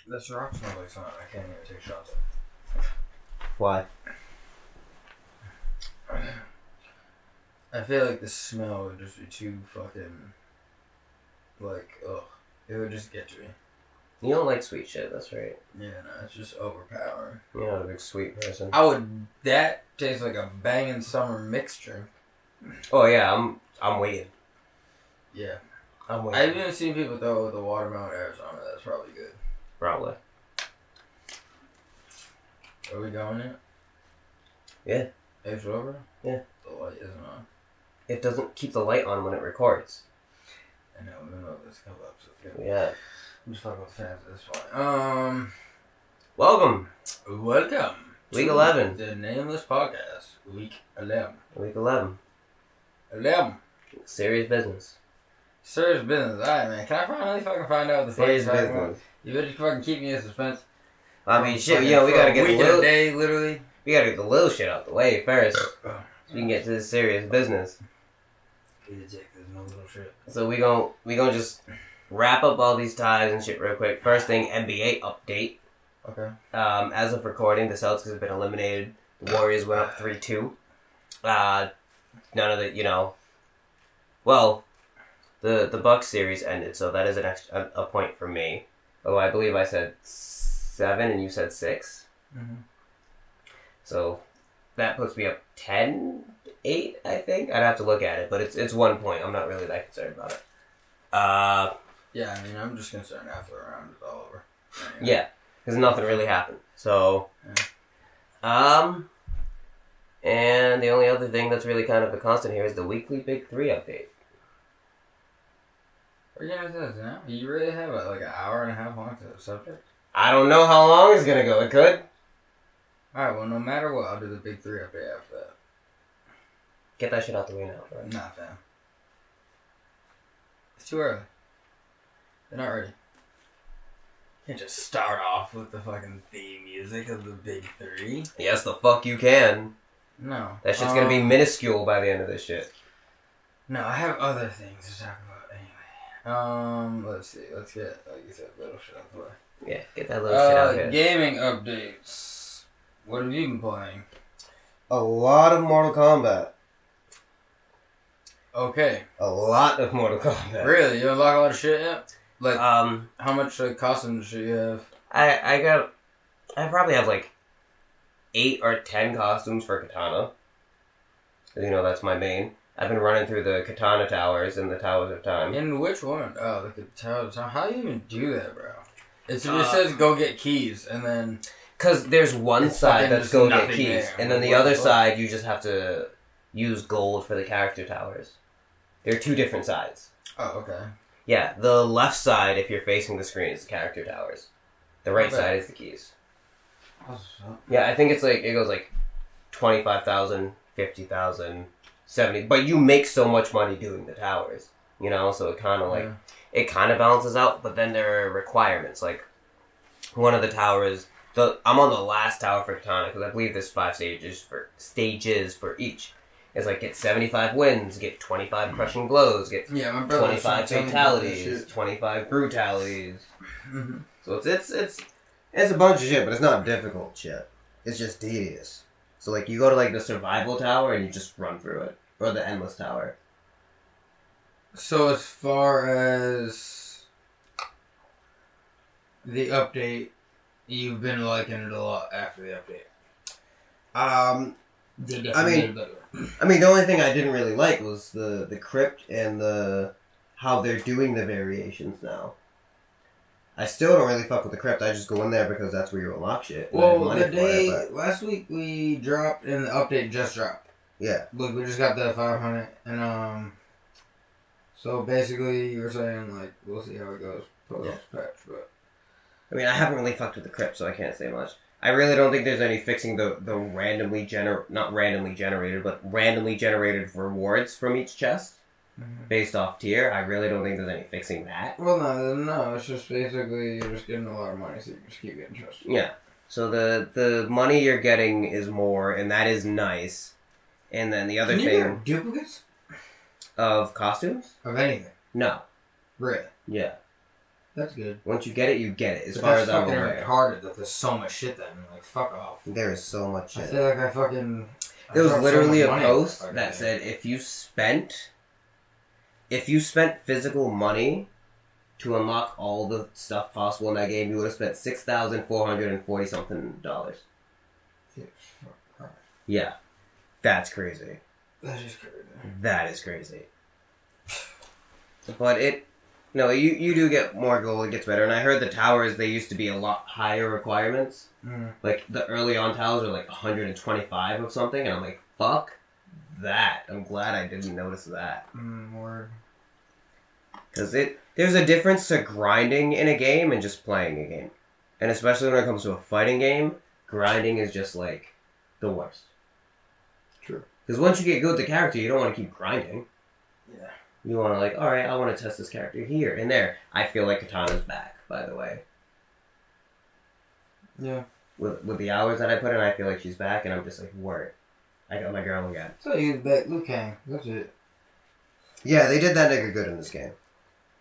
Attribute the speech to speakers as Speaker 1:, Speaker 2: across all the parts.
Speaker 1: This rock smells like something I can't even take shots
Speaker 2: Why?
Speaker 1: of. I feel like the smell would just be too fucking, like, ugh. It would just get to me.
Speaker 2: You don't like sweet shit, that's right.
Speaker 1: Yeah, no, it's just overpowering.
Speaker 2: You're not a big sweet person.
Speaker 1: That tastes like a banging summer mixture.
Speaker 2: Oh yeah, I'm waiting.
Speaker 1: Yeah.
Speaker 2: I'm waiting.
Speaker 1: I've even seen people throw the watermelon Arizona. That's probably good.
Speaker 2: Probably.
Speaker 1: Are we going yet?
Speaker 2: Yeah.
Speaker 1: It's over?
Speaker 2: Yeah.
Speaker 1: The light isn't on.
Speaker 2: It doesn't keep the light on when it records.
Speaker 1: I know, we know this couple episodes.
Speaker 2: Yeah.
Speaker 1: I'm just fucking with fans at this point.
Speaker 2: Welcome.
Speaker 1: Welcome.
Speaker 2: Week 11.
Speaker 1: The Nameless Podcast. Week 11.
Speaker 2: Week 11.
Speaker 1: 11.
Speaker 2: Serious business.
Speaker 1: Serious business. Alright, man. Can I finally fucking find out what the
Speaker 2: Serious
Speaker 1: fuck
Speaker 2: business.
Speaker 1: You better fucking keep me in suspense.
Speaker 2: I mean, shit, you know, we gotta get
Speaker 1: a
Speaker 2: little...
Speaker 1: day, literally.
Speaker 2: We gotta get the little shit out the way first. So we can get to this serious business.
Speaker 1: There's no little shit.
Speaker 2: So we gon' just wrap up all these ties and shit real quick. First thing, NBA update.
Speaker 1: Okay.
Speaker 2: As of recording, the Celtics have been eliminated. The Warriors went up 3-2. None of the, you know... Well, the Bucks series ended, so that is a point for me. Oh, I believe I said 7 and you said 6.
Speaker 1: Mm-hmm.
Speaker 2: So that puts me up 10-8, I think. I'd have to look at it, but it's 1 point. I'm not really that concerned about it.
Speaker 1: Yeah, I mean, I'm just concerned after the round is all over. Anyway.
Speaker 2: Yeah, because nothing really happened. So, and the only other thing that's really kind of a constant here is the weekly Big 3 update.
Speaker 1: We're gonna do this now? You really have like an hour and a half long to the subject?
Speaker 2: I don't know how long it's gonna go. It could.
Speaker 1: Alright, well, no matter what, I'll do the Big 3 update after that.
Speaker 2: Get that shit out the way now, bro.
Speaker 1: Nah, fam. It's too early. They're not ready. You can't just start off with the fucking theme music of the Big 3.
Speaker 2: Yes, the fuck you can.
Speaker 1: No.
Speaker 2: That shit's gonna be minuscule by the end of this shit.
Speaker 1: No, I have other things to talk about anyway. Let's see. Let's get, like you said, little shit out the way.
Speaker 2: Yeah, get that little shit out here.
Speaker 1: Gaming updates. What have you been playing?
Speaker 2: A lot of Mortal Kombat.
Speaker 1: Okay.
Speaker 2: A lot of Mortal Kombat.
Speaker 1: Really? You unlock a lot of shit yet? Like,
Speaker 2: how
Speaker 1: much costumes do you have?
Speaker 2: I probably have like 8 or 10 costumes for Katana. You know, that's my main. I've been running through the Katana Towers and the Towers of Time.
Speaker 1: In which one? Oh, the Towers of Time. How do you even do that, bro? It just says go get keys, and then...
Speaker 2: Because there's one side that's go get keys,
Speaker 1: there.
Speaker 2: and then the other side you just have to use gold for the character towers. There are 2 different sides.
Speaker 1: Oh, okay.
Speaker 2: Yeah, the left side, if you're facing the screen, is the character towers. The right side is the keys. Yeah, I think it's like, it goes like 25,000, 50,000, 70, but you make so much money doing the towers, you know, so it kind of like, it kind of balances out, but then there are requirements, like, one of the towers, I'm on the last tower for Katana, because I believe there's 5 stages for each. It's like, get 75 wins, get 25 crushing blows, get 25 fatalities, 25 brutalities.
Speaker 1: Mm-hmm.
Speaker 2: So it's a bunch of shit, but it's not difficult shit. It's just tedious. So like, you go to like the survival tower and you just run through it. Or the endless tower.
Speaker 1: So as far as the update, you've been liking it a lot after the update. I mean, the only thing I didn't really like was the crypt and how they're doing the variations now. I still don't really fuck with the crypt. I just go in there because that's where you unlock shit. Well, last week we dropped and the update just dropped.
Speaker 2: Yeah.
Speaker 1: Look, we just got that 500 and so basically you were saying like we'll see how it goes post patch, but
Speaker 2: I mean, I haven't really fucked with the crypt, so I can't say much. I really don't think there's any fixing the randomly generated rewards from each chest based off tier. I really don't think there's any fixing that.
Speaker 1: Well, no, it's just basically you're just getting a lot of money, so you just keep getting chests.
Speaker 2: Yeah. So the money you're getting is more, and that is nice. And then the other
Speaker 1: thing...
Speaker 2: thing...
Speaker 1: Can you get duplicates?
Speaker 2: Of costumes?
Speaker 1: Of anything?
Speaker 2: No.
Speaker 1: Really?
Speaker 2: Yeah.
Speaker 3: That's good.
Speaker 2: Once you get it, you get it. As far as I'm aware.
Speaker 3: That's fucking retarded that there's so much shit then. Like, fuck off.
Speaker 1: There is so much shit.
Speaker 3: I feel like I fucking...
Speaker 2: There was literally a post that said if you spent physical money to unlock all the stuff possible in that game, you would have spent $6,440 something. Yeah. That's crazy.
Speaker 3: That is crazy.
Speaker 2: That is crazy. But you do get more gold, it gets better. And I heard the towers, they used to be a lot higher requirements. Like, the early on towers are like 125 of something, and I'm like, fuck that. I'm glad I didn't notice that.
Speaker 3: Word.
Speaker 2: Because there's a difference to grinding in a game and just playing a game. And especially when it comes to a fighting game, grinding is just like the worst.
Speaker 3: True.
Speaker 2: Because once you get good with the character, you don't want to keep grinding.
Speaker 3: Yeah.
Speaker 2: You want to like, alright, I want to test this character here and there. I feel like Katana's back, by the way.
Speaker 3: Yeah.
Speaker 2: With the hours that I put in, I feel like she's back, and I'm just like, word. I got my girl again.
Speaker 3: So he's back, Liu Kang. That's it.
Speaker 1: Yeah, they did that nigga good in this game.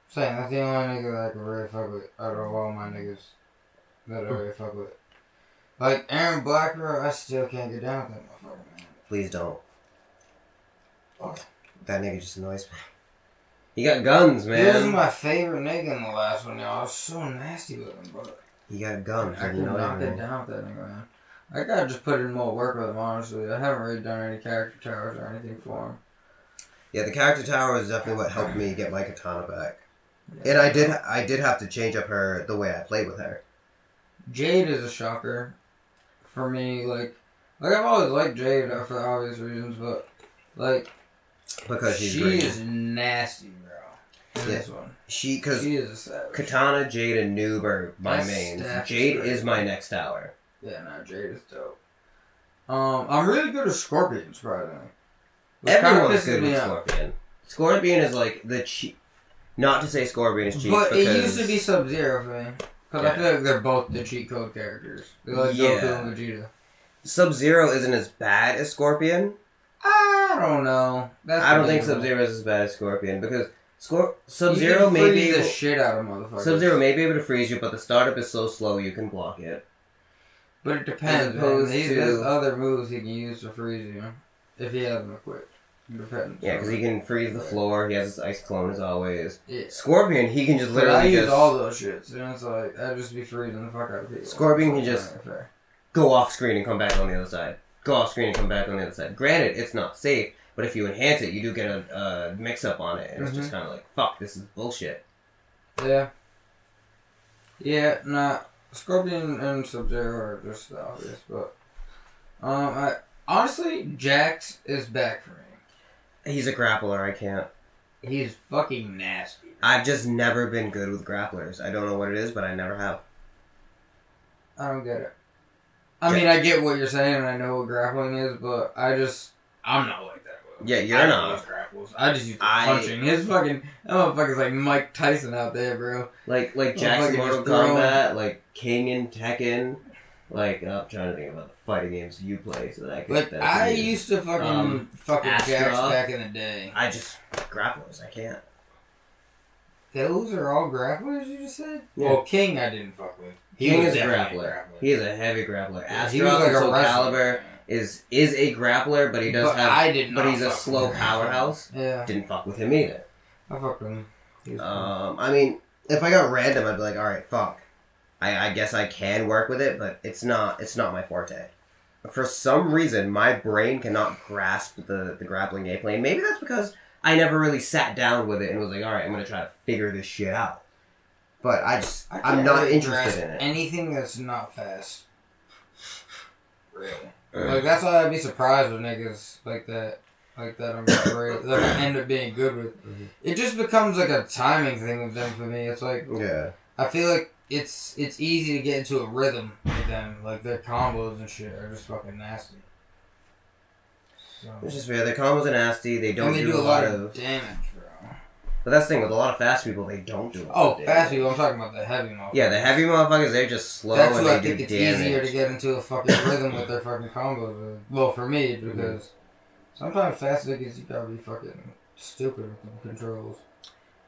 Speaker 3: Saying that's the only nigga that I can really fuck with out of all my niggas that I really fuck with. Like Aaron Black, bro, I still can't get down with that motherfucker, man.
Speaker 2: Please don't.
Speaker 3: Okay.
Speaker 2: That nigga just annoys me. He got guns, man.
Speaker 3: He was my favorite nigga in the last one, y'all. I was so nasty with him, bro.
Speaker 2: He got guns.
Speaker 3: I could not get down with that nigga, man. I gotta just put in more work with him, honestly. I haven't really done any character towers or anything for him.
Speaker 1: Yeah, the character tower is definitely what helped me get my katana back. Yeah. And I did have to change up the way I played with her.
Speaker 3: Jade is a shocker for me. Like I've always liked Jade for obvious reasons, but like
Speaker 1: because
Speaker 3: she is nasty, bro. In this one, she is a savage.
Speaker 2: Katana, Jade, and Noob are my mains. Jade is my next tower.
Speaker 3: Yeah, no, Jade is dope. I'm really good at Scorpion, surprisingly.
Speaker 2: Everyone's good with Scorpion. Scorpion is like the cheap. Not to say Scorpion is cheap,
Speaker 3: but it used to be Sub-Zero for me. Because I feel like they're both the cheat code characters. They're like Goku and Vegeta.
Speaker 2: Sub-Zero isn't as bad as Scorpion.
Speaker 3: I don't know.
Speaker 2: I don't think Sub-Zero is as bad as Scorpion because Sub-Zero may be able
Speaker 3: the shit out of motherfuckers.
Speaker 2: Sub-Zero may be able to freeze you, but the startup is so slow you can block it.
Speaker 3: But it depends. There's other moves he can use to freeze you if he has them equipped. It depends.
Speaker 2: Yeah, because he can freeze the floor. He has his ice clone as always. Yeah. Scorpion, he can just literally.
Speaker 3: I use all those shits, and it's like I'd just be freezing the fuck out of people.
Speaker 2: Scorpion can just go off screen and come back on the other side. Go off screen and come back on the other side. Granted, it's not safe, but if you enhance it, you do get a mix-up on it, and it's just kind of like, fuck, this is bullshit.
Speaker 3: Yeah. Yeah, nah. Scorpion and Sub-Zero are just the obvious, but... honestly, Jax is back for me.
Speaker 2: He's a grappler, I can't.
Speaker 3: He's fucking nasty.
Speaker 2: I've just never been good with grapplers. I don't know what it is, but I never have.
Speaker 3: I don't get it. I mean, I get what you're saying, and I know what grappling is, but I'm not like that.
Speaker 2: Yeah, you're not.
Speaker 3: Use grapples. I just use punching. His fucking, that motherfucker's like Mike Tyson out there, bro.
Speaker 2: Like Jack's Mortal Kombat, like King and Tekken. Like, I'm trying to think about the fighting games you play so that I can...
Speaker 3: Like, I used to fucking fuck with Jax back in the day.
Speaker 2: I just... grapplers, I can't.
Speaker 3: Those are all grapplers, you just said?
Speaker 2: Yeah.
Speaker 3: Well, King I didn't fuck with.
Speaker 2: King is a grappler. He is a heavy grappler. Yeah, Aspirations like Soul Calibur is a grappler, but he does but he's a slow powerhouse.
Speaker 3: Yeah.
Speaker 2: Didn't fuck with him either.
Speaker 3: I fucked with him.
Speaker 1: I mean, if I got random, I'd be like, alright, fuck. I guess I can work with it, but it's not my forte. For some reason, my brain cannot grasp the grappling gameplay. Maybe that's because I never really sat down with it and was like, alright, I'm going to try to figure this shit out. But I'm not interested in it.
Speaker 3: Anything that's not fast. Really. Like, that's why I'd be surprised with niggas like that. Like that I'm great. That I end up being good with. Mm-hmm. It just becomes like a timing thing with them for me. It's like...
Speaker 1: Yeah.
Speaker 3: I feel like it's easy to get into a rhythm with them. Like, their combos and shit are just fucking nasty. So.
Speaker 2: It's just weird. Their combos are nasty. They don't
Speaker 3: do a lot of damage, bro.
Speaker 2: But that's the thing. With a lot of fast people, they don't do a lot of damage.
Speaker 3: Fast people. I'm talking about the heavy motherfuckers.
Speaker 2: Yeah, the heavy motherfuckers, they're just slow
Speaker 3: that's
Speaker 2: and
Speaker 3: why
Speaker 2: they
Speaker 3: I think
Speaker 2: do
Speaker 3: it's
Speaker 2: damage.
Speaker 3: easier to get into a fucking rhythm with their fucking combos. Well, for me, because sometimes fast niggas, you gotta be fucking stupid with the controls.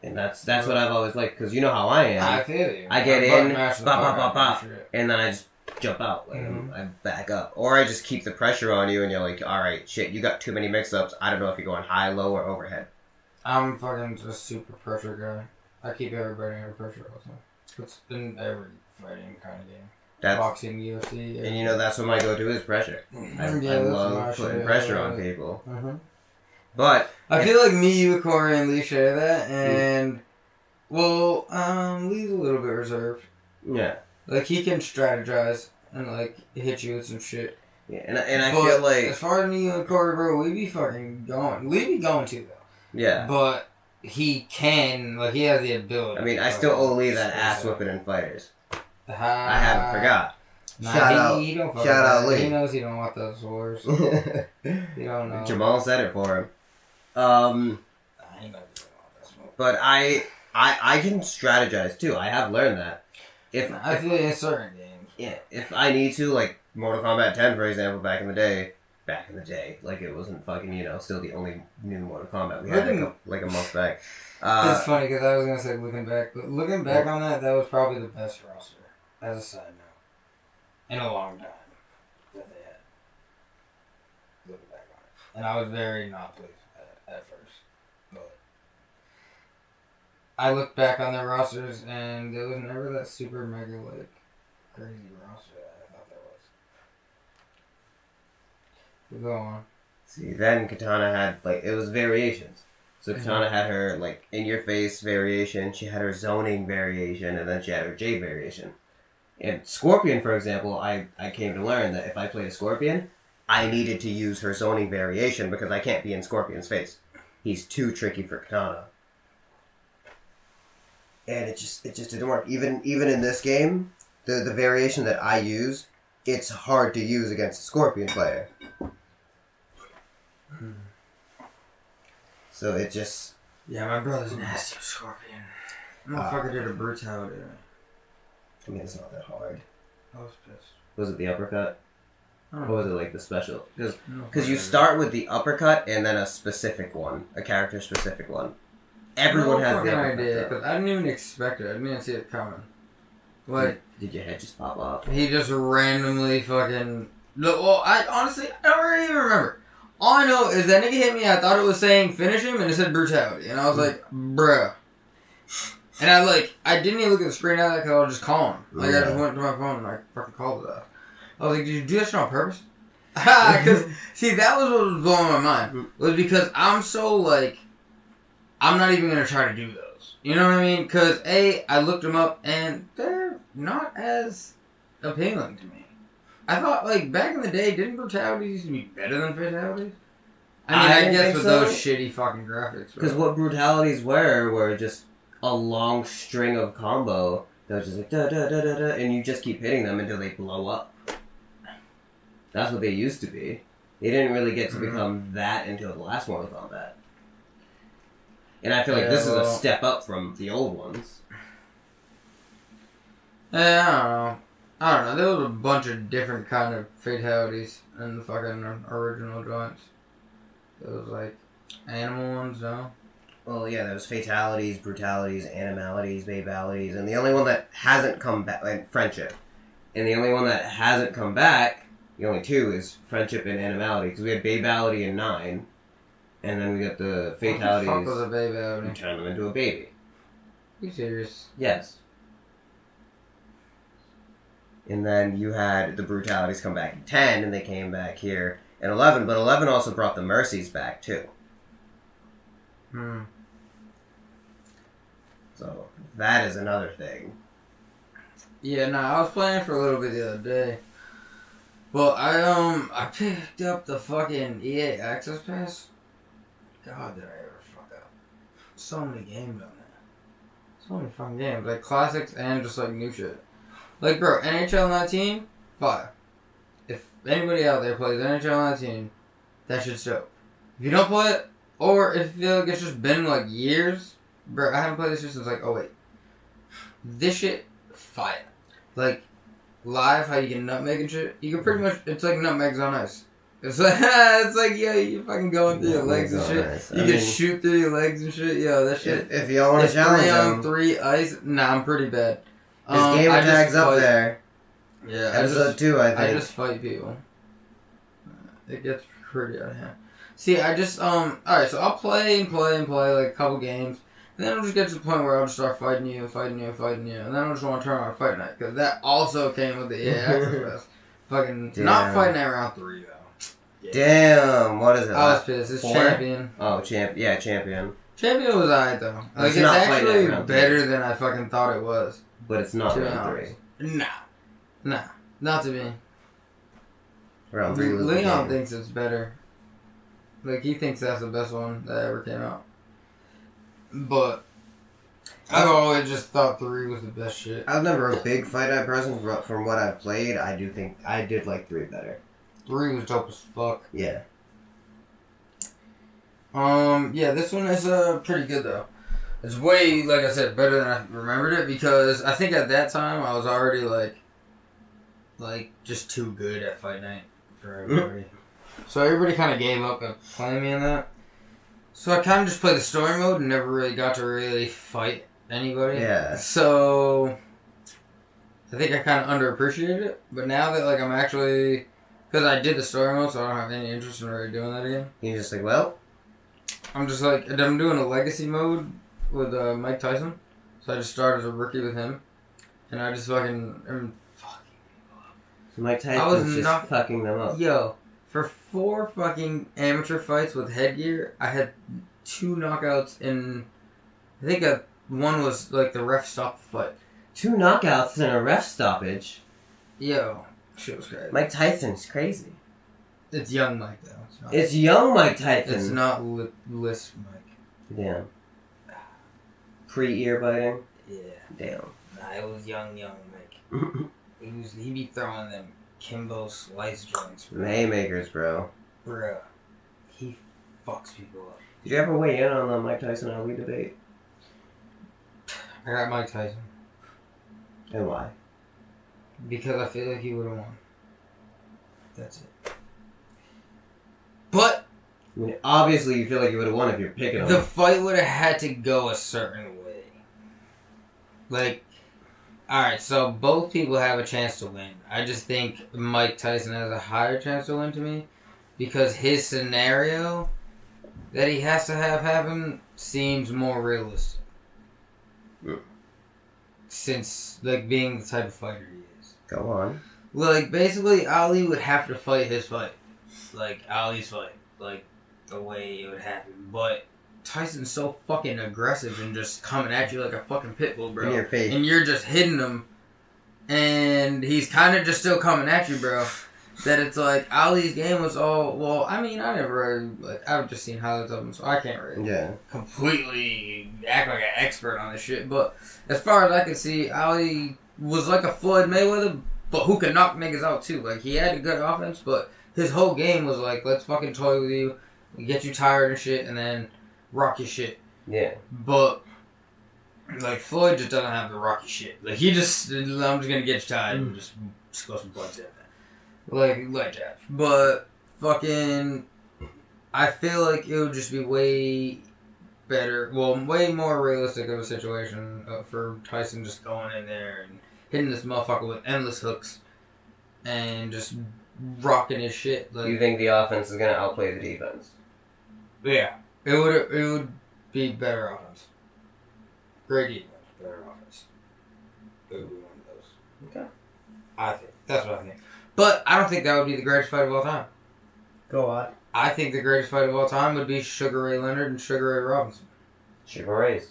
Speaker 1: And that's what I've always liked, because you know how I am.
Speaker 3: I feel you.
Speaker 1: I get in, and then I just jump out. Like, I back up. Or I just keep the pressure on you, and you're like, alright, shit, you got too many mix-ups. I don't know if you're going high, low, or overhead.
Speaker 3: I'm fucking just super pressure guy. I keep everybody under pressure all the time. It's in every fighting kind of game. Boxing, UFC.
Speaker 1: And you know, that's what my go-to is, pressure. I love putting pressure on people. But
Speaker 3: I feel like me, you, Corey, and Lee share that, and well, Lee's a little bit reserved.
Speaker 1: Yeah,
Speaker 3: like he can strategize and like hit you with some shit.
Speaker 1: Yeah, and I feel like
Speaker 3: as far as me, you, and Corey, bro, we be fucking going. Lee be going too though.
Speaker 1: Yeah,
Speaker 3: but he can, like, he has the ability.
Speaker 1: I mean, I still owe Lee that ass whipping in fighters. I haven't forgot.
Speaker 3: Nah,
Speaker 1: Shout out Lee.
Speaker 3: He knows he don't want those wars. He don't know.
Speaker 1: Jamal said it for him. But I can strategize too. I have learned that.
Speaker 3: I feel in certain games.
Speaker 1: Yeah, if I need to, like Mortal Kombat 10, for example, back in the day, like it wasn't fucking, still the only new Mortal Kombat we had like a month back.
Speaker 3: It's funny because I was gonna say looking back on that was probably the best roster, as a side note, in a long time that they had. Looking back on it, and I was very not pleased at first, but I looked back on their rosters and there was never that super mega like crazy roster that I thought there was. But go on.
Speaker 1: See, then Katana had it was variations. So Katana had her, in-your-face variation, she had her zoning variation, and then she had her J variation. And Scorpion, for example, I came to learn that if I played a Scorpion, I needed to use her zoning variation because I can't be in Scorpion's face. He's too tricky for Katana. And it just didn't work. Even in this game, the variation that I use, it's hard to use against a Scorpion player. So it just...
Speaker 3: Yeah, my brother's nasty with Scorpion. Motherfucker did a brutality.
Speaker 1: I mean, it's not that hard.
Speaker 3: I was pissed.
Speaker 1: Was it the uppercut? Or was it the special? Because you start with the uppercut and then a specific one. A character-specific one. Everyone has the uppercut.
Speaker 3: Idea, because I didn't even expect it. I didn't see it coming.
Speaker 1: Did your head just pop off?
Speaker 3: He just randomly fucking... Well, I don't really even remember. All I know is that nigga hit me, I thought it was saying finish him, and it said brutality. And I was like, bruh. And I didn't even look at the screen out because I was just calling him. I just went to my phone and I fucking called it out. I was like, did you do that shit on purpose? Because, see, that was what was blowing my mind. Was because I'm so, I'm not even going to try to do those. You know what I mean? Because, I looked them up and they're not as appealing to me. I thought, back in the day, didn't brutalities used to be better than fatalities? I guess with those shitty fucking graphics.
Speaker 1: Because what brutalities were just a long string of combo that was just like da-da-da-da-da, and you just keep hitting them until they blow up. That's what they used to be. They didn't really get to become that until the last Mortal Kombat. And I feel like this is a step up from the old ones.
Speaker 3: Yeah, I don't know. There was a bunch of different kind of fatalities in the fucking original joints. It was animal ones, no?
Speaker 1: Well, yeah, there was fatalities, brutalities, animalities, babalities, and the only one that hasn't come back, friendship. And the only one that hasn't come back, the only two, is friendship and animality. Because we had babality in 9, and then we got the fatalities.
Speaker 3: What the fuck was a babality?
Speaker 1: You turn them into a baby.
Speaker 3: You serious?
Speaker 1: Yes. And then you had the brutalities come back in 10, and they came back here in 11. But 11 also brought the mercies back, too. So, that is another thing.
Speaker 3: Yeah, I was playing for a little bit the other day. Well, I picked up the fucking EA Access Pass. God, did I ever fuck up. So many games on that. So many fun games. Classics and just new shit. Bro, NHL 19, fire. If anybody out there plays NHL 19, that shit's dope. If you don't play it, or if you feel like it's just been years, bro, I haven't played this shit since 08. This shit, fire. Live, how you can nutmeg and shit. You can pretty much, it's like nutmegs on ice. It's like, yo, you fucking going through your legs and shit.
Speaker 1: Nice.
Speaker 3: You can shoot through your legs and shit. Yo, that shit.
Speaker 1: If y'all want to challenge
Speaker 3: 3-on-3 ice. Nah, I'm pretty bad.
Speaker 1: his gamer tag's up there.
Speaker 3: Yeah,
Speaker 1: Episode 2, I think.
Speaker 3: I just fight people. It gets pretty out of hand. See, I just, alright, so I'll play like a couple games. And then I'll just get to the point where I'll just start fighting you. And then I'll just want to turn on Fight Night. Because that also came with the EA Access Pass. Fucking, not Fight Night round 3, though. Yeah.
Speaker 1: Damn, what is it?
Speaker 3: I was pissed. It's 4? Champion.
Speaker 1: Oh, Champion.
Speaker 3: Champion was alright, though. Like, it's actually better than I fucking thought it was.
Speaker 1: But it's not round 3.
Speaker 3: Nah. Not to me.
Speaker 1: Round 3 was
Speaker 3: Leon thinks it's better. Like, he thinks that's the best one that ever came out. But I've always just thought 3 was the best shit.
Speaker 1: I was never a big Fight Night person, but from what I've played, I do think I did like 3 better.
Speaker 3: 3 was dope as fuck.
Speaker 1: Yeah.
Speaker 3: Yeah, this one is pretty good though. It's way, like I said, better than I remembered it because I think at that time I was already like just too good at Fight Night for everybody. So everybody kind of gave up at playing me in that. So I kind of just played the story mode and never really got to really fight anybody.
Speaker 1: Yeah.
Speaker 3: So I think I kind of underappreciated it. But now that like I'm actually, because I did the story mode, so I don't have any interest in really doing that again.
Speaker 1: You're just like, well,
Speaker 3: I'm just like, I'm doing a legacy mode with Mike Tyson. So I just started as a rookie with him, and I just fucking am fucking people up.
Speaker 1: So Mike Tyson's just fucking them up.
Speaker 3: Yo. For 4 fucking amateur fights with headgear, I had 2 knockouts in... I think one was like the ref stopped the fight.
Speaker 1: 2 knockouts and a ref stoppage?
Speaker 3: Yo, shit was crazy.
Speaker 1: Mike Tyson's crazy.
Speaker 3: It's young Mike, though.
Speaker 1: It's young Mike Tyson.
Speaker 3: It's not List Mike.
Speaker 1: Damn. Pre-ear biting?
Speaker 3: Yeah.
Speaker 1: Damn.
Speaker 3: Nah, it was young Mike. He be throwing them Kimbo slice joints, bro.
Speaker 1: Haymakers, bro.
Speaker 3: Bruh. He fucks people up.
Speaker 1: Did you ever weigh in on the Mike Tyson Ali debate?
Speaker 3: I got Mike Tyson.
Speaker 1: And why?
Speaker 3: Because I feel like he would have won. That's it. But
Speaker 1: I mean, obviously you feel like you would have won if you're picking him.
Speaker 3: The fight would have had to go a certain way. Like, alright, so both people have a chance to win. I just think Mike Tyson has a higher chance to win to me because his scenario that he has to have happen seems more realistic.
Speaker 1: Mm.
Speaker 3: Since, like, being the type of fighter he is.
Speaker 1: Go on.
Speaker 3: Like, basically, Ali would have to fight his fight. Like, Ali's fight. Like, the way it would happen. But Tyson's so fucking aggressive and just coming at you like a fucking pit bull, bro.
Speaker 1: In your face.
Speaker 3: And you're just hitting him. And he's kind of just still coming at you, bro. That it's like, Ali's game was all... Well, I mean, I never really... Like, I've just seen highlights of him, so I can't really completely act like an expert on this shit. But as far as I can see, Ali was like a Floyd Mayweather, but who can knock niggas out, too. Like, he had a good offense, but his whole game was like, let's fucking toy with you, get you tired and shit, and then rock your shit.
Speaker 1: Yeah.
Speaker 3: But, like, Floyd just doesn't have the rocky shit. Like, he just, I'm just gonna get you tired and just go some blood at that. Like that. But, fucking, I feel like it would just be way better, well, way more realistic of a situation for Tyson just going in there and hitting this motherfucker with endless hooks and just rocking his shit. Like,
Speaker 2: You think the offense is going to outplay the defense?
Speaker 3: Yeah. It would be better offense. Great defense, better offense. It would be one of those.
Speaker 2: Okay.
Speaker 3: I think. That's what I think. But I don't think that would be the greatest fight of all time.
Speaker 1: Go on.
Speaker 3: I think the greatest fight of all time would be Sugar Ray Leonard and Sugar Ray Robinson.
Speaker 2: Sugar Rays.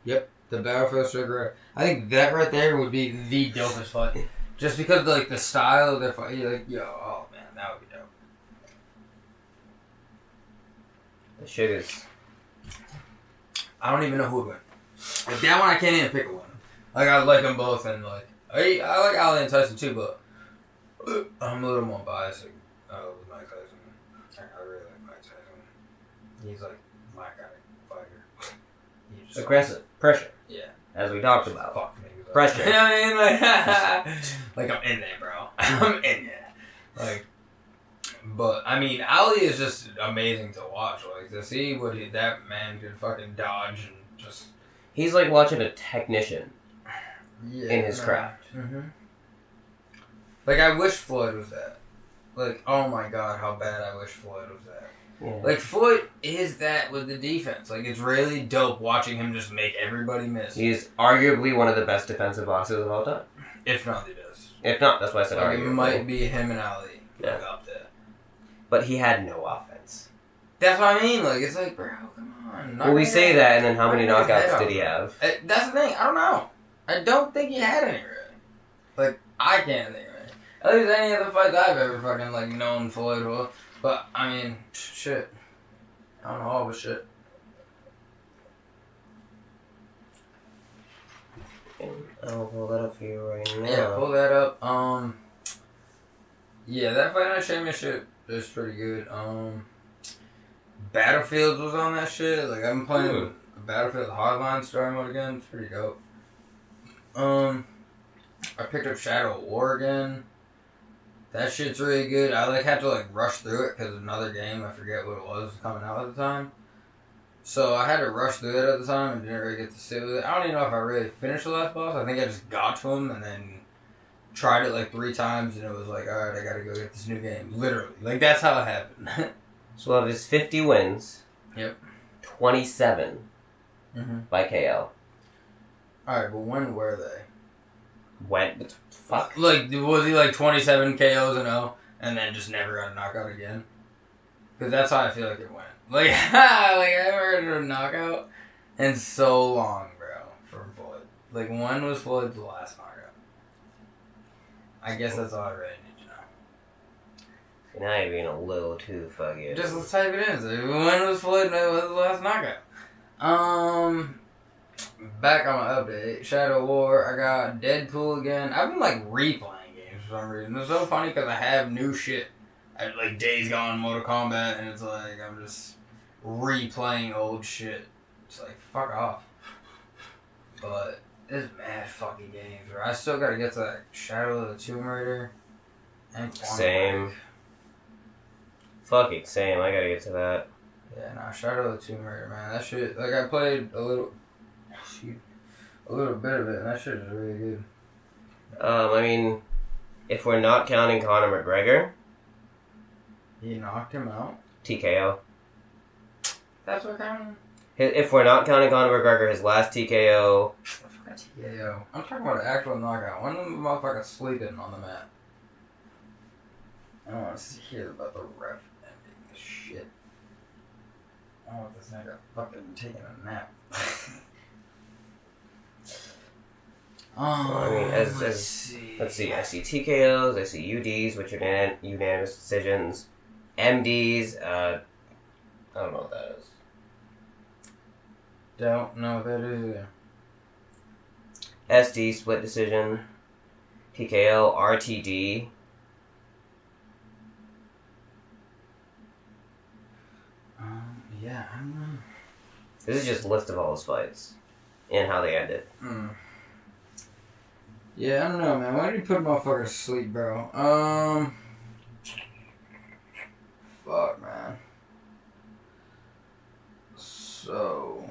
Speaker 3: Yep. The battle for Sugar Ray. I think that right there would be the dopest fight. Just because, like, the style of their fight. You're like, yo, oh man, that would be dope.
Speaker 2: The Sugars.
Speaker 3: I don't even know who would win. Like, that one I can't even pick a winner. Like, I like them both, and like, I like Ali and Tyson too, but I'm a little more biased with Mike Tyson. I really like Mike Tyson. He's like my kind of fighter. He's just
Speaker 2: Aggressive. Pressure.
Speaker 3: Yeah.
Speaker 2: As we talked about.
Speaker 3: Fuck me.
Speaker 2: Pressure.
Speaker 3: I mean, like I'm in there, bro. I'm in there. Like, But, I mean, Ali is just amazing to watch. Like, to see what that man could fucking dodge and just...
Speaker 2: He's like watching a technician in his craft.
Speaker 3: Mm-hmm. Like, I wish Floyd was that. Like, oh my god, how bad I wish Floyd was that. Yeah. Like, Floyd is that with the defense. Like, it's really dope watching him just make everybody miss.
Speaker 2: He's arguably one of the best defensive boxers of all time.
Speaker 3: If not, he does.
Speaker 2: If not, that's why I said
Speaker 3: like,
Speaker 2: arguably.
Speaker 3: It might be him and Ali.
Speaker 2: Yeah.
Speaker 3: Like, up there.
Speaker 2: But he had no offense.
Speaker 3: That's what I mean. Like, it's like, bro, come on.
Speaker 2: Well, we say that, and then how many knockouts did he have?
Speaker 3: That's the thing. I don't know. I don't think he had any, really. Like, I can't think of it. At least any of the fights I've ever fucking, like, known Floyd well. But, I mean, shit. I don't know all the shit.
Speaker 2: I'll pull that up for you right now.
Speaker 3: Yeah, pull that up. Yeah, that Fight Night Championship is pretty good. Battlefields was on that shit. Like, I've been playing Battlefield Hardline story mode again. It's pretty dope. I picked up Shadow of War again. That shit's really good. I like had to like rush through it because another game, I forget what it was coming out at the time. So I had to rush through it at the time and didn't really get to sit with it. I don't even know if I really finished the last boss. I think I just got to him and then tried it like 3 times and it was like, alright, I gotta go get this new game. Literally. Like, that's how it happened.
Speaker 2: So of his 50 wins,
Speaker 3: yep,
Speaker 2: 27 by KO.
Speaker 3: Alright, but when were they?
Speaker 2: When? Fuck.
Speaker 3: Like, was he like 27 KOs and 0 and then just never got a knockout again? Because that's how I feel like it went. Like, like I haven't heard of a knockout in so long, bro, from Floyd. Like, when was Floyd's last knockout? I guess that's all I really need to know.
Speaker 2: Now you're being a little too fucking...
Speaker 3: Just let's type it in. So when was Floyd's last knockout? Back on my update, Shadow of War, I got Deadpool again. I've been like replaying games for some reason. It's so funny because I have new shit. I have like Days Gone, Mortal Kombat, and it's like I'm just replaying old shit. It's like, fuck off. But there's mad fucking games, bro. I still gotta get to that Shadow of the Tomb Raider. And
Speaker 2: same. Fucking same. I gotta get to that.
Speaker 3: Yeah, nah, Shadow of the Tomb Raider, man. That shit, like I played a little bit of it, and that shit is really good.
Speaker 2: I mean, if we're not counting Conor McGregor...
Speaker 3: He knocked him out?
Speaker 2: TKO.
Speaker 3: That's what counting?
Speaker 2: If we're not counting Conor McGregor, his last TKO...
Speaker 3: I forgot TKO. I'm talking about an actual knockout. When the motherfucker sleeping on the mat. I don't want to hear about the ref ending this shit. I want this nigga fucking taking a nap.
Speaker 2: I mean, let's see. I see TKOs, I see UDs, which are unanimous decisions. MDs, I don't know what that is.
Speaker 3: Don't know what that is either.
Speaker 2: SD, split decision. TKO, RTD.
Speaker 3: Yeah, I don't know.
Speaker 2: This is just a list of all his fights and how they ended.
Speaker 3: Yeah, I don't know, man. Why did you put motherfuckers to sleep, bro? Fuck, man. So...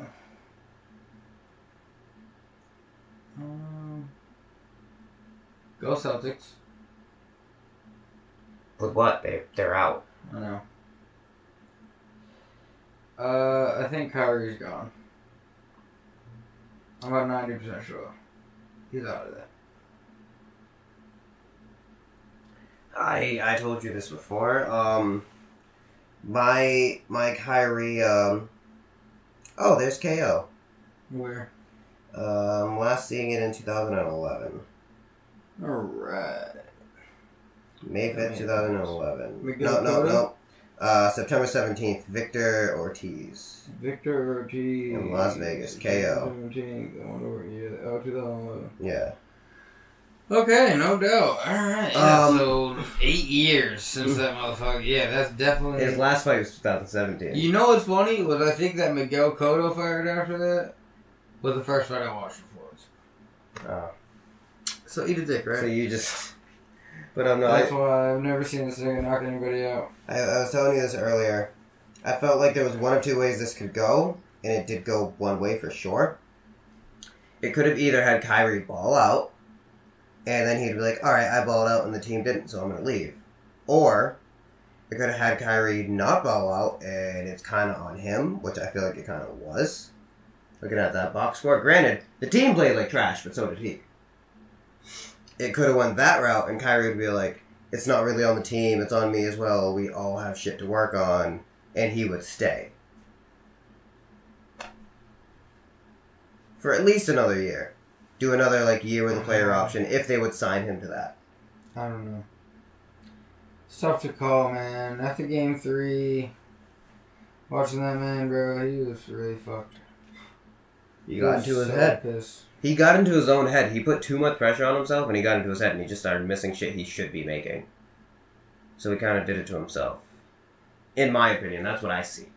Speaker 3: Go Celtics.
Speaker 2: With what? They're out.
Speaker 3: I know. I think Kyrie's gone. I'm about 90% sure. He's out of there.
Speaker 1: I told you this before. My Kyrie. Oh, there's KO.
Speaker 3: Where?
Speaker 1: Last seeing it in 2011.
Speaker 3: Alright.
Speaker 1: May 5th, 2011.
Speaker 3: No.
Speaker 1: September 17th, Victor Ortiz.
Speaker 3: Victor Ortiz.
Speaker 1: In Las Vegas, KO.
Speaker 3: 2011.
Speaker 1: Yeah.
Speaker 3: Okay, no doubt. Alright. Yeah, so 8 years since that motherfucker. Yeah, that's definitely...
Speaker 1: His last fight was 2017.
Speaker 3: You know what's funny? Was I think that Miguel Cotto fired after that was the first fight I watched before.
Speaker 1: Oh.
Speaker 3: So eat a dick, right?
Speaker 1: So you just... But I'm not.
Speaker 3: That's why I've never seen this thing knock anybody out.
Speaker 1: I was telling you this earlier. I felt like there was one of two ways this could go, and it did go one way for sure. It could have either had Kyrie ball out, and then he'd be like, alright, I balled out and the team didn't, so I'm going to leave. Or, it could have had Kyrie not ball out, and it's kind of on him, which I feel like it kind of was. Looking at that box score. Granted, the team played like trash, but so did he. It could have went that route, and Kyrie would be like, it's not really on the team, it's on me as well, we all have shit to work on, and he would stay. For at least another year. Do another year with a player option, if they would sign him to that.
Speaker 3: I don't know. It's tough to call, man. After game 3, watching that man, bro, he was really fucked.
Speaker 1: He got into his head.
Speaker 3: Pissed.
Speaker 1: He got into his own head. He put too much pressure on himself, and he got into his head, and he just started missing shit he should be making. So he kind of did it to himself. In my opinion, that's what I see.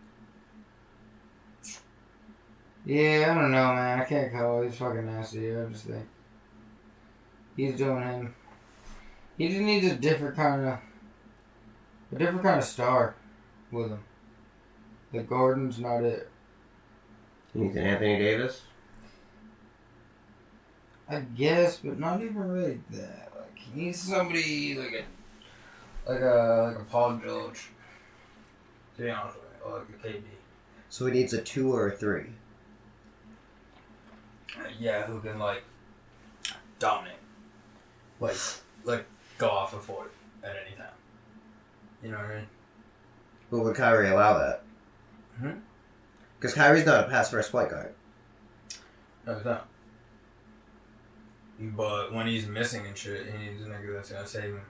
Speaker 3: Yeah, I don't know, man. I can't call. He's fucking nasty. I just think he's doing him. He just needs a different kind of star with him. The Gordon's not it.
Speaker 1: You need an Anthony Davis?
Speaker 3: I guess, but not even really that. He needs somebody like a Paul George. To be honest with you, or like a KD.
Speaker 1: So he needs a 2 or a 3.
Speaker 3: Yeah, who can dominate, like go off of 40 at any time. You know what I mean?
Speaker 1: But would Kyrie allow that? Because Kyrie's not a pass first point guard.
Speaker 3: No, he's not. But when he's missing and shit, he needs a nigga that's gonna save him.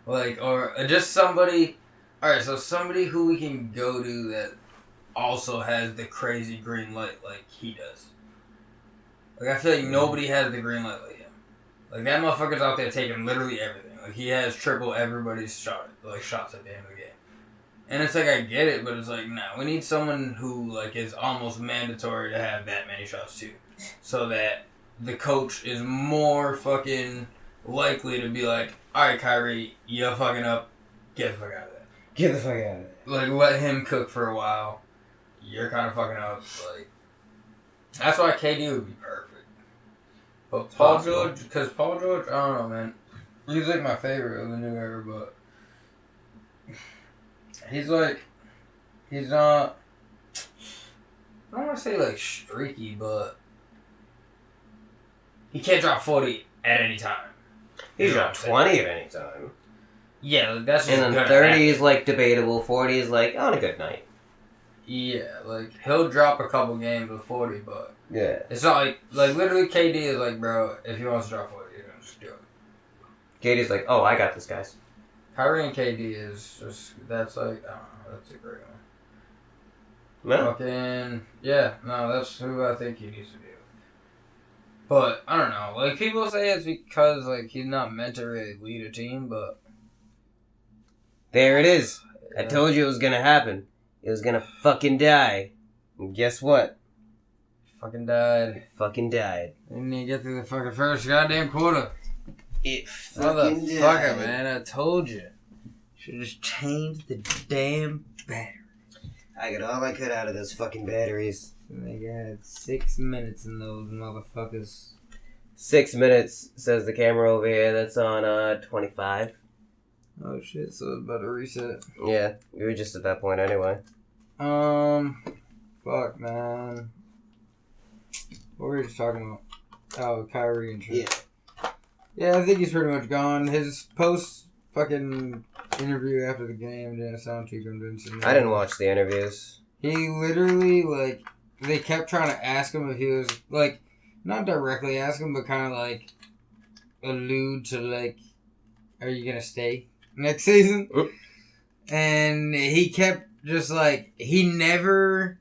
Speaker 3: Or just somebody. All right, so somebody who we can go to that also has the crazy green light like he does. I feel like nobody has the green light like him. That motherfucker's out there taking literally everything. He has triple everybody's shots at the end of the game. And it's I get it, but it's nah, we need someone who is almost mandatory to have that many shots too, so that the coach is more fucking likely to be like, all right, Kyrie, you're fucking up, get the fuck out of there.
Speaker 1: Get the fuck out of there.
Speaker 3: Let him cook for a while. You're kind of fucking up. That's why KD would be perfect. But Paul George, because Paul George, I don't know, man. He's my favorite of the new era, but he's not. I don't want to say streaky, but he can't drop 40 at any time.
Speaker 2: He dropped 20 at any time.
Speaker 3: Yeah, that's just
Speaker 2: and then 30 is debatable. 40 is on a good night.
Speaker 3: Yeah, he'll drop a couple games with 40, but
Speaker 1: yeah,
Speaker 3: it's not literally KD is bro, if he wants to drop 40, he's gonna just do it.
Speaker 2: KD's oh, I got this, guys.
Speaker 3: Kyrie and KD is just that's I don't know, that's a great one.
Speaker 2: No.
Speaker 3: Fucking yeah, no, that's who I think he needs to be. But I don't know, people say it's because he's not meant to really lead a team, but
Speaker 2: there it is. I told you it was gonna happen. It was gonna fucking die. And guess what?
Speaker 3: Fucking died.
Speaker 2: It fucking died.
Speaker 3: Didn't even get through the fucking first goddamn quarter.
Speaker 2: It fucking died.
Speaker 3: Motherfucker, man, I told you. Should've just changed the damn battery.
Speaker 1: I got all I could out of those fucking batteries.
Speaker 3: They got 6 minutes in those motherfuckers.
Speaker 2: 6 minutes, says the camera over here. That's on 25.
Speaker 3: Oh shit, so it's about to reset.
Speaker 2: Yeah, we were just at that point anyway.
Speaker 3: Fuck, man. What were we just talking about? Oh, Kyrie and shit. Yeah, I think he's pretty much gone. His post-fucking interview after the game didn't sound too convincing.
Speaker 2: I didn't watch the interviews.
Speaker 3: He literally, they kept trying to ask him if he was, not directly ask him, but kind of, allude to, are you gonna stay next season?
Speaker 2: Oop.
Speaker 3: And he kept just, he never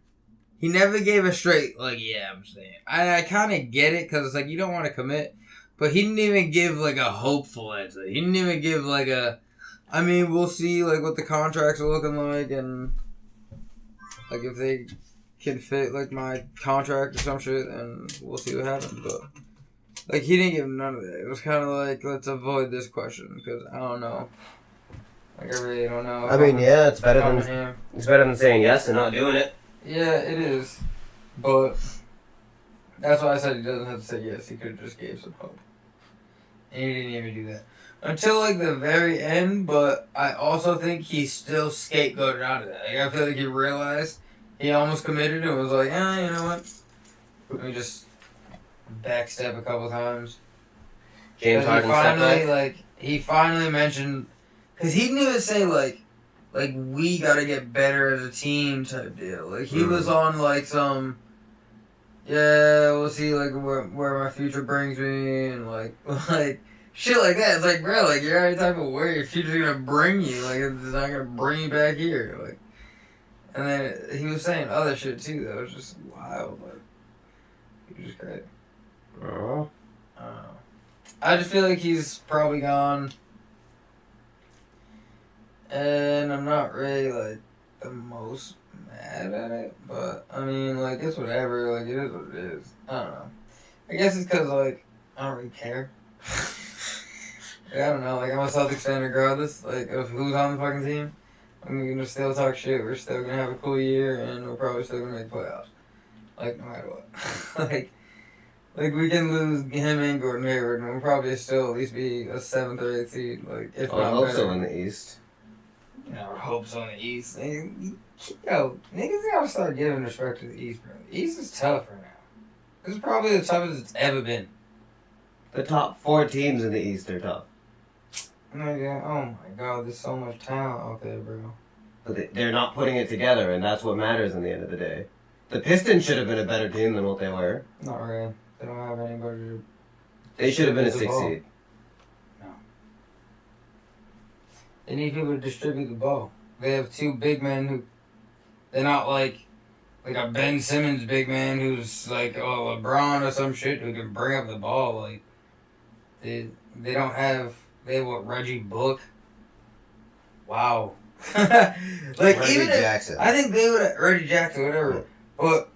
Speaker 3: gave a straight, yeah, I'm staying. I kind of get it, because it's you don't want to commit, but he didn't even give, a hopeful answer. He didn't even give, we'll see, what the contracts are looking like, and, if they can fit, my contract or some shit, and we'll see what happens, but Like, he didn't give none of that. It was kind of like, let's avoid this question, because I don't know. Like, I really don't know.
Speaker 2: I mean, yeah, it's better than saying yes and not doing it.
Speaker 3: Yeah, it is. But that's why I said he doesn't have to say yes. He could have just gave some hope. And he didn't even do that. Until, like, the very end, but I also think he still scapegoated out of that. Like, I feel like he realized he almost committed and was like, you know what? Let me just backstep a couple times.
Speaker 2: James Harden stepped
Speaker 3: he finally mentioned, because he didn't even say, like, we gotta get better as a team type deal. Like, he was on, like, some, yeah, we'll see, like, where my future brings me, and, like, shit like that. It's like, bro, like, you're already talking about where your future's gonna bring you. Like, it's not gonna bring you back here. Like, and then he was saying other shit, too, that was just wild. Like, he was just great.
Speaker 2: Oh.
Speaker 3: I just feel like he's probably gone. And I'm not really, like, the most mad at it. But, I mean, like, it's whatever. Like, it is what it is. I don't know. I guess it's because, like, I don't really care. Like, I don't know. Like, I'm a Celtics fan regardless. Like, of who's on the fucking team. I'm going to still talk shit. We're still going to have a cool year. And we're probably still going to make playoffs. Like, no matter what. Like, we can lose him and Gordon Hayward. And we'll probably still at least be a 7th or 8th seed. Like, if not
Speaker 2: I hope
Speaker 3: better.
Speaker 2: so in the East.
Speaker 3: Yeah, I hope so in the East. Yo, niggas gotta start giving respect to the East, bro. The East is tough right now. This is probably the toughest it's ever been.
Speaker 2: The top 4 teams in the East are tough.
Speaker 3: Nigga, oh my god, there's so much talent out there, bro.
Speaker 2: But they're not putting it together, and that's what matters in the end of the day. The Pistons should have been a better team than what they were.
Speaker 3: Not really. They don't have anybody to...
Speaker 2: They should have been a 6th seed.
Speaker 3: They need people to distribute the ball. They have 2 big men who... They're not like a Ben Simmons big man who's like LeBron or some shit who can bring up the ball. Like, they don't have... They have what, Reggie Book? Wow. Like,
Speaker 1: Reggie
Speaker 3: even
Speaker 1: Jackson.
Speaker 3: I think they would have... Reggie Jackson, whatever. But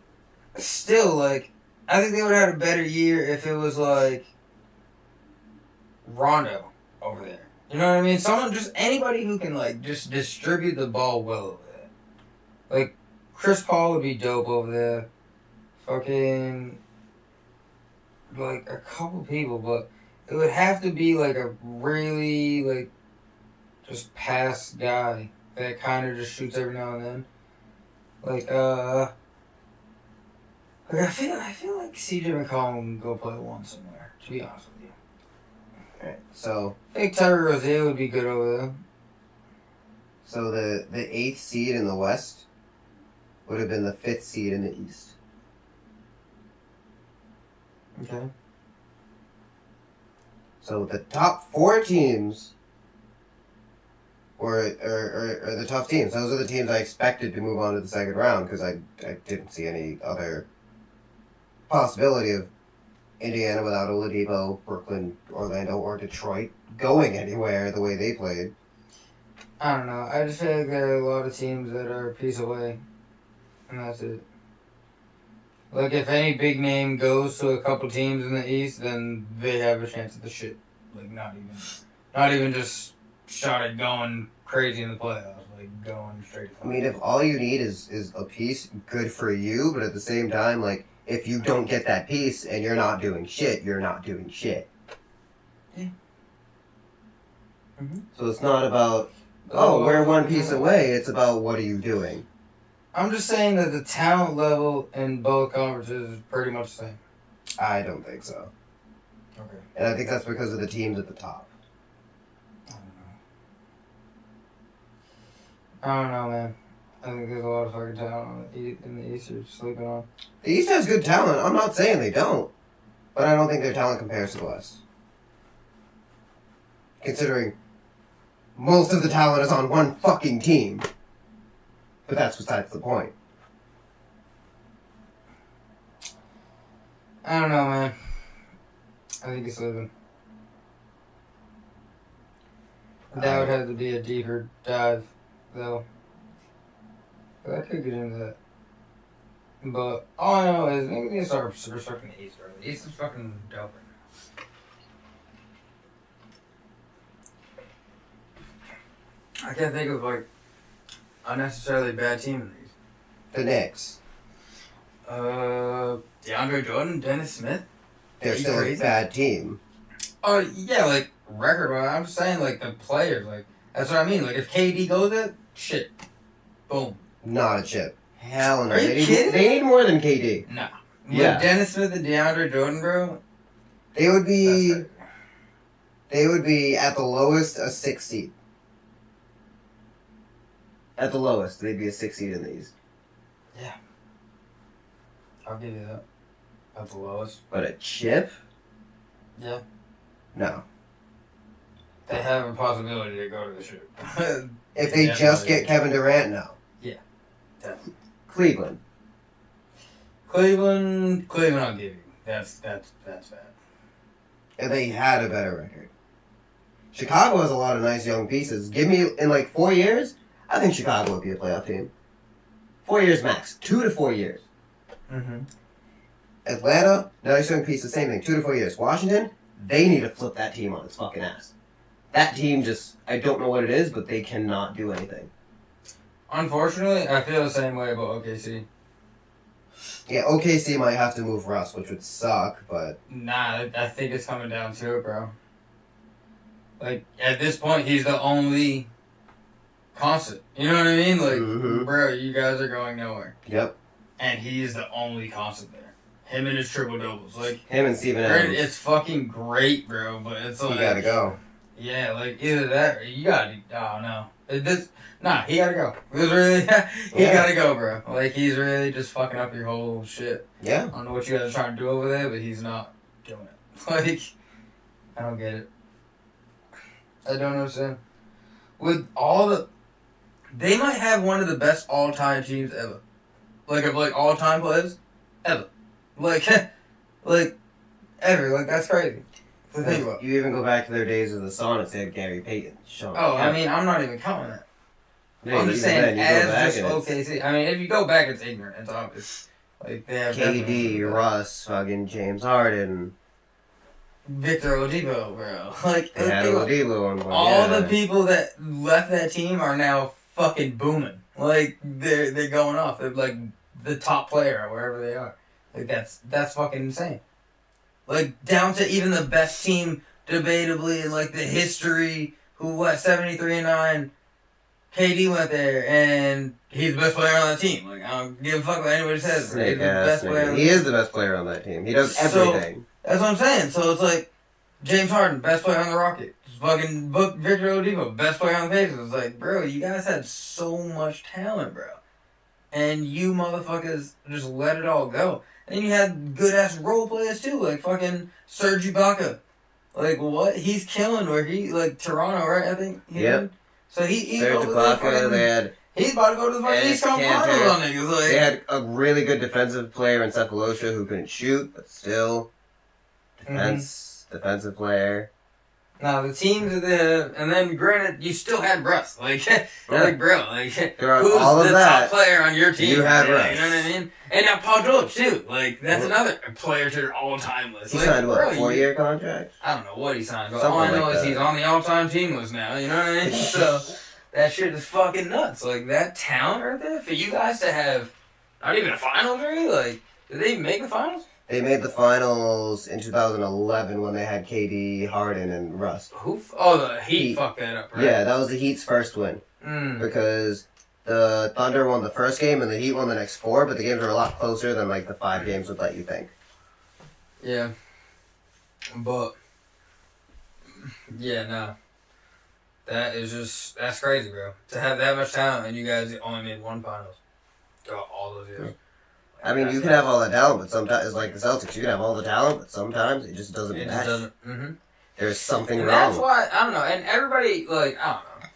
Speaker 3: still, like, I think they would have had a better year if it was like Rondo over there. You know what I mean? Anybody who can, like, just distribute the ball well over there. Like, Chris Paul would be dope over there. Fucking, like, a couple people, but it would have to be, like, a really, like, just pass guy that kind of just shoots every now and then. Like, I feel like CJ McCollum can go play 1 somewhere, to be honest with you.
Speaker 1: Alright, so
Speaker 3: I think Terry Rozier would be good over there.
Speaker 1: So the 8th seed in the West would have been the 5th seed in the East.
Speaker 3: Okay.
Speaker 1: So the top 4 teams are the tough teams. Those are the teams I expected to move on to the second round because I didn't see any other possibility of Indiana without Oladipo, Brooklyn, Orlando, or Detroit going anywhere the way they played.
Speaker 3: I don't know. I just feel like there are a lot of teams that are a piece away, and that's it. Like, if any big name goes to a couple teams in the East, then they have a chance at the shit. Like, not even just shot at going crazy in the playoffs. Like, going straight.
Speaker 1: I mean, if all you need is a piece, good for you, but at the same time, like, if you don't get that piece and you're not doing shit, you're not doing shit.
Speaker 3: Yeah. Mm-hmm.
Speaker 1: So it's not about, we're 1 piece away. It's about what are you doing.
Speaker 3: I'm just saying that the talent level in both conferences is pretty much the same.
Speaker 1: I don't think so.
Speaker 3: Okay.
Speaker 1: And I think that's because of the teams at the top.
Speaker 3: I don't know, man. I think there's a lot of fucking talent in the East you're sleeping on.
Speaker 1: The East has good talent. I'm not saying they don't. But I don't think their talent compares to the West. Considering most of the talent is on 1 fucking team. But that's besides the point.
Speaker 3: I don't know, man. I think he's sleeping. That would have to be a deeper dive, though. But I could get into that. But all I know is niggas need to start respecting the East, bro. The East is fucking dope right now. I can't think of like unnecessarily bad team in these.
Speaker 1: The Knicks.
Speaker 3: DeAndre Jordan, Dennis Smith.
Speaker 1: They're still a bad team.
Speaker 3: Oh yeah, like record wise. I'm just saying like the players. Like that's what I mean. Like if KD goes there, shit, boom.
Speaker 1: Not a chip. Hell no.
Speaker 3: Are you kidding?
Speaker 1: They need more than KD.
Speaker 3: Nah.
Speaker 1: Yeah.
Speaker 3: With Dennis Smith and DeAndre Jordan, bro.
Speaker 1: They would be. They would be at the lowest a 6 seed. At the lowest, they'd be a 6 seed in these.
Speaker 3: Yeah. I'll give you that. At the lowest.
Speaker 1: But a chip?
Speaker 3: Yeah.
Speaker 1: No.
Speaker 3: They have a possibility to go to the ship.
Speaker 1: If they just get Kevin Durant, no.
Speaker 3: Yeah. Definitely.
Speaker 1: Cleveland.
Speaker 3: Cleveland, I'll give you. That's bad.
Speaker 1: And they had a better record. Chicago has a lot of nice young pieces. Give me, in like 4 years, I think Chicago would be a playoff team. 4 years max. 2 to 4 years.
Speaker 3: Mm-hmm.
Speaker 1: Atlanta, nice young pieces, same thing. 2 to 4 years. Washington, they need to flip that team on its fucking ass. That team just, I don't know what it is, but they cannot do anything.
Speaker 3: Unfortunately, I feel the same way about OKC.
Speaker 1: Yeah, OKC might have to move Russ, which would suck, but...
Speaker 3: Nah, I think it's coming down to it, bro. Like, at this point, he's the only constant. You know what I mean? Like, bro, you guys are going nowhere.
Speaker 1: Yep.
Speaker 3: And he's the only constant there. Him and his triple-doubles. Like,
Speaker 1: him and Steven Adams.
Speaker 3: It's fucking great, bro, but it's like...
Speaker 1: You gotta go.
Speaker 3: Yeah, like, either that or you gotta... Oh, no. He gotta go. It was really... he gotta go, bro. Like, he's really just fucking up your whole shit.
Speaker 1: Yeah.
Speaker 3: I don't know what you guys are trying to do over there, but he's not doing it. Like, I don't get it. I don't understand. With all the... They might have one of the best all-time teams ever. Like, of, like, all-time players. Ever. Like, ever. Like, that's crazy. To think about.
Speaker 1: You even go back to their days of the Sonics, they had Gary Payton.
Speaker 3: I mean, I'm not even counting that.
Speaker 1: Yeah,
Speaker 3: I'm just saying, as just OKC. I mean, if you go back, it's ignorant. It's obvious. Like, they have
Speaker 1: KD, Russ, fucking James Harden.
Speaker 3: Victor Oladipo, bro. Like,
Speaker 1: they had Oladipo on one.
Speaker 3: All the people that left that team are now fucking booming. Like, they're going off. They're, like, the top player or wherever they are. Like, that's fucking insane. Like, down to even the best team, debatably, in, like, the history, 73-9, KD went there, and he's the best player on that team. Like, I don't give a fuck what anybody says. He's the best player.
Speaker 1: He is the best player on that team. He does everything.
Speaker 3: So, that's what I'm saying. So, it's like, James Harden, best player on the Rockets. Fucking Victor Oladipo, best player on the Pacers. It's like, bro, you guys had so much talent, bro. And you motherfuckers just let it all go. And you had good-ass role players, too, like fucking Serge Ibaka. Like, what? He's killing where he, like, Toronto, right, I think?
Speaker 1: Yep.
Speaker 3: So he
Speaker 1: Serge Ibaka, they had...
Speaker 3: He's about to go to the fucking East Coast Finals on niggas. Like,
Speaker 1: they had a really good defensive player in Cephalosha who couldn't shoot, but still, defensive player.
Speaker 3: Now, the teams that they have, and then granted, you still had Russ. Like, like bro, like, who's
Speaker 1: all
Speaker 3: the top player on your team?
Speaker 1: You had Russ.
Speaker 3: You know what I mean? And now Paul George, too. Like, that's another player to their all-time list.
Speaker 1: He
Speaker 3: like,
Speaker 1: signed, what,
Speaker 3: bro,
Speaker 1: a 4-year contract?
Speaker 3: I don't know what he signed, but
Speaker 1: Something
Speaker 3: all I know
Speaker 1: like
Speaker 3: is
Speaker 1: that.
Speaker 3: he's on the all-time team list now. You know what I mean? So, that shit is fucking nuts. Like, that talent right there, for you guys to have not even a finals, really? Like, did they make the finals?
Speaker 1: They made the finals in 2011 when they had KD, Harden, and Russ.
Speaker 3: The Heat fucked that up, right?
Speaker 1: Yeah, that was the Heat's first win. Because the Thunder won the first game and the Heat won the next 4, but the games were a lot closer than, like, the 5 games would let you think.
Speaker 3: Yeah. But, yeah, no. That's crazy, bro. To have that much talent and you guys only made 1 finals. All those years.
Speaker 1: I mean, you can have all the talent, but sometimes, it's like the Celtics, you can have all the talent, but sometimes it just doesn't match. There's something wrong.
Speaker 3: That's why, I don't know, and everybody, like, I don't know.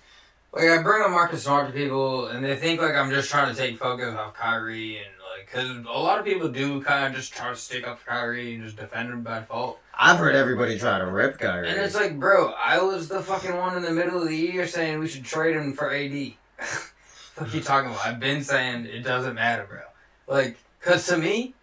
Speaker 3: Like, I bring up Marcus Smart to people, and they think, like, I'm just trying to take focus off Kyrie, and, like, because a lot of people do kind of just try to stick up for Kyrie and just defend him by default.
Speaker 1: I've heard everybody try to rip Kyrie.
Speaker 3: And it's like, bro, I was the fucking one in the middle of the year saying we should trade him for AD. What are you talking about? I've been saying it doesn't matter, bro. Like, because to me,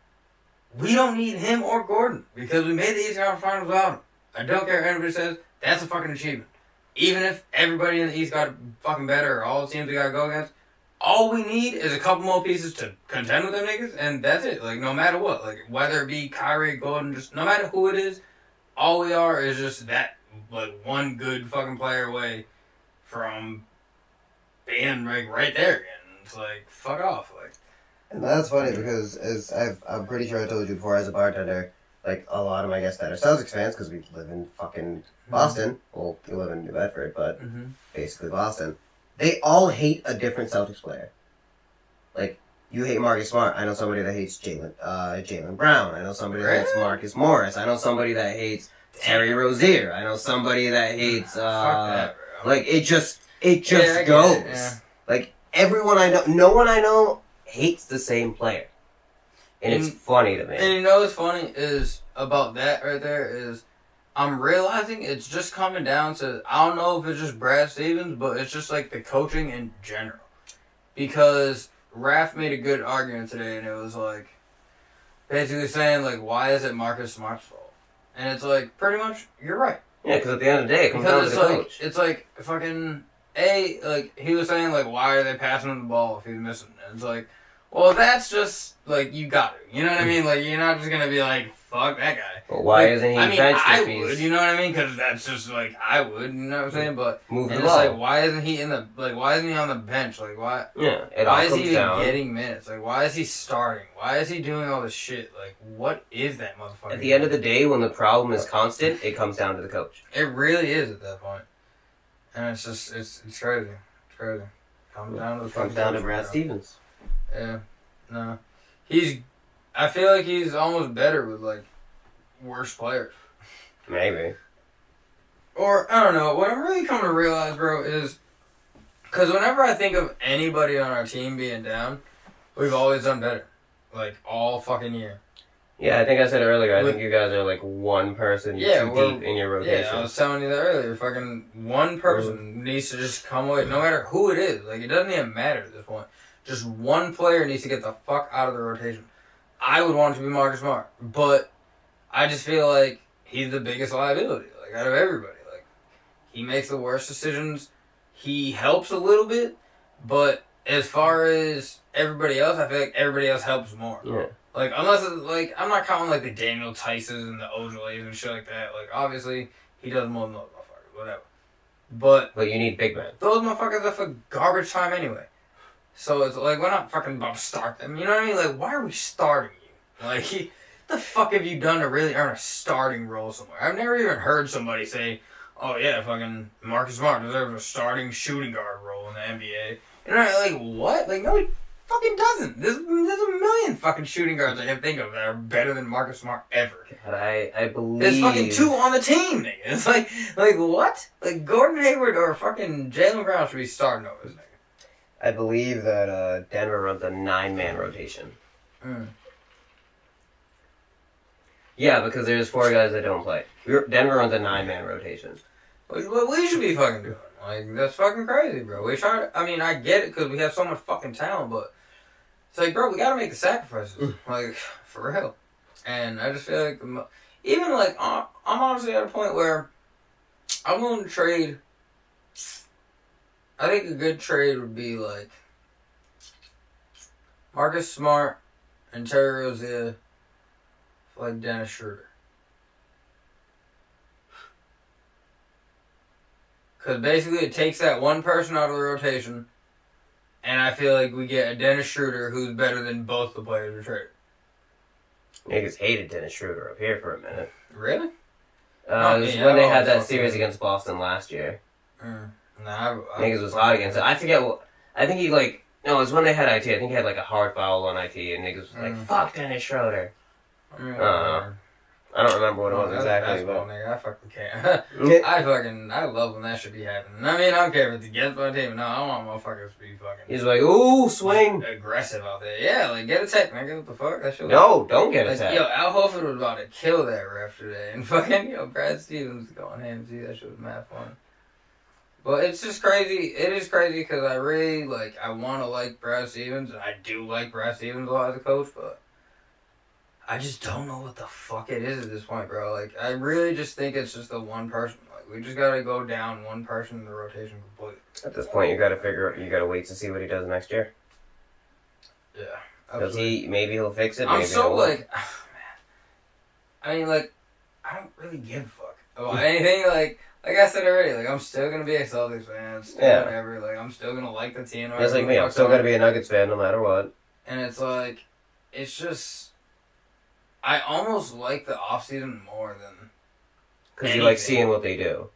Speaker 3: we don't need him or Gordon because we made the East Conference Finals without him. I don't care what anybody says. That's a fucking achievement. Even if everybody in the East got fucking better or all the teams we got to go against, all we need is a couple more pieces to contend with them niggas, and that's it. Like, no matter what. Like, whether it be Kyrie, Gordon, just no matter who it is, all we are is just that, like, one good fucking player away from being, like, right there again. It's like, fuck off. Like,
Speaker 1: and that's funny because I'm pretty sure I told you before, as a bartender, like, a lot of my guests that are Celtics fans, because we live in fucking Boston. Well, we live in New Bedford, but basically Boston. They all hate a different Celtics player. Like, you hate Marcus Smart. I know somebody that hates Jaylen Brown. I know somebody that hates Marcus Morris. I know somebody that hates Terry Rozier. I know somebody that hates, like, it just goes. Yeah. Like, everyone I know, no one I know hates the same player. And it's funny to me.
Speaker 3: And you know what's funny is about that right there is I'm realizing it's just coming down to, I don't know if it's just Brad Stevens, but it's just like the coaching in general. Because Raph made a good argument today, and it was like, basically saying, like, why is it Marcus Smart's fault? And it's like, pretty much, you're right.
Speaker 2: Yeah, because at the end of the day, it comes down to the coach.
Speaker 3: It's like, fucking, like, he was saying, like, why are they passing him the ball if he's missing? And it's like, well, that's just, like, you got it. You know what I mean? Like, you're not just going to be like, fuck that guy.
Speaker 2: Well, why isn't he benched
Speaker 3: if he's... I would, you know what I mean? Because that's just, like, I would, you know what I'm saying? But,
Speaker 2: move the
Speaker 3: it's
Speaker 2: ball.
Speaker 3: like, why isn't he why isn't he on the bench? Like, why?
Speaker 2: Yeah,
Speaker 3: why is he even getting minutes? Like, why is he starting? Why is he doing all this shit? Like, what is that motherfucker?
Speaker 2: At the end of the day, when the problem is constant, it comes down to the coach.
Speaker 3: It really is at that point. And it's just, it's crazy. It's crazy. Comes down to
Speaker 2: Brad Stevens.
Speaker 3: Yeah. No. I feel like he's almost better with, like, worse players.
Speaker 2: Maybe.
Speaker 3: Or, I don't know, what I'm really coming to realize, bro, is, because whenever I think of anybody on our team being down, we've always done better. Like, all fucking year.
Speaker 2: Yeah, I think I said earlier, I think you guys are, like, one person too deep in your rotation.
Speaker 3: Yeah, I was telling you that earlier. Fucking one person needs to just come away, no matter who it is. Like, it doesn't even matter at this point. Just one player needs to get the fuck out of the rotation. I would want it to be Marcus Smart, but I just feel like he's the biggest liability, like, out of everybody. Like, he makes the worst decisions. He helps a little bit, but as far as everybody else, I feel like everybody else helps more.
Speaker 2: Yeah.
Speaker 3: Like, unless it's, like, I'm not counting, like, the Daniel Tices and the Ojales and shit like that. Like, obviously, he does more than those motherfuckers, whatever. But
Speaker 2: you need big men.
Speaker 3: Those motherfuckers are for garbage time anyway. So it's like, we're not fucking about to start them. You know what I mean? Like, why are we starting you? Like, what the fuck have you done to really earn a starting role somewhere? I've never even heard somebody say, oh yeah, fucking Marcus Smart deserves a starting shooting guard role in the NBA. You know, like, what? Like, nobody fucking doesn't. There's a million fucking shooting guards I can think of that are better than Marcus Smart ever.
Speaker 2: But I believe...
Speaker 3: There's fucking two on the team, nigga. It's like, what? Like, Gordon Hayward or fucking Jaylen Brown should be starting over this nigga.
Speaker 2: I believe that Denver runs a 9-man rotation. Yeah, because there's 4 guys that don't play. Denver runs a 9-man rotation.
Speaker 3: What we should be fucking doing. Like, that's fucking crazy, bro. I get it because we have so much fucking talent, but it's like, bro, we gotta make the sacrifices. Like, for real. And I just feel like, even like, I'm honestly at a point where I'm willing to trade. I think a good trade would be like Marcus Smart and Terry Rozier for like Dennis Schroeder. Because basically it takes that one person out of the rotation, and I feel like we get a Dennis Schroeder who's better than both the players we traded.
Speaker 2: Niggas hated Dennis Schroeder up here for a minute.
Speaker 3: Really?
Speaker 2: It was when they had that series against Boston last year. Niggas was hot against it. I forget what... I think he, like... No, it was when they had IT. I think he had, like, a hard foul on IT, and niggas was like, fuck Dennis Schroeder. I don't remember what it was exactly, but...
Speaker 3: Nigga, I fucking can't. I love when that shit be happening. I mean, I don't care if it's against my team. No, I don't want motherfuckers to be fucking...
Speaker 2: He's like, ooh, swing.
Speaker 3: Aggressive out there. Yeah, like, get a tech, nigga. What the fuck? That shit was...
Speaker 2: No, don't get a tech.
Speaker 3: Yo, Al Horford was about to kill that ref today, and fucking, Brad Stevens going ham. See, that shit was mad fun. But it's just crazy. It is crazy because I really, like, I want to like Brad Stevens, and I do like Brad Stevens a lot as a coach, but I just don't know what the fuck it is at this point, bro. Like, I really just think it's just the one person. Like, we just gotta go down one person in the rotation completely.
Speaker 2: At this point, you gotta wait to see what he does next year.
Speaker 3: Yeah.
Speaker 2: Because maybe he'll fix it.
Speaker 3: I'm so, like, oh, man. I mean, like, I don't really give a fuck about anything. Like I said already, like, I'm still gonna be a Celtics fan. Still whatever. Like, I'm still gonna like the team.
Speaker 2: Just like me, I'm still gonna be a Nuggets fan no matter what.
Speaker 3: And it's like, it's just... I almost like the offseason more than...
Speaker 2: Because you like seeing what they do.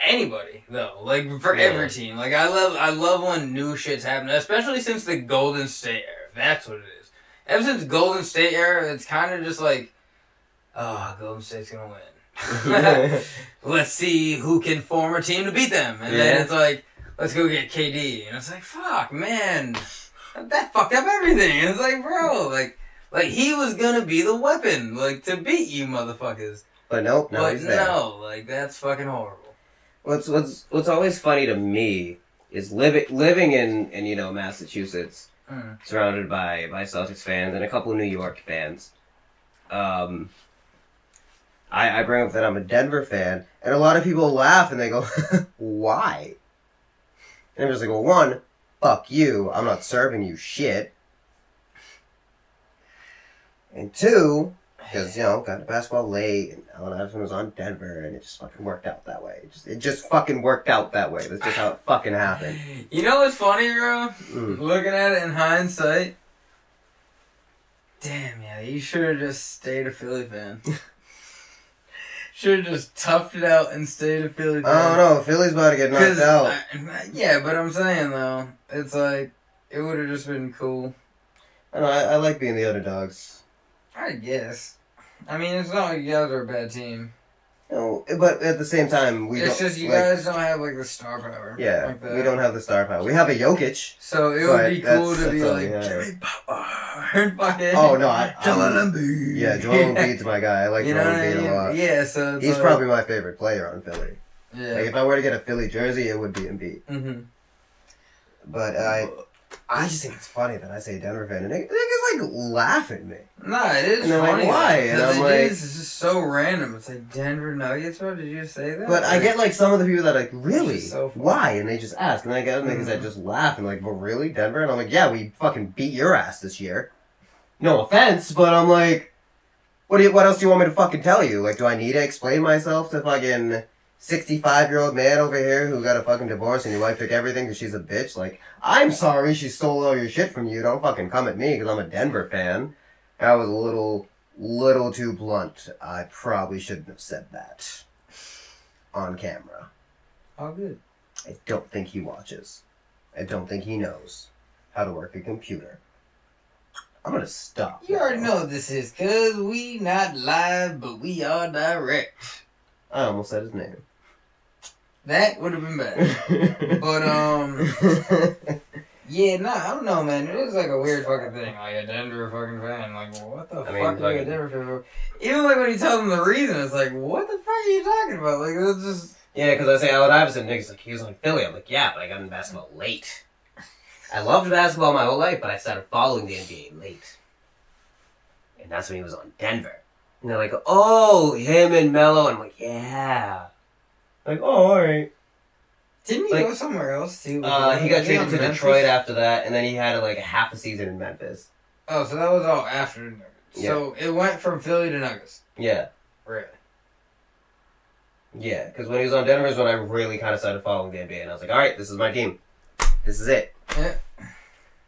Speaker 3: Anybody, though. Like, for every team. Like, I love when new shit's happening. Especially since the Golden State era. That's what it is. Ever since Golden State era, it's kind of just like... Oh, Golden State's gonna win. Let's see who can form a team to beat them. And then it's like, let's go get KD. And it's like, fuck, man. That fucked up everything. And it's like, bro, like he was gonna be the weapon, like, to beat you motherfuckers.
Speaker 2: But nope, no, he's there.
Speaker 3: No, like, that's fucking horrible.
Speaker 2: What's always funny to me is living in Massachusetts, surrounded by Celtics fans and a couple of New York fans. I bring up that I'm a Denver fan, and a lot of people laugh and they go, "Why?" And I'm just like, "Well, one, fuck you. I'm not serving you shit." And two, because, got to basketball late, and Allen Iverson was on Denver, and it just fucking worked out that way. It just fucking worked out that way. That's just how it fucking happened.
Speaker 3: You know what's funny, bro? Looking at it in hindsight, damn, yeah, you should have just stayed a Philly fan. Should have just toughed it out and stayed a Philly fan.
Speaker 2: I don't know, Philly's about to get knocked out.
Speaker 3: Yeah, but I'm saying, though, it's like, it would have just been cool.
Speaker 2: I know, I like being the underdogs.
Speaker 3: I guess. I mean, it's not like you guys are a bad team.
Speaker 2: No, but at the same time,
Speaker 3: it's just you guys don't have, like, the star power.
Speaker 2: Yeah, like we don't have the star power. We have a Jokic.
Speaker 3: So it would be cool to be like, Jimmy Butler and fucking...
Speaker 2: Oh, no,
Speaker 3: Joel Embiid.
Speaker 2: Yeah, Joel Embiid's my guy. I like Joel Embiid a lot.
Speaker 3: Yeah, so
Speaker 2: he's probably my favorite player on Philly.
Speaker 3: Yeah.
Speaker 2: Like, if I were to get a Philly jersey, it would be Embiid. Mm-hmm. But I just think it's funny that I say Denver fan, and niggas like laugh at me.
Speaker 3: Nah, it is
Speaker 2: and they're
Speaker 3: funny.
Speaker 2: Like, why? And I'm like,
Speaker 3: it's just so random. It's like Denver Nuggets, bro. Did you say that?
Speaker 2: But I get like some of the people that are like, really?
Speaker 3: So
Speaker 2: why? And they just ask, and I get niggas that just laugh and like, well, really, Denver? And I'm like, yeah, we fucking beat your ass this year. No offense, but I'm like, what else do you want me to fucking tell you? Like, do I need to explain myself to fucking 65-year-old man over here who got a fucking divorce and your wife took everything because she's a bitch? Like, I'm sorry she stole all your shit from you. Don't fucking come at me because I'm a Denver fan. I was a little too blunt. I probably shouldn't have said that on camera.
Speaker 3: All good.
Speaker 2: I don't think he watches. I don't think he knows how to work a computer. I'm gonna stop.
Speaker 3: You already know what this is, cause we not live, but we are direct.
Speaker 2: I almost said his name.
Speaker 3: That would have been better. But, yeah, nah, I don't know, man. It is like a weird fucking thing. Like a Denver fucking fan. Like, well, what the fuck are you a Denver fan for? Even like when you tell them the reason, it's like, what the fuck are you talking about? Like, it's just...
Speaker 2: Yeah, because I say Allen Iverson, niggas like, he was on Philly. I'm like, yeah, but I got into basketball late. I loved basketball my whole life, but I started following the NBA late. And that's when he was on Denver. And they're like, oh, him and Melo. And I'm like, yeah. Like, oh, alright.
Speaker 3: Didn't he go somewhere else, too?
Speaker 2: He got traded to Detroit after that, and then he had like a half a season in Memphis.
Speaker 3: Oh, so that was all after the Nuggets. Yeah. So it went from Philly to Nuggets.
Speaker 2: Yeah.
Speaker 3: Really?
Speaker 2: Yeah, because when he was on Denver is when I really kind of started following the NBA, and I was like, alright, this is my team. This is it.
Speaker 3: Yeah.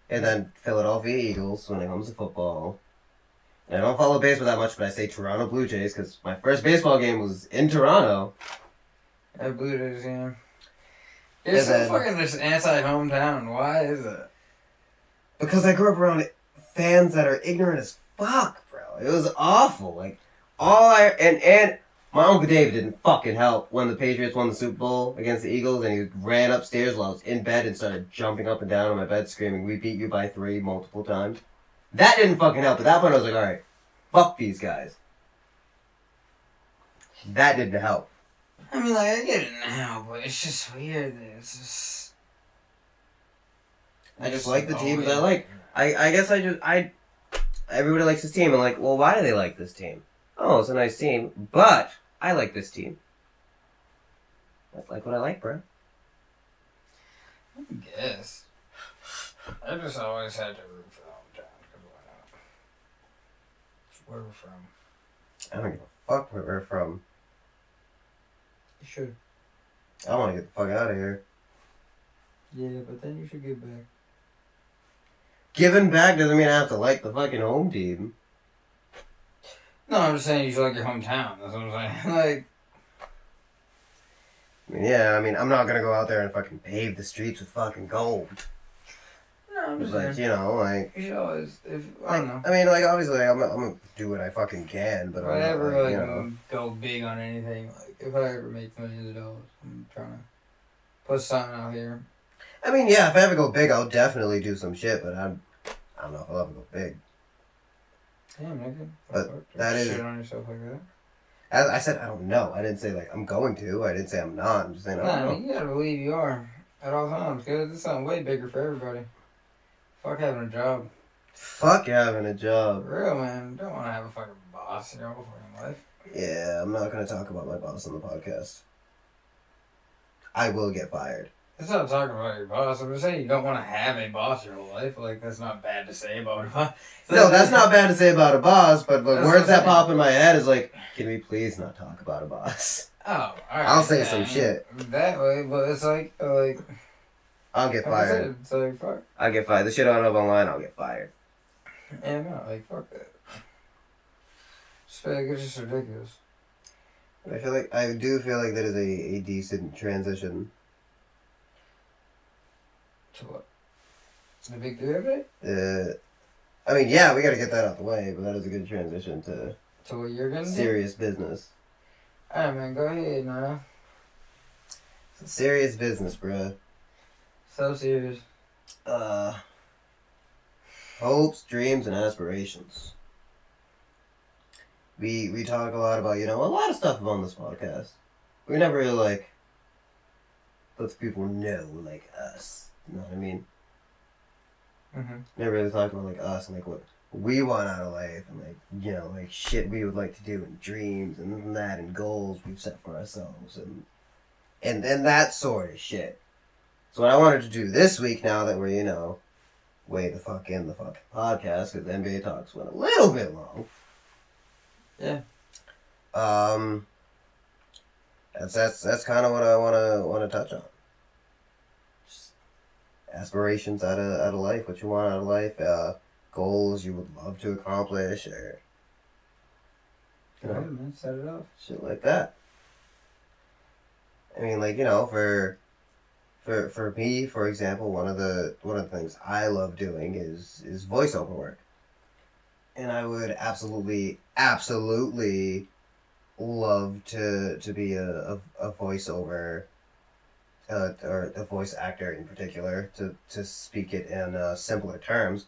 Speaker 2: And then Philadelphia Eagles when it comes to football. And I don't follow baseball that much, but I say Toronto Blue Jays because my first baseball game was in Toronto.
Speaker 3: At Blue Jays game. You're so fucking just anti-hometown. Why is it?
Speaker 2: Because I grew up around fans that are ignorant as fuck, bro. It was awful. Like, and my Uncle David didn't fucking help when the Patriots won the Super Bowl against the Eagles, and he ran upstairs while I was in bed and started jumping up and down on my bed screaming, "We beat you by 3" multiple times. That didn't fucking help. At that point, I was like, alright, fuck these guys. That didn't help.
Speaker 3: I mean, like, I get it now, but it's just weird. It's just...
Speaker 2: I just like the teams I like. I guess I everybody likes this team. I'm like, well, why do they like this team? Oh, it's a nice team, but I like this team. That's like what I like, bro.
Speaker 3: I guess. I just always had to root for the hometown, because why not? It's where we're from.
Speaker 1: I don't give a fuck where we're from.
Speaker 3: You should.
Speaker 1: I want to get the fuck out of here.
Speaker 3: Yeah, but then you should give back.
Speaker 1: Giving back doesn't mean I have to like the fucking home team.
Speaker 3: No, I'm just saying you should like your hometown. That's what I'm saying. Like,
Speaker 1: I mean, I'm not gonna go out there and fucking pave the streets with fucking gold.
Speaker 3: no, I'm just
Speaker 1: Like,
Speaker 3: saying.
Speaker 1: you know, like...
Speaker 3: You should always, I don't know.
Speaker 1: I mean, like, obviously, I'm gonna do what I fucking can, but
Speaker 3: If I ever,
Speaker 1: like,
Speaker 3: like,
Speaker 1: you know...
Speaker 3: go big on anything, like, if I ever make millions of dollars, I'm trying to put something out here.
Speaker 1: I mean, yeah, if I ever go big, I'll definitely do some shit, but I don't know if I'll ever go big.
Speaker 3: Damn, nigga.
Speaker 1: But that is...
Speaker 3: Shit on yourself like that.
Speaker 1: As I said, I don't know. I didn't say, like, I'm going to. I didn't say I'm not. I'm just saying, I don't know.
Speaker 3: I mean, you gotta believe you are at all times, because it's something way bigger for everybody. Fuck having a job.
Speaker 1: Fuck having a job.
Speaker 3: For real, man. Don't want to have a fucking boss in your whole fucking life.
Speaker 1: Yeah, I'm not gonna talk about my boss on the podcast. I will get fired.
Speaker 3: It's not talking about your boss. I'm just saying you don't want to have a boss your whole life. Like, that's not bad to say about a boss.
Speaker 1: No, that's not bad to say about a boss, but the
Speaker 3: That's
Speaker 1: words
Speaker 3: what I'm
Speaker 1: that
Speaker 3: saying.
Speaker 1: pop in my head is like, can we please not talk about a boss?
Speaker 3: Oh, alright.
Speaker 1: I'll say some shit.
Speaker 3: That way, but it's like
Speaker 1: I'll get
Speaker 3: like I said,
Speaker 1: fired.
Speaker 3: it's like, fuck.
Speaker 1: I'll get fired. The shit I don't know online, I'll get fired.
Speaker 3: Yeah, no, like, fuck that. Just feel like it's just ridiculous.
Speaker 1: I do feel like that is a decent transition.
Speaker 3: To what? The Big 3 update?
Speaker 1: I mean, yeah, we gotta get that out the way, but that is a good transition to
Speaker 3: To what you're gonna do?
Speaker 1: serious business.
Speaker 3: Alright, man, go ahead, man.
Speaker 1: It's serious business, bruh.
Speaker 3: So serious.
Speaker 1: Hopes, dreams, and aspirations. We talk a lot about, a lot of stuff on this podcast. We never really, let people know, us. You know what I mean?
Speaker 3: Mm-hmm.
Speaker 1: Never really talked about, us and, what we want out of life and, shit we would like to do and dreams and that and goals we've set for ourselves and that sort of shit. So what I wanted to do this week, now that we're, way the fuck in the fucking podcast, because the NBA talks went a little bit long.
Speaker 3: Yeah.
Speaker 1: That's kind of what I wanna touch on. Just aspirations out of life, what you want out of life, goals you would love to accomplish, or
Speaker 3: Go ahead, man, set it up.
Speaker 1: shit like that. I mean, for me, for example, one of the things I love doing is voiceover work. And I would absolutely love to be a voiceover, or a voice actor in particular, to speak it in simpler terms.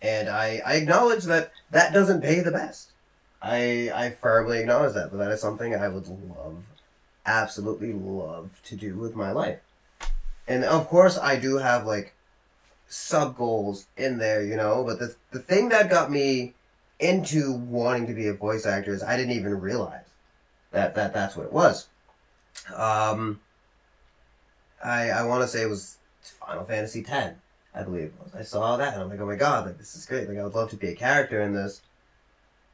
Speaker 1: And I acknowledge that doesn't pay the best. I firmly acknowledge that, but that is something I would absolutely love to do with my life. And of course I do have sub goals in there, but the thing that got me into wanting to be a voice actor is I didn't even realize that's what it was. I want to say it was Final Fantasy X, I believe it was. I saw that and I'm like, oh my god, this is great. I would love to be a character in this.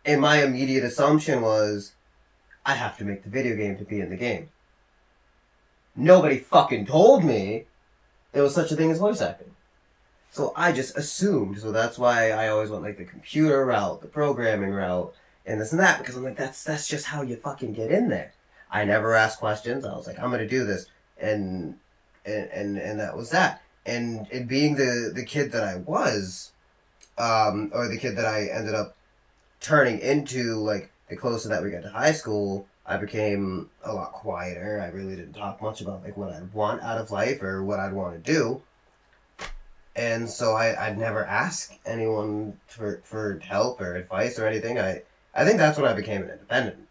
Speaker 1: And my immediate assumption was, I have to make the video game to be in the game. Nobody fucking told me there was such a thing as voice acting. So I just assumed. So that's why I always went the computer route, the programming route, and this and that, because I'm like, that's just how you fucking get in there. I never asked questions. I was like, I'm gonna do this, and that was that. And it being the kid that I was, or the kid that I ended up turning into, the closer that we got to high school, I became a lot quieter. I really didn't talk much about what I'd want out of life or what I'd want to do. And so I'd never ask anyone for help or advice or anything. I think that's when I became an independent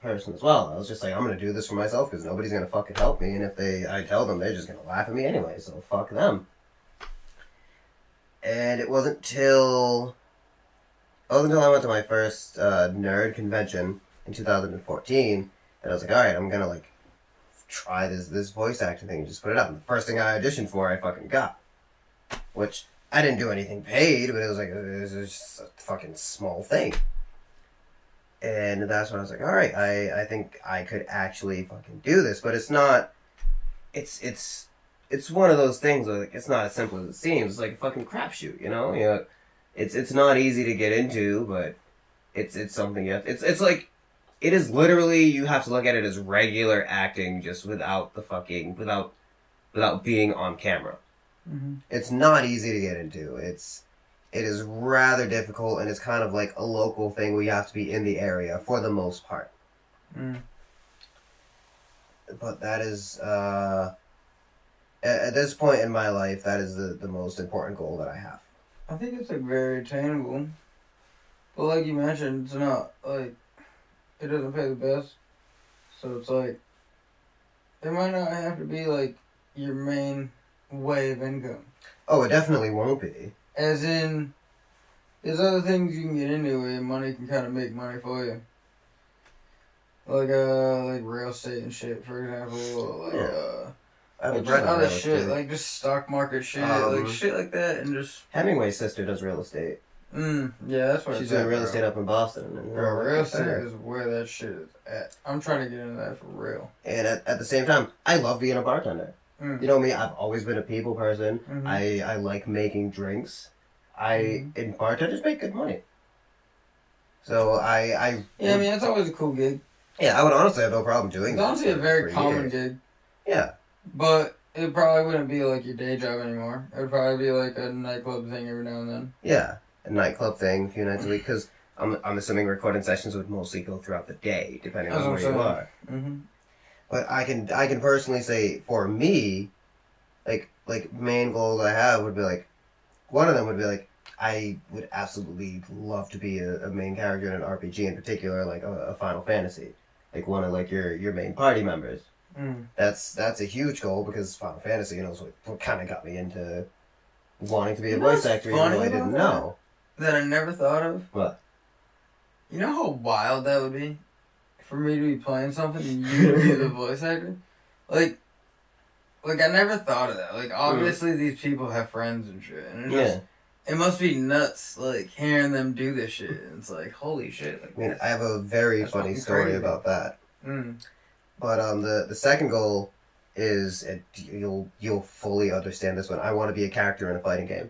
Speaker 1: person as well. I was just I'm gonna do this for myself because nobody's gonna fucking help me, and if I tell them, they're just gonna laugh at me anyway, so fuck them. And it wasn't till until I went to my first nerd convention in 2014, and I was like, all right, I'm gonna like try this voice acting thing and just put it up. And the first thing I auditioned for, I fucking got, which I didn't do anything paid, but it was like it was just a fucking small thing. And that's when I was like, all right, I think I could actually fucking do this, but it's not. It's one of those things where like, it's not as simple as it seems. It's like a fucking crapshoot, you know. It's not easy to get into, but it's something you have. It's like it is literally you have to look at it as regular acting, just without being on camera.
Speaker 3: Mm-hmm.
Speaker 1: It's not easy to get into. It is rather difficult, and it's kind of like a local thing where you have to be in the area for the most part.
Speaker 3: Mm.
Speaker 1: But that is at this point in my life, that is the most important goal that I have.
Speaker 3: I think it's like very attainable, but like you mentioned, it's not like it doesn't pay the best, so it's like it might not have to be like your main way of income.
Speaker 1: Oh, it definitely won't be.
Speaker 3: As in, there's other things you can get into where money can kind of make money for you. Like real estate and shit, for example, or like
Speaker 1: I
Speaker 3: like just other shit, like just stock market shit, like shit like that, and just
Speaker 1: Hemingway's sister does real estate.
Speaker 3: yeah, that's what
Speaker 1: she's doing real estate up in Boston. And
Speaker 3: bro, real estate is where that shit is at. I'm trying to get into that for real.
Speaker 1: And at the same time, I love being a bartender.
Speaker 3: Mm.
Speaker 1: You know me, I've always been a people person.
Speaker 3: Mm-hmm.
Speaker 1: I like making drinks. And bartenders make good money. So I
Speaker 3: yeah, I mean it's always a cool gig.
Speaker 1: Yeah, I would honestly have no problem doing that.
Speaker 3: It's honestly a very common gig.
Speaker 1: Yeah.
Speaker 3: But it probably wouldn't be like your day job anymore. It would probably be like a nightclub thing every now and then.
Speaker 1: Yeah, a nightclub thing a few nights a week, because I'm assuming recording sessions would mostly go throughout the day, depending on where you are.
Speaker 3: Mm-hmm.
Speaker 1: But I can personally say, for me, like main goals I have would be like, one of them would be like, I would absolutely love to be a main character in an RPG, in particular, like a Final Fantasy. Like one of like your main party members.
Speaker 3: Mm.
Speaker 1: That's a huge goal, because Final Fantasy, you know, is what kind of got me into wanting to be a voice actor, even though I didn't know.
Speaker 3: That I never thought of?
Speaker 1: What?
Speaker 3: You know how wild that would be? For me to be playing something and you to be the voice actor? Like I never thought of that. Like, obviously these people have friends and shit. And it must be nuts, like, hearing them do this shit. And it's like, holy shit. Like,
Speaker 1: I mean, I have a very funny story about that.
Speaker 3: Mm.
Speaker 1: But the second goal is, you'll fully understand this one. I want to be a character in a fighting game.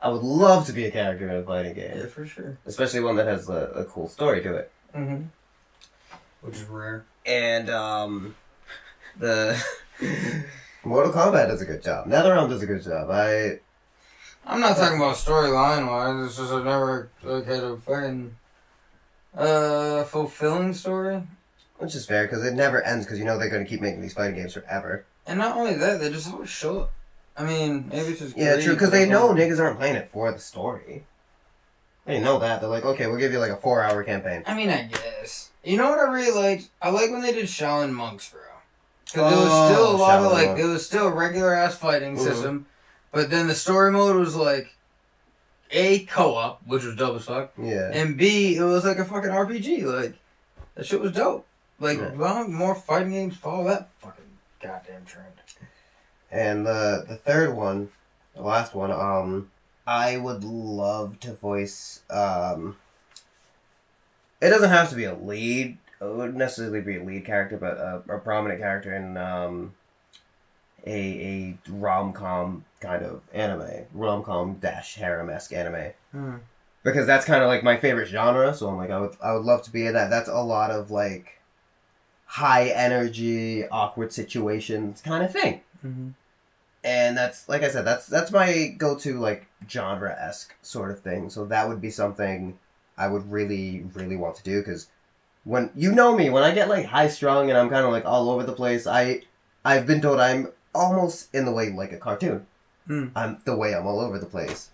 Speaker 1: I would love to be a character in a fighting game.
Speaker 3: Yeah, for sure.
Speaker 1: Especially one that has a cool story to it.
Speaker 3: Mm-hmm. Which is rare.
Speaker 1: And the Mortal Kombat does a good job. NetherRealm does a good job.
Speaker 3: I'm not talking about storyline wise. It's just I've never like had a fucking fulfilling story.
Speaker 1: Which is fair, because it never ends, because you know they're going to keep making these fighting games forever.
Speaker 3: And not only that, they just always show up. I mean, maybe it's just
Speaker 1: true, because they know niggas aren't playing it for the story. They know that. They're like, okay, we'll give you like a 4-hour campaign.
Speaker 3: I mean, I guess. You know what I really liked? I like when they did Shaolin Monks, bro. Because there was still a lot of like, it was still a regular ass fighting system, but then the story mode was like, A, co-op, which was dope as fuck.
Speaker 1: Yeah.
Speaker 3: And B, it was like a fucking RPG. Like, that shit was dope. Like, well, more fighting games follow that fucking goddamn trend.
Speaker 1: And the third one, the last one, I would love to voice, it doesn't have to be a lead, it wouldn't necessarily be a lead character, but a prominent character in, a rom-com kind of anime, rom-com-harem-esque anime. Because that's kind of like my favorite genre, so I'm like, I would love to be in that. That's a lot of like high energy, awkward situations kind of thing.
Speaker 3: Mm-hmm.
Speaker 1: And that's, like I said, that's my go-to like genre-esque sort of thing. So that would be something I would really, really want to do, because when you know me, when I get like high-strung and I'm kind of like all over the place, I've been told I'm almost in the way like a cartoon. I'm the way I'm all over the place.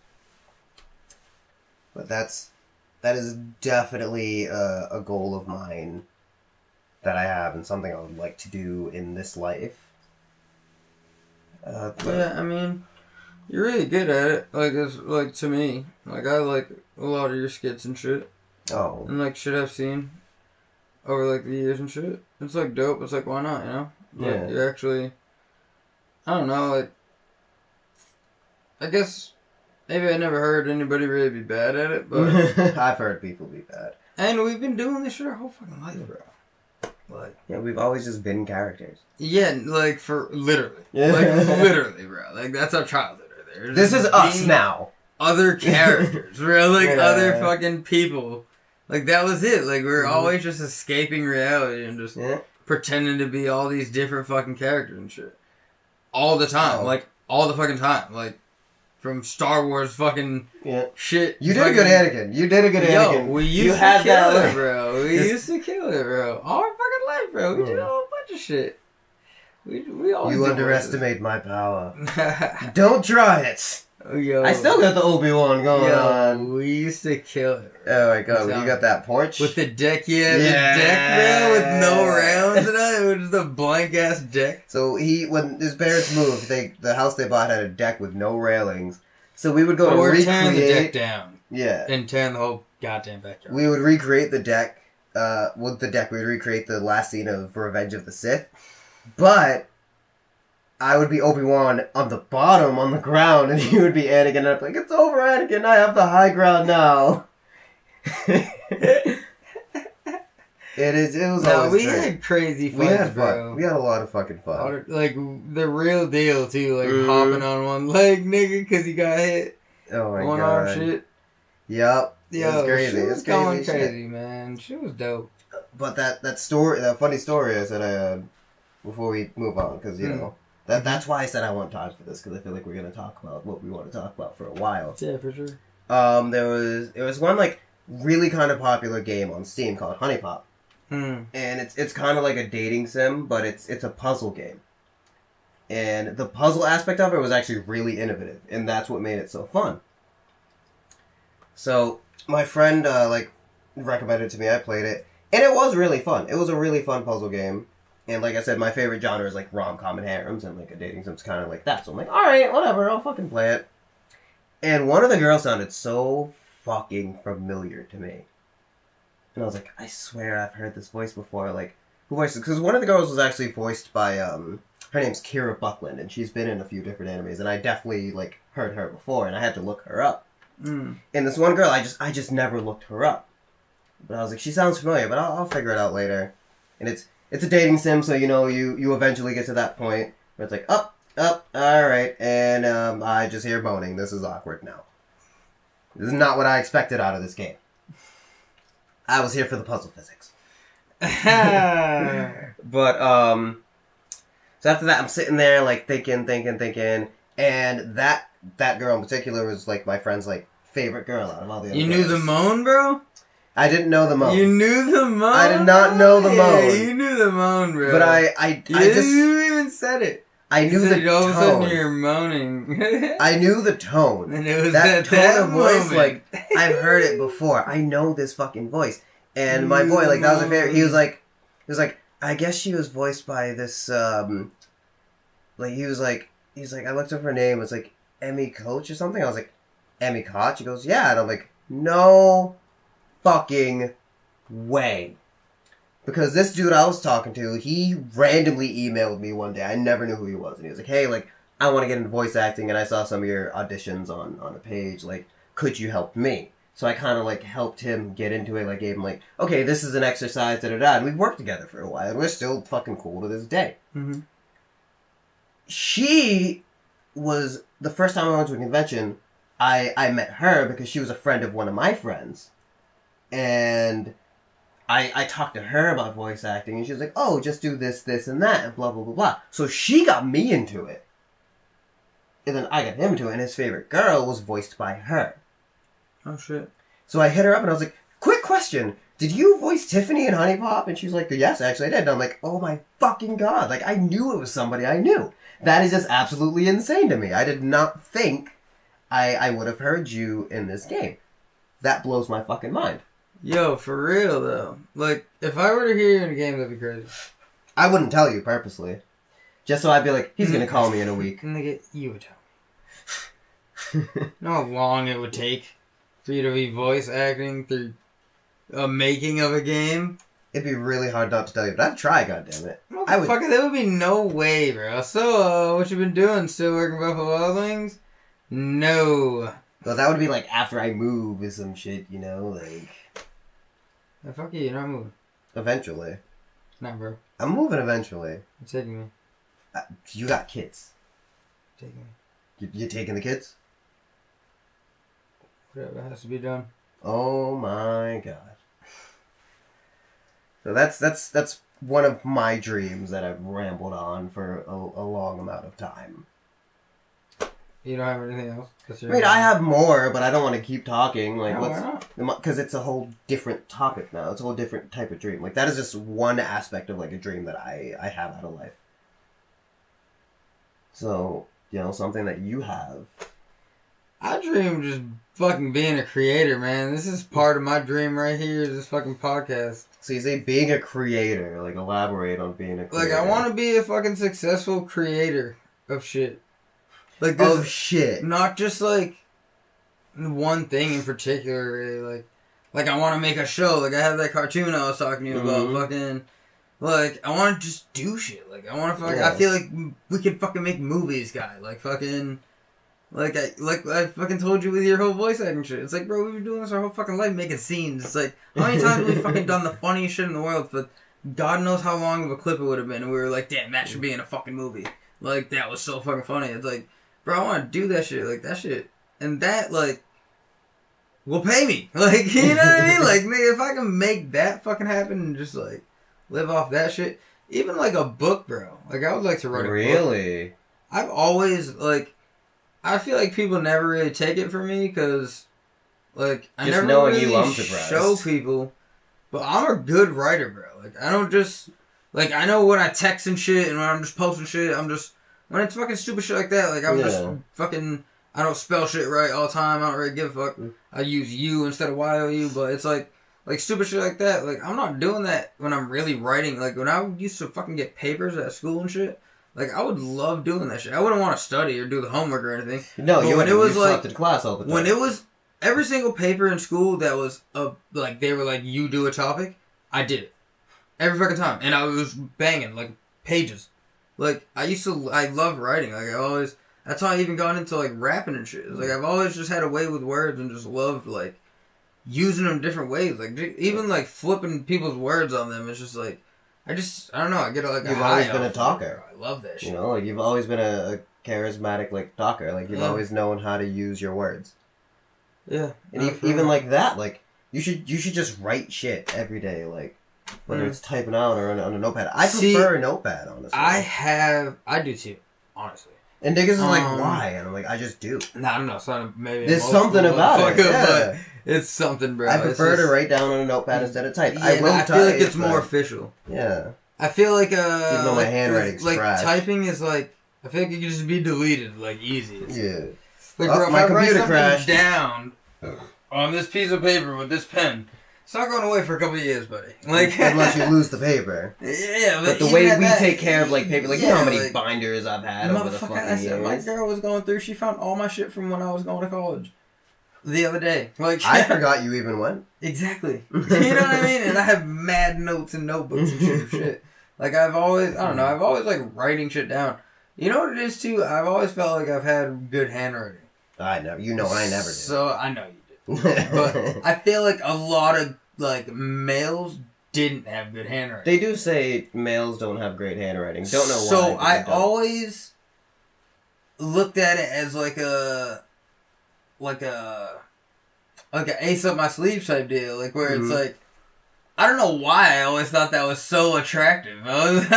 Speaker 1: But that is definitely a goal of mine that I have, and something I would like to do in this life.
Speaker 3: Yeah, I mean, You're really good at it. Like, it's, like, to me. Like, I like a lot of your skits and shit.
Speaker 1: Oh.
Speaker 3: And, like, shit I've seen over, like, the years and shit. It's, like, dope. It's, like, why not, you know? Like,
Speaker 1: Yeah.
Speaker 3: you're actually... I don't know, like... I guess... Maybe I never heard anybody really be bad at it, but...
Speaker 1: I've heard people be bad.
Speaker 3: And we've been doing this shit our whole fucking life, bro. Like...
Speaker 1: Yeah, we've always just been characters.
Speaker 3: Yeah, like, for... Literally.
Speaker 1: Yeah.
Speaker 3: Like, literally, bro. Like, that's our childhood right there.
Speaker 1: This is us
Speaker 3: Being
Speaker 1: now.
Speaker 3: Other characters, bro. Like,
Speaker 1: Yeah.
Speaker 3: other fucking people. Like, that was it. Like, we were always just escaping reality and just pretending to be all these different fucking characters and shit. All the time.
Speaker 1: Oh.
Speaker 3: Like, all the fucking time. Like, from Star Wars fucking shit.
Speaker 1: You did a good Anakin. You did a good Anakin.
Speaker 3: We used to kill it, bro. We used to kill it, bro. All our fucking life, bro. We did a whole bunch of shit. We always
Speaker 1: You
Speaker 3: did
Speaker 1: underestimate my power. Don't try it.
Speaker 3: Yo.
Speaker 1: I still got the Obi-Wan going on.
Speaker 3: We used to kill it.
Speaker 1: Oh my god, you got that porch?
Speaker 3: With the deck, the deck, bro, with no rounds in it. It was just a blank-ass deck.
Speaker 1: So when his parents moved, the house they bought had a deck with no railings. So we would go to recreate...
Speaker 3: tearing the deck down.
Speaker 1: Yeah.
Speaker 3: And tearing the whole goddamn backyard.
Speaker 1: We would recreate the deck. With the deck, we would recreate the last scene of Revenge of the Sith. But... I would be Obi-Wan on the bottom, on the ground, and he would be Anakin, and I'd be like, it's over, Anakin, I have the high ground now. It was always
Speaker 3: we
Speaker 1: great.
Speaker 3: had crazy fun,
Speaker 1: We had
Speaker 3: bro.
Speaker 1: fun. We had a lot of fucking fun.
Speaker 3: Like, the real deal, too, like, hopping on one leg, nigga, because he got hit.
Speaker 1: Oh my
Speaker 3: one
Speaker 1: god.
Speaker 3: arm shit.
Speaker 1: Yep.
Speaker 3: Yo,
Speaker 1: it was crazy.
Speaker 3: she
Speaker 1: It
Speaker 3: was
Speaker 1: was
Speaker 3: going
Speaker 1: crazy,
Speaker 3: crazy, man. She was dope.
Speaker 1: But that funny story I said I had before we move on, because, you know, that's why I said I want time for this, because I feel like we're going to talk about what we want to talk about for a while.
Speaker 3: Yeah, for sure.
Speaker 1: There was one, like, really kind of popular game on Steam called Honey Pop. And it's kind of like a dating sim, but it's a puzzle game. And the puzzle aspect of it was actually really innovative, and that's what made it so fun. So, my friend, recommended it to me, I played it, and it was really fun. It was a really fun puzzle game. And like I said, my favorite genre is like rom-com and harems, and like a dating sim's kind of like that. So I'm like, alright, whatever, I'll fucking play it. And one of the girls sounded so fucking familiar to me. And I was like, I swear I've heard this voice before. Like, who voiced it? Because one of the girls was actually voiced by, her name's Kira Buckland, and she's been in a few different animes, and I definitely, like, heard her before, and I had to look her up. And this one girl, I just never looked her up. But I was like, she sounds familiar, but I'll figure it out later. And it's a dating sim, so, you know, you eventually get to that point where it's like, up, alright, and I just hear moaning. This is awkward now. This is not what I expected out of this game. I was here for the puzzle physics. But, so after that, I'm sitting there, like, thinking, and that girl in particular was, like, my friend's, like, favorite girl out of all the other
Speaker 3: You knew
Speaker 1: girls.
Speaker 3: the moan, bro?
Speaker 1: I didn't know the moan.
Speaker 3: You knew the moan?
Speaker 1: I did not know the moan.
Speaker 3: Yeah, you knew the moan, bro.
Speaker 1: But
Speaker 3: You even said it.
Speaker 1: I knew the tone.
Speaker 3: All of a sudden you're moaning.
Speaker 1: I knew the tone.
Speaker 3: And it was
Speaker 1: that tone of voice,
Speaker 3: moment.
Speaker 1: like, I've heard it before. I know this fucking voice. And my boy, like, that was a favorite. He was like, I guess she was voiced by this, like, he's like, I looked up her name. It's like, Emmy Coach or something. I was like, Emmy Koch? He goes, yeah. And I'm like, no fucking way. Because this dude I was talking to, he randomly emailed me one day. I never knew who he was. And he was like, hey, like, I want to get into voice acting, and I saw some of your auditions on a page. Like, could you help me? So I kind of, like, helped him get into it. Like, gave him, like, okay, this is an exercise, da-da-da. And we worked together for a while. And we're still fucking cool to this day.
Speaker 3: Mm-hmm.
Speaker 1: She was, the first time I went to a convention, I met her because she was a friend of one of my friends. And I talked to her about voice acting, and she was like, oh, just do this, this, and that, and blah, blah, blah, blah. So she got me into it. And then I got him into it, and his favorite girl was voiced by her.
Speaker 3: Oh, shit.
Speaker 1: So I hit her up, and I was like, quick question. Did you voice Tiffany in Honey Pop? And she's like, yes, actually I did. And I'm like, oh my fucking god. Like, I knew it was somebody I knew. That is just absolutely insane to me. I did not think I would have heard you in this game. That blows my fucking mind.
Speaker 3: Yo, for real, though. Like, if I were to hear you in a game, that'd be crazy.
Speaker 1: I wouldn't tell you purposely. Just so I'd be like, he's gonna call me in a week.
Speaker 3: Nigga, you would tell. You know how long it would take for you to be voice acting through a making of a game?
Speaker 1: It'd be really hard not to tell you, but I'd try, goddammit.
Speaker 3: Motherfucker, there would be no way, bro. So, what you been doing? Still working Buffalo Wild Wings? No.
Speaker 1: Well, that would be like after I move or some shit, you know, like...
Speaker 3: Oh, fuck you, you're not moving.
Speaker 1: Eventually.
Speaker 3: Nah, bro.
Speaker 1: I'm moving eventually.
Speaker 3: You're taking me.
Speaker 1: You got kids.
Speaker 3: Taking me.
Speaker 1: You taking the kids?
Speaker 3: Whatever has to be done.
Speaker 1: Oh my god. So that's one of my dreams that I've rambled on for a long amount of time.
Speaker 3: You don't have anything else?
Speaker 1: I have more, but I don't want to keep talking. Like,
Speaker 3: why not?
Speaker 1: Because it's a whole different topic now. It's a whole different type of dream. Like, that is just one aspect of, like, a dream that I have out of life. So, you know, something that you have.
Speaker 3: I dream just fucking being a creator, man. This is part of my dream right here, is this fucking podcast.
Speaker 1: So you say being a creator, like, elaborate on being a creator.
Speaker 3: Like, I want to be a fucking successful creator of shit. Like
Speaker 1: this, of shit.
Speaker 3: Not just, like, one thing in particular, really. Like I want to make a show. Like, I have that cartoon I was talking to you about. Fucking, like, I want to just do shit. Like, I want to fucking... Yeah. I feel like we could fucking make movies, guy. Like, fucking... Like I fucking told you with your whole voice acting shit. It's like, bro, we've been doing this our whole fucking life, making scenes. It's like, how many times have we fucking done the funniest shit in the world, but God knows how long of a clip it would have been, and we were like, damn, that should be in a fucking movie. Like, that was so fucking funny. It's like, bro, I want to do that shit. Like, that shit. And that, like, will pay me. Like, you know what I mean? Like, nigga, if I can make that fucking happen and just, like, live off that shit. Even, like, a book, bro. Like, I would like to write a book.
Speaker 1: Really?
Speaker 3: I've always, like... I feel like people never really take it from me because, like, I
Speaker 1: just
Speaker 3: never
Speaker 1: really
Speaker 3: show people. But I'm a good writer, bro. Like, I don't just, like, I know when I text and shit and when I'm just posting shit, I'm just, when it's fucking stupid shit like that, like, I'm just fucking, I don't spell shit right all the time. I don't really give a fuck. I use you instead of YOU, but it's like stupid shit like that. Like, I'm not doing that when I'm really writing. Like, when I used to fucking get papers at school and shit. Like, I would love doing that shit. I wouldn't want to study or do the homework or anything.
Speaker 1: No,
Speaker 3: but
Speaker 1: you
Speaker 3: when
Speaker 1: wouldn't.
Speaker 3: It was like
Speaker 1: in class all the time.
Speaker 3: When it was every single paper in school that was like they were like, you do a topic, I did it every fucking time, and I was banging like pages. Like, I love writing. Like, that's how I even got into like rapping and shit. Like, I've always just had a way with words and just loved like using them different ways. Like, even like flipping people's words on them. It's just like. I don't know, I get like a
Speaker 1: You've
Speaker 3: high
Speaker 1: always been a talker.
Speaker 3: I love that shit.
Speaker 1: You know, like, you've always been a charismatic, like, talker. Like, you've always known how to use your words.
Speaker 3: Yeah.
Speaker 1: And even like that, like, you should just write shit every day, like, whether it's typing out or on a notepad. I prefer a notepad, honestly.
Speaker 3: I do too, honestly.
Speaker 1: And niggas is like, why? And I'm like, I just do.
Speaker 3: Nah, I don't know, so maybe
Speaker 1: there's something about it,
Speaker 3: but it's something, bro.
Speaker 1: I prefer to write down on a notepad instead of type.
Speaker 3: Yeah,
Speaker 1: I will type.
Speaker 3: I feel like it's more official.
Speaker 1: Yeah.
Speaker 3: I feel like
Speaker 1: even though my handwriting's
Speaker 3: like
Speaker 1: trash.
Speaker 3: typing is like, I feel like it can just be deleted like easy.
Speaker 1: Yeah.
Speaker 3: Like, bro, if
Speaker 1: my
Speaker 3: I write
Speaker 1: computer
Speaker 3: something
Speaker 1: crashed
Speaker 3: down on this piece of paper with this pen, it's not going away for a couple of years, buddy. Like,
Speaker 1: unless you lose the paper.
Speaker 3: Yeah,
Speaker 1: but the way we take care of like paper, like, you know how many binders I've had over the fucking years.
Speaker 3: My girl was going through. She found all my shit from when I was going to college. The other day. Like,
Speaker 1: I forgot you even went.
Speaker 3: Exactly. You know what I mean? And I have mad notes and notebooks and shit. Like, I've always like writing shit down. You know what it is too? I've always felt like I've had good handwriting.
Speaker 1: I know. You know I never did.
Speaker 3: So, I know you did. But I feel like a lot of, like, males didn't have good handwriting.
Speaker 1: They do say males don't have great handwriting. Don't know why.
Speaker 3: So, I always looked at it as like a ace up my sleeve type deal. Like, where it's like, I don't know why I always thought that was so attractive. I was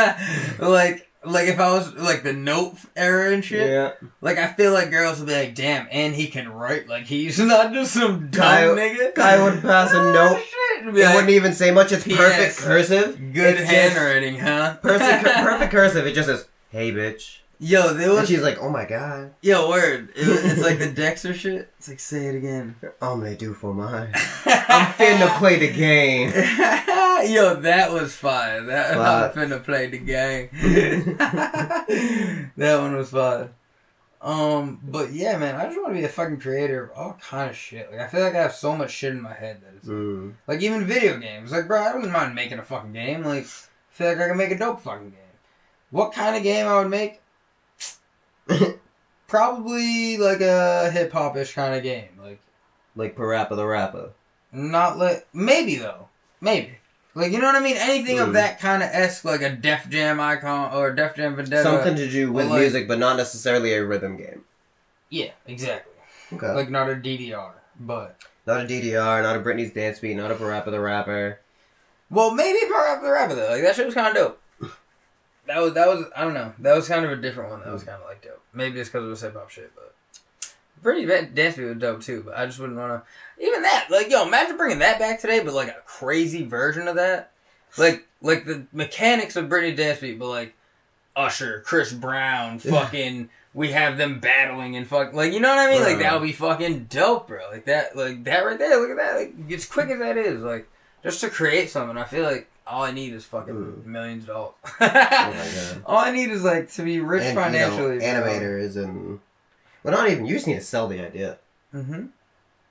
Speaker 3: like if I was like the note era and shit. Yeah. Like, I feel like girls would be like, damn, and he can write. Like, he's not just some dumb nigga.
Speaker 1: Guy would pass a note. It wouldn't even say much. It's perfect cursive.
Speaker 3: Good handwriting, huh?
Speaker 1: Perfect cursive. It just says, "Hey, bitch."
Speaker 3: Yo, there was...
Speaker 1: And she's like, oh my god.
Speaker 3: Yo, word. It's like the Dexter shit. It's like, say it again.
Speaker 1: I'm gonna do for mine. I'm finna play the game.
Speaker 3: Yo, that was fire. I'm finna play the game. That one was fire. But yeah, man, I just want to be a fucking creator of all kind of shit. Like, I feel like I have so much shit in my head that it's like even video games. Like, bro, I wouldn't mind making a fucking game. Like, I feel like I can make a dope fucking game. What kind of game I would make? Probably like a hip hop-ish kind of game. Like
Speaker 1: Parappa the Rapper.
Speaker 3: Not like maybe though. Maybe. Like, you know what I mean? Anything of that kind of esque, like a Def Jam icon or Def Jam Vendetta.
Speaker 1: Something to do with music, but not necessarily a rhythm game.
Speaker 3: Yeah, exactly.
Speaker 1: Okay.
Speaker 3: Like, not a DDR, but...
Speaker 1: Not a DDR, not a Britney's Dance Beat, not a Parappa the Rapper.
Speaker 3: Well, maybe Parappa the Rapper, though. Like, that shit was kind of dope. That was, I don't know. That was kind of a different one that was kind of, like, dope. Maybe it's because it was hip-hop shit, but... Britney's Dance Beat was dope, too, but I just wouldn't want to... Even that, like, yo, imagine bringing that back today, but, like, a crazy version of that. Like the mechanics of Britney Dance Beat, but, like, Usher, Chris Brown, fucking... We have them battling and fuck, like, you know what I mean? Like, that would be fucking dope, bro. Like that right there, look at that. Like, as quick as that is, like, just to create something, I feel like all I need is fucking millions of dollars. Oh my God. All I need is, like, to be rich financially.
Speaker 1: You know, animators and... Well, not even, you just need to sell the idea.
Speaker 3: Mm-hmm.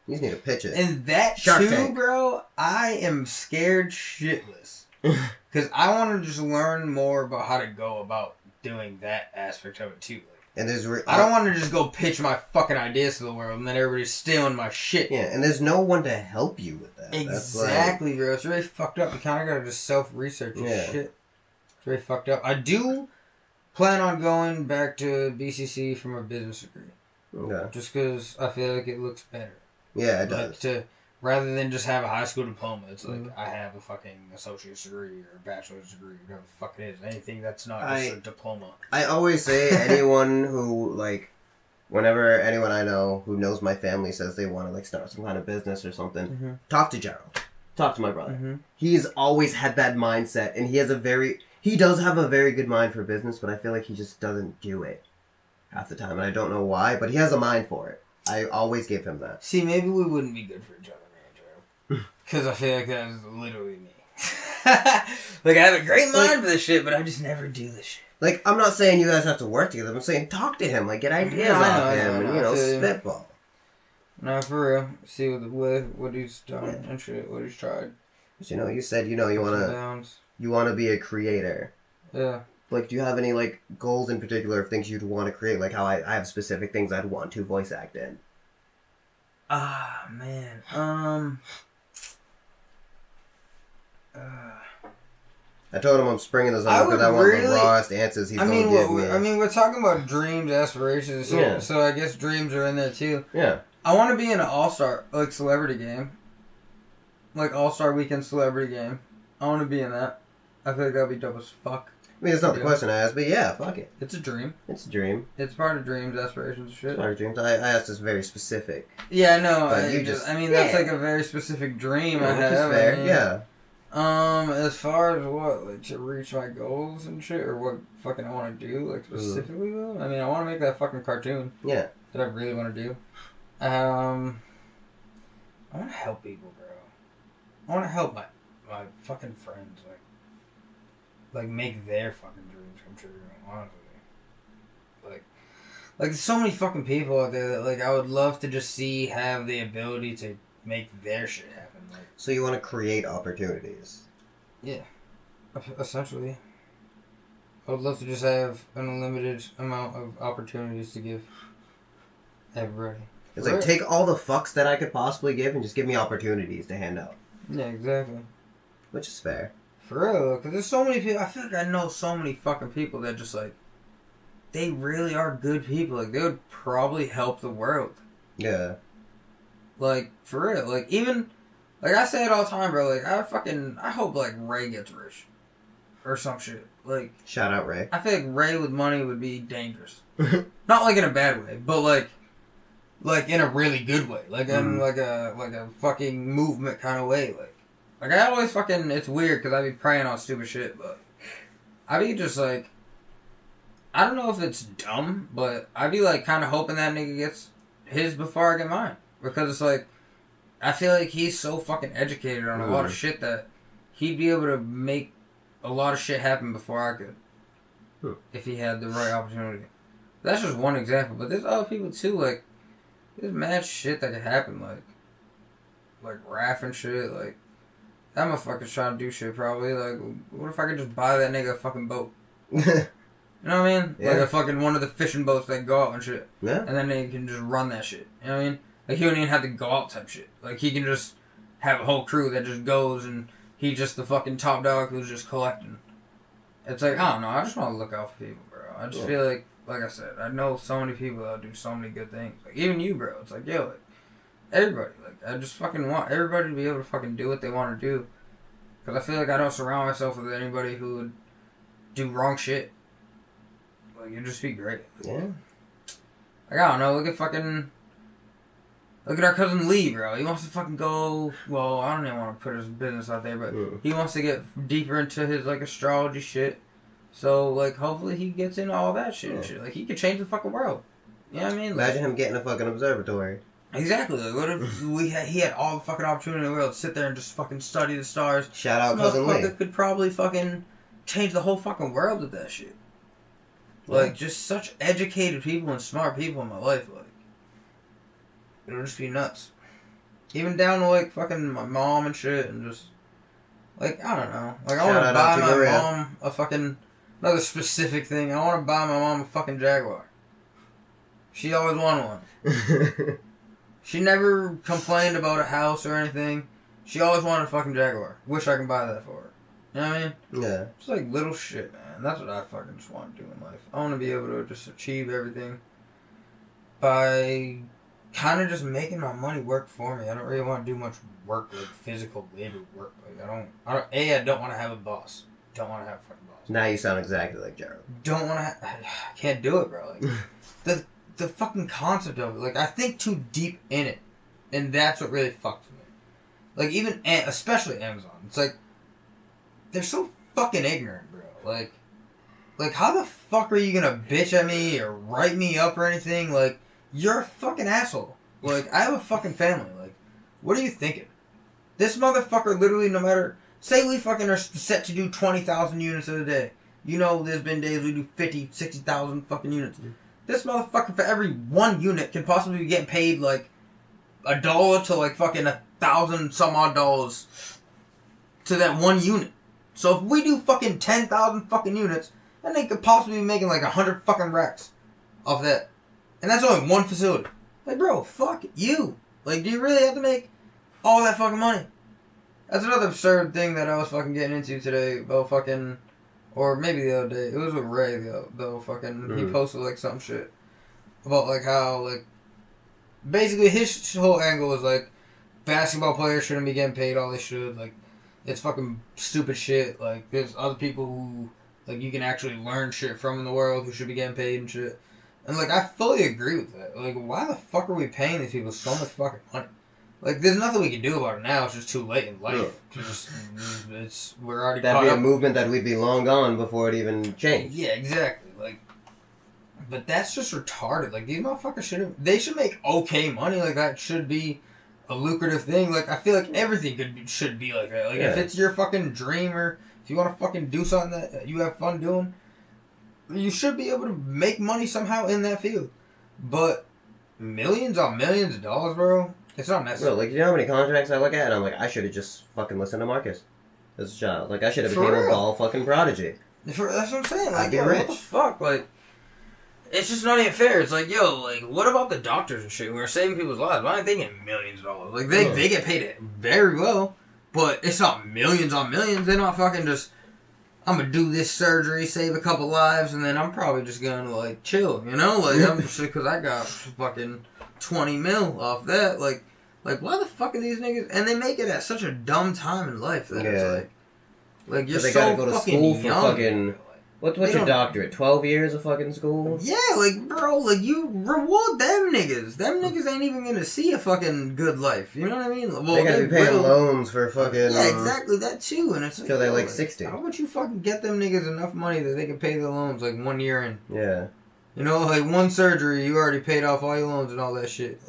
Speaker 1: You just need to pitch it.
Speaker 3: And that
Speaker 1: Shark
Speaker 3: too,
Speaker 1: Tank.
Speaker 3: bro, I am scared shitless. Because I want to just learn more about how to go about doing that aspect of it, too.
Speaker 1: And there's
Speaker 3: I don't want to just go pitch my fucking ideas to the world and then everybody's stealing my shit.
Speaker 1: Yeah, and there's no one to help you with that.
Speaker 3: Exactly, bro. It's really fucked up. You kind of got to just self-research your shit. It's really fucked up. I do plan on going back to BCC from a business degree.
Speaker 1: Okay.
Speaker 3: Just because I feel like it looks better.
Speaker 1: Yeah, it does.
Speaker 3: Rather than just have a high school diploma, it's like I have a fucking associate's degree or a bachelor's degree, whatever the fuck it is. Anything that's not just a diploma.
Speaker 1: I always say anyone who, like, whenever anyone I know who knows my family says they want to, like, start some kind of business or something, talk to Gerald. Talk to my brother. He's always had that mindset, and he does have a very good mind for business, but I feel like he just doesn't do it half the time, and I don't know why, but he has a mind for it. I always give him that.
Speaker 3: See, maybe we wouldn't be good for each other, man, Joe. Because I feel like that is literally me. Like, I have a great mind for this shit, but I just never do this shit.
Speaker 1: Like, I'm not saying you guys have to work together. I'm saying talk to him. Like, get ideas off him and, spitball.
Speaker 3: No, for real. See what he's done and shit, what he's tried.
Speaker 1: But, you said, you want to be a creator.
Speaker 3: Yeah.
Speaker 1: Like, do you have any, like, goals in particular of things you'd want to create? Like how I have specific things I'd want to voice act in.
Speaker 3: Ah, man.
Speaker 1: I told him I'm springing this on because I want the rawest answers he's going to give me.
Speaker 3: I mean, we're talking about dreams, aspirations, so I guess dreams are in there, too.
Speaker 1: Yeah.
Speaker 3: I want to be in an all-star, like, celebrity game. Like, all-star weekend celebrity game. I want to be in that. I feel like that'd be dope as fuck.
Speaker 1: I mean, it's not the question I asked, but yeah, fuck it.
Speaker 3: It's a dream.
Speaker 1: It's a dream.
Speaker 3: It's part of dreams, aspirations, shit.
Speaker 1: It's part of dreams. I asked this very specific.
Speaker 3: Yeah, I know. That's like a very specific dream I have.
Speaker 1: Fair. Yeah.
Speaker 3: As far as what, like, to reach my goals and shit, or what fucking I want to do, like, specifically, though? I mean, I want to make that fucking cartoon.
Speaker 1: Yeah.
Speaker 3: That I really want to do. I want to help people, bro. I want to help my fucking friends, like make their fucking dreams come true, honestly. Like there's so many fucking people out there that, like, I would love to just have the ability to make their shit happen. Like,
Speaker 1: so you want to create opportunities? Yeah.
Speaker 3: Essentially. I would love to just have an unlimited amount of opportunities to give everybody.
Speaker 1: It's like, take all the fucks that I could possibly give and just give me opportunities to hand out.
Speaker 3: Yeah, exactly.
Speaker 1: Which is fair.
Speaker 3: For real, because there's so many people. I feel like I know so many fucking people that just, like, they really are good people. Like, they would probably help the world.
Speaker 1: Yeah.
Speaker 3: Like, for real. Like, even, like, I say it all the time, bro. Like, I hope, like, Ray gets rich. Or some shit. Like.
Speaker 1: Shout out, Ray.
Speaker 3: I feel like Ray with money would be dangerous. Not, like, in a bad way, but, like in a really good way. Like, in, like a fucking movement kind of way. Like, I always fucking... It's weird, because I be praying on stupid shit, but... I be just, like... I don't know if it's dumb, but I be, like, kind of hoping that nigga gets his before I get mine. Because it's, like... I feel like he's so fucking educated on a lot of shit that he'd be able to make a lot of shit happen before I could. If he had the right opportunity. That's just one example, but there's other people too. Like, there's mad shit that could happen, like Raph and shit. Like, that motherfucker's trying to do shit probably. Like, what if I could just buy that nigga a fucking boat? You know what I mean? Yeah. Like a fucking one of the fishing boats that go out and shit.
Speaker 1: Yeah.
Speaker 3: And then they can just run that shit. You know what I mean? Like, he don't even have to go out type shit. Like, he can just have a whole crew that just goes and he's just the fucking top dog who's just collecting. It's like, I don't know. I just want to look out for people, bro. I just feel like I said, I know so many people that do so many good things. Like, even you, bro. It's like, yo, like, everybody. Like, I just fucking want everybody to be able to fucking do what they want to do. Because I feel like I don't surround myself with anybody who would do wrong shit. Like, you'd just be great.
Speaker 1: Yeah.
Speaker 3: Like, I don't know. Look at our cousin Lee, bro. He wants to fucking go... Well, I don't even want to put his business out there, but he wants to get deeper into his, like, astrology shit. So, like, hopefully he gets into all that shit and shit. Like, he could change the fucking world. You know what I mean?
Speaker 1: Imagine him getting a fucking observatory.
Speaker 3: Exactly. Like, what if he had all the fucking opportunity in the world to sit there and just fucking study the stars?
Speaker 1: Shout out cousin Lee.
Speaker 3: Motherfucker could probably fucking change the whole fucking world with that shit. Like, just such educated people and smart people in my life, like. It'll just be nuts. Even down to, like, fucking my mom and shit, and just, like, I don't know. Like, I want to buy my mom a fucking, another specific thing. I want to buy my mom a fucking Jaguar. She always wanted one. She never complained about a house or anything. She always wanted a fucking Jaguar. Wish I could buy that for her. You know what I mean?
Speaker 1: Yeah.
Speaker 3: It's like little shit, man. That's what I fucking just want to do in life. I want to be able to just achieve everything by kind of just making my money work for me. I don't really want to do much work, like physical labor work. Like, I don't want to have a boss. Don't want to have a fucking boss.
Speaker 1: Now you sound exactly like Gerald.
Speaker 3: Don't want to I can't do it, bro. Like, the fucking concept of it. Like, I think too deep in it. And that's what really fucks with me. Like, even, especially Amazon. It's like, they're so fucking ignorant, bro. Like, how the fuck are you gonna bitch at me or write me up or anything? Like, you're a fucking asshole. Like, I have a fucking family. Like, what are you thinking? This motherfucker literally, no matter... Say we fucking are set to do 20,000 units in a day. You know, there's been days we do 50, 60,000 fucking units. This motherfucker, for every one unit, can possibly be getting paid, like, $1 to, like, fucking 1,000 some odd dollars to that one unit. So if we do fucking 10,000 fucking units, then they could possibly be making, like, 100 fucking racks off that. And that's only one facility. Like, bro, fuck you. Like, do you really have to make all that fucking money? That's another absurd thing that I was fucking getting into today about fucking... Or maybe the other day. It was with Ray, though. Fucking... He posted, like, some shit about, like, how, like... Basically, his whole angle was, like, basketball players shouldn't be getting paid all they should. Like, it's fucking stupid shit. Like, there's other people who... Like, you can actually learn shit from in the world who should be getting paid and shit. And, like, I fully agree with that. Like, why the fuck are we paying these people so much fucking money? Like, there's nothing we can do about it now. It's just too late in life. We're already
Speaker 1: That'd be a movement that we'd be long gone before it even changed.
Speaker 3: Yeah, exactly. Like, but that's just retarded. Like, these motherfuckers they should make okay money. Like, that should be a lucrative thing. Like, I feel like everything should be like that. Like, if it's your fucking dream or if you want to fucking do something that you have fun doing, you should be able to make money somehow in that field. But millions on millions of dollars, bro, it's not necessary.
Speaker 1: Bro, like, you know how many contracts I look at and I'm like, I should have just fucking listened to Marcus as a child. Like, I should have became a ball fucking prodigy.
Speaker 3: That's what I'm saying. Like,
Speaker 1: I'd be rich.
Speaker 3: What the fuck? Like, it's just not even fair. It's like, yo, like, what about the doctors and shit who are saving people's lives? Why aren't they getting millions of dollars? Like, they get paid very well, but it's not millions on millions. They're not fucking just... I'm gonna do this surgery, save a couple lives, and then I'm probably just gonna, like, chill, you know? Like, I'm just because I got fucking 20 mil off that. Like, why the fuck are these niggas? And they make it at such a dumb time in life that it's like you're so
Speaker 1: gotta go to
Speaker 3: fucking
Speaker 1: school for
Speaker 3: young.
Speaker 1: fucking... What's your doctorate? 12 years of fucking school?
Speaker 3: Yeah, like, bro, like, you reward them niggas. Them niggas ain't even gonna see a fucking good life. You know what I mean? Well,
Speaker 1: they gotta be paying loans for fucking...
Speaker 3: Yeah, exactly, that too. And it's like...
Speaker 1: Till they're, like, 60.
Speaker 3: How about you fucking get them niggas enough money that they can pay their loans, like, 1 year in?
Speaker 1: Yeah.
Speaker 3: You know, like, one surgery, you already paid off all your loans and all that shit.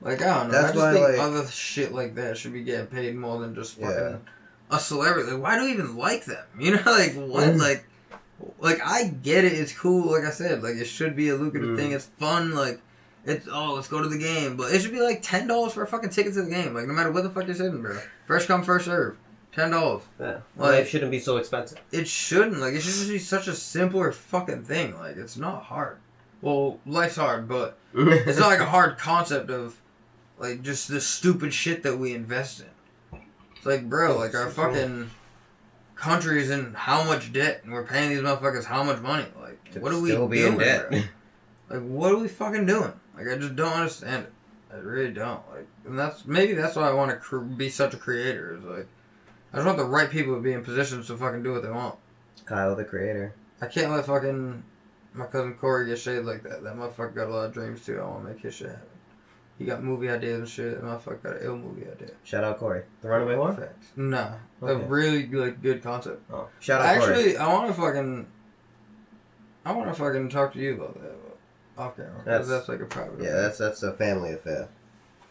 Speaker 3: Like I don't know. I just think other shit like that should be getting paid more than just fucking a celebrity. Like, why do you even like them? You know, like, what? Like, Like, I get it. It's cool. Like I said, like, it should be a lucrative thing. It's fun. Like, let's go to the game. But it should be like $10 for a fucking ticket to the game. Like, no matter what the fuck you're sitting, bro. First come, first serve. $10.
Speaker 2: Yeah. Well, it shouldn't be so expensive.
Speaker 3: It shouldn't. Like, it should just be such a simpler fucking thing. Like, it's not hard. Well, life's hard, but it's not like a hard concept of, like, just the stupid shit that we invest in. It's like, bro, like, our fucking country is in how much debt, and we're paying these motherfuckers how much money? Like, what are we doing, bro? Like, what are we fucking doing? Like, I just don't understand it. I really don't. Like, and maybe that's why I want to be such a creator. Is like, I just want the right people to be in positions to fucking do what they want.
Speaker 2: Kyle, the creator.
Speaker 3: I can't let fucking my cousin Corey get shade like that. That motherfucker got a lot of dreams too. I want to make his shit happen. He got movie ideas and shit. That motherfucker got an ill movie idea.
Speaker 2: Shout out Corey. The Runaway Whore?
Speaker 3: Facts. Nah.
Speaker 2: Okay.
Speaker 3: A really like good concept.
Speaker 2: Oh. Shout out Corey.
Speaker 3: Actually, I want to fucking talk to you about that. Off camera. That's like a private affair.
Speaker 1: That's a family affair.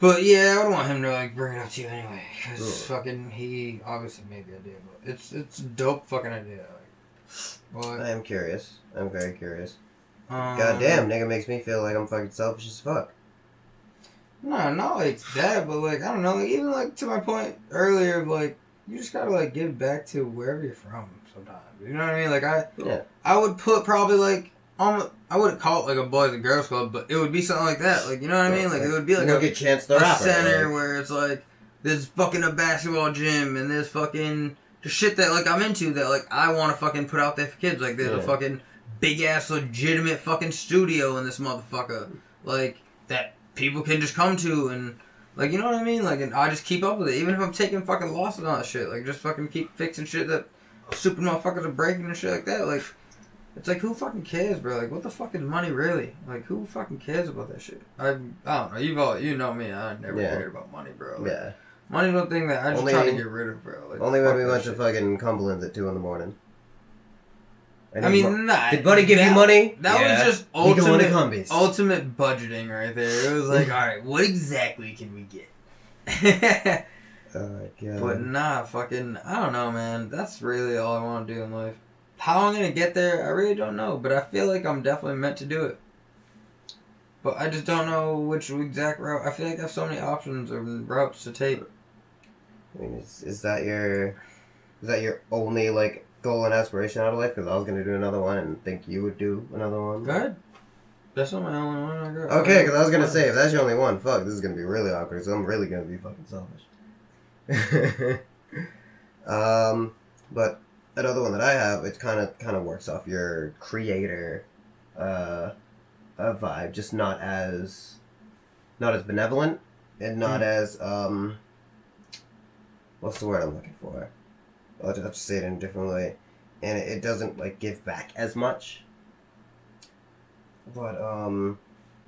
Speaker 3: But yeah, I would want him to like bring it up to you anyway. Because fucking he obviously made the idea. But it's a dope fucking idea. Like,
Speaker 1: I am curious. I'm very curious. Goddamn, nigga makes me feel like I'm fucking selfish as fuck.
Speaker 3: No, not like that, but like, I don't know, like even like to my point earlier of like, you just gotta like give back to wherever you're from sometimes. You know what I mean? Like I would put probably like, I wouldn't call it like a boys and girls club, but it would be something like that. Like, you know what I mean? Like it would be like
Speaker 1: a Chance the Rapper,
Speaker 3: center where it's like, there's fucking a basketball gym and there's fucking the shit that like I'm into that like I want to fucking put out there for kids. Like there's a fucking big ass legitimate fucking studio in this motherfucker. Like that people can just come to and like, you know what I mean? Like, and I just keep up with it. Even if I'm taking fucking losses on that shit. Like just fucking keep fixing shit that stupid motherfuckers are breaking and shit like that. Like, it's like, who fucking cares, bro? Like, what the fuck is money really? Like, who fucking cares about that shit? I don't know. You know me. I never cared about money, bro. Like, money's one thing that I just try to get rid of, bro. Like,
Speaker 1: only when we went to fucking Cumberland's at 2 a.m.
Speaker 3: I mean, nah.
Speaker 2: Did Buddy give you money?
Speaker 3: That was just ultimate budgeting right there. It was like, alright, what exactly can we get?
Speaker 1: Oh, God.
Speaker 3: But nah, fucking, I don't know, man. That's really all I want to do in life. How I'm going to get there, I really don't know. But I feel like I'm definitely meant to do it. But I just don't know which exact route. I feel like I have so many options and routes to take.
Speaker 1: I mean, is that your only, like, goal and aspiration out of life? Because I was going to do another one and think you would do another one.
Speaker 3: Go ahead. That's not my only one.
Speaker 1: Okay, because I was going to say, if that's your only one, fuck, this is going to be really awkward, so I'm really going to be fucking selfish. But another one that I have, it kind of works off your creator vibe, just not as benevolent and not as what's the word I'm looking for? I'll have to say it in a different way, and it doesn't like give back as much. But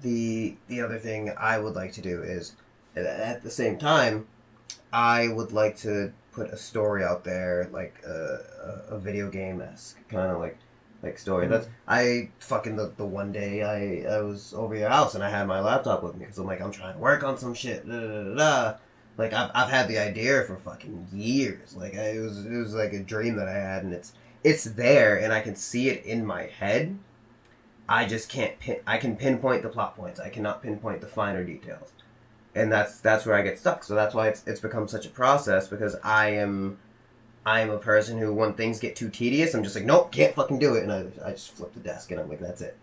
Speaker 1: the other thing I would like to do is, at the same time, I would like to put a story out there, like a video game-esque kind of like story. That's I fucking the one day I was over your house and I had my laptop with me because I'm like, I'm trying to work on some shit. Like I've had the idea for fucking years. Like it was like a dream that I had, and it's there and I can see it in my head. I just can't I can pinpoint the plot points. I cannot pinpoint the finer details. And that's where I get stuck. So that's why it's become such a process, because I am a person who, when things get too tedious, I'm just like, nope, can't fucking do it, and I just flip the desk and I'm like, that's it.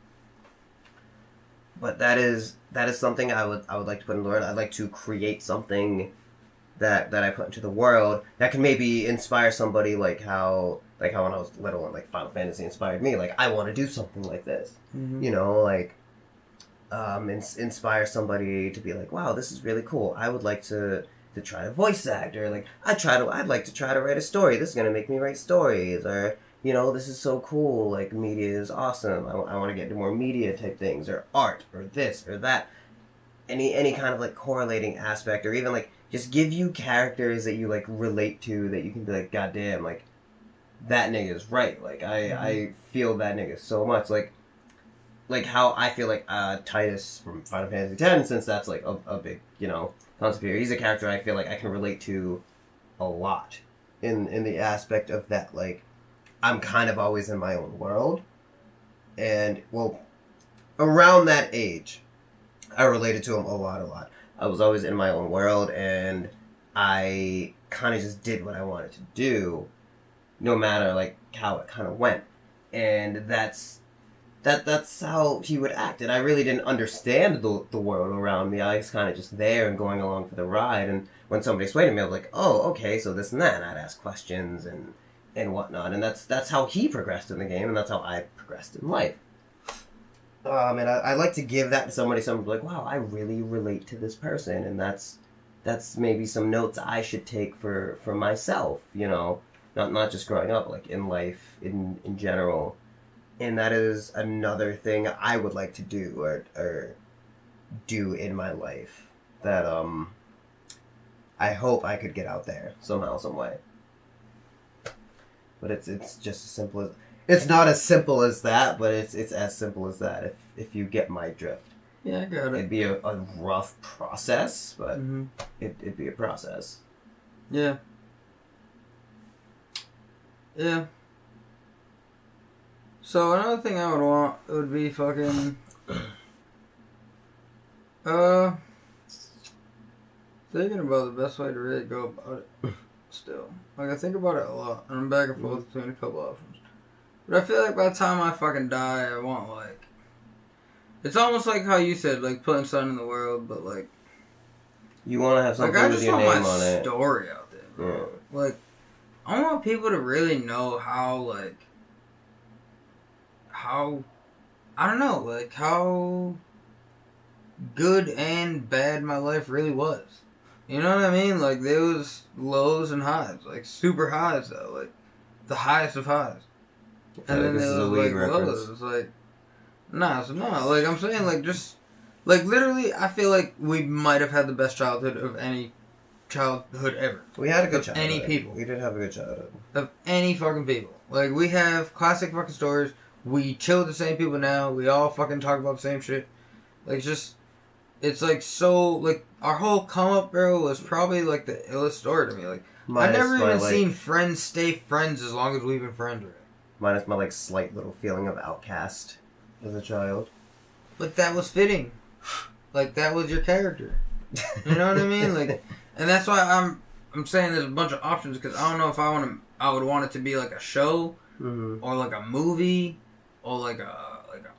Speaker 1: But that is something I would like to put in the world. I'd like to create something that I put into the world that can maybe inspire somebody, like how when I was little and like Final Fantasy inspired me. Like, I want to do something like this, you know, like. Inspire somebody to be like, wow, this is really cool. I would like to try to voice act, or like I'd like to try to write a story. This is gonna make me write stories, or you know, this is so cool. Like, media is awesome. I want to get into more media type things, or art, or this or that. Any kind of like correlating aspect, or even like just give you characters that you like relate to, that you can be like, goddamn, like that nigga's right. Like I feel that nigga so much. Like how I feel like Titus from Final Fantasy X, since that's like a big, you know, concept here. He's a character I feel like I can relate to a lot in the aspect of that, like, I'm kind of always in my own world. And, well, around that age, I related to him a lot. I was always in my own world, and I kind of just did what I wanted to do, no matter, like, how it kind of went. And that's how he would act. And I really didn't understand the world around me. I was kind of just there and going along for the ride. And when somebody explained to me, I was like, oh, okay, so this and that. And I'd ask questions and whatnot. And that's how he progressed in the game, and that's how I progressed in life. And I like to give that to somebody like, wow, I really relate to this person. And that's maybe some notes I should take for myself, you know. Not just growing up, like in life in general. And that is another thing I would like to do or do in my life that I hope I could get out there somehow, some way. But it's just as simple as, it's not as simple as that, but it's as simple as that if you get my drift.
Speaker 3: Yeah, I got it.
Speaker 1: It'd be a rough process, but it'd be a process.
Speaker 3: Yeah. Yeah. So another thing I would want would be fucking thinking about the best way to really go about it still. Like I think about it a lot and I'm back and forth between a couple options. But I feel like by the time I fucking die I want like, it's almost like how you said, like putting something in the world, but like
Speaker 1: you want to have something
Speaker 3: like,
Speaker 1: with your name on it.
Speaker 3: I just want my story out there, bro.
Speaker 1: Yeah.
Speaker 3: Like I want people to really know how I don't know, like how good and bad my life really was. You know what I mean? Like there was lows and highs, like super highs though, like the highest of highs. And then there was like lows, like nah, so no, like I'm saying like just like literally I feel like we might have had the best childhood of any childhood ever.
Speaker 1: We had a good childhood.
Speaker 3: Any people.
Speaker 1: We did have a good childhood.
Speaker 3: Of any fucking people. Like we have classic fucking stories. We chill with the same people now. We all fucking talk about the same shit. Like just, it's like so like our whole come up, bro, was probably like the illest story to me. Like I've never even seen friends stay friends as long as we've been friends, right? Minus
Speaker 1: my like slight little feeling of outcast as a child.
Speaker 3: But that was fitting. Like that was your character. You know what I mean? Like, and that's why I'm saying there's a bunch of options because I don't know if I would want it to be like a show or like a movie or like a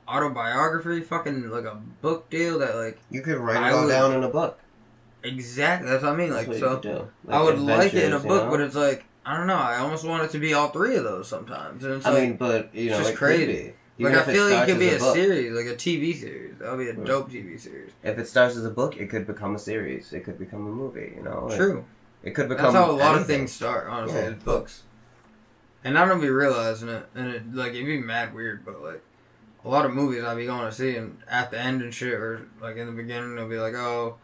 Speaker 3: autobiography, fucking like a book deal that like
Speaker 1: you could write it all down in a book.
Speaker 3: Exactly, that's what I mean. Like so,
Speaker 1: like
Speaker 3: I would like it in a book, but it's like I don't know. I almost want it to be all three of those sometimes. And it's
Speaker 1: mean, but you know,
Speaker 3: it's just crazy. Like I feel like it could be a series, like a TV series. That would be a dope TV series.
Speaker 1: If it starts as a book, it could become a series. It could become a movie. You know,
Speaker 3: true.
Speaker 1: It could become.
Speaker 3: That's how a lot of things start. Honestly, is books. And I don't be realizing it, and it like it'd be mad weird, but like a lot of movies I'd be going to see, and at the end and shit, or like in the beginning, they'll be like, oh,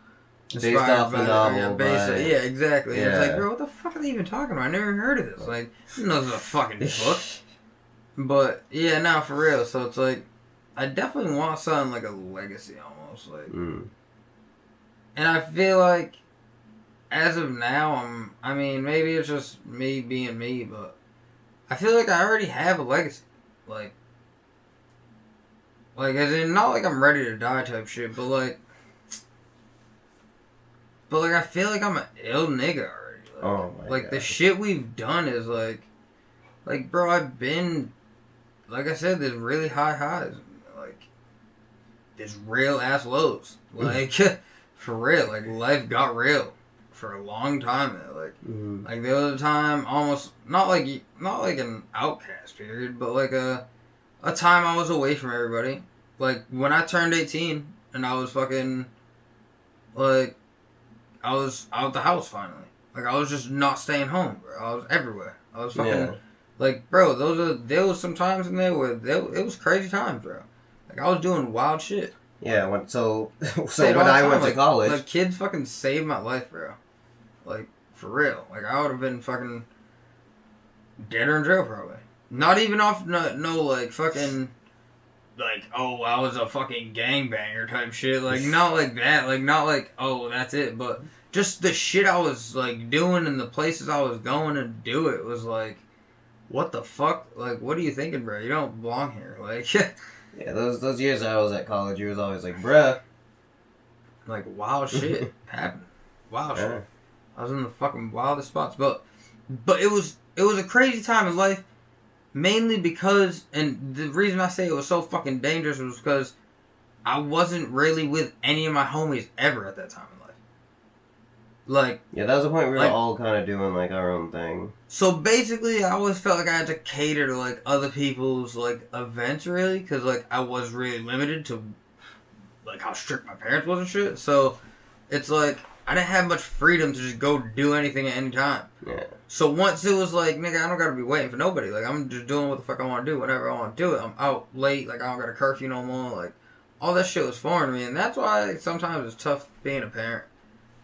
Speaker 1: based off the novel,
Speaker 3: yeah, exactly. Yeah. And it's like, bro, what the fuck are they even talking about? I never heard of this. Like, who knows a fucking book? But yeah, no, for real. So it's like, I definitely want something like a legacy, almost like. And I feel like, as of now, I mean, maybe it's just me being me, but I feel like I already have a legacy, like as in not like I'm ready to die type shit, but like I feel like I'm an ill nigga already. Like,
Speaker 1: oh my
Speaker 3: God. The shit we've done is like bro, I've been, like I said, there's really high highs, like there's real ass lows, like for real, like life got real for a long time now. Like there was a time almost not like an outcast period, but like a time I was away from everybody. Like when I turned 18 and I was fucking like I was out the house finally. Like I was just not staying home, bro. I was everywhere. I was fucking like, bro. There was some times in there where it was crazy times, bro. Like I was doing wild shit.
Speaker 1: Yeah. When I went to college,
Speaker 3: like kids fucking saved my life, bro. Like for real. Like I would have been fucking dead or in jail probably. Not even off no like fucking like, oh, I was a fucking gangbanger type shit. Like not like that. Like not like, oh, that's it. But just the shit I was like doing and the places I was going to do it was like what the fuck? Like, what are you thinking, bro? You don't belong here. Like,
Speaker 2: yeah, those years I was at college, you was always like, bruh.
Speaker 3: Like, wild shit happened. Wild shit. I was in the fucking wildest spots. But it was a crazy time in life, mainly because, and the reason I say it was so fucking dangerous was because I wasn't really with any of my homies ever at that time in life. Like,
Speaker 2: yeah, that was the point we were all kind of doing like our own thing.
Speaker 3: So basically, I always felt like I had to cater to like other people's like events, really, because like I was really limited to like how strict my parents was and shit. So it's like I didn't have much freedom to just go do anything at any time.
Speaker 2: Yeah.
Speaker 3: So once it was like, nigga, I don't gotta be waiting for nobody. Like, I'm just doing what the fuck I want to do whenever I want to do it. I'm out late. Like, I don't got a curfew no more. Like, all that shit was foreign to me, and that's why sometimes it's tough being a parent.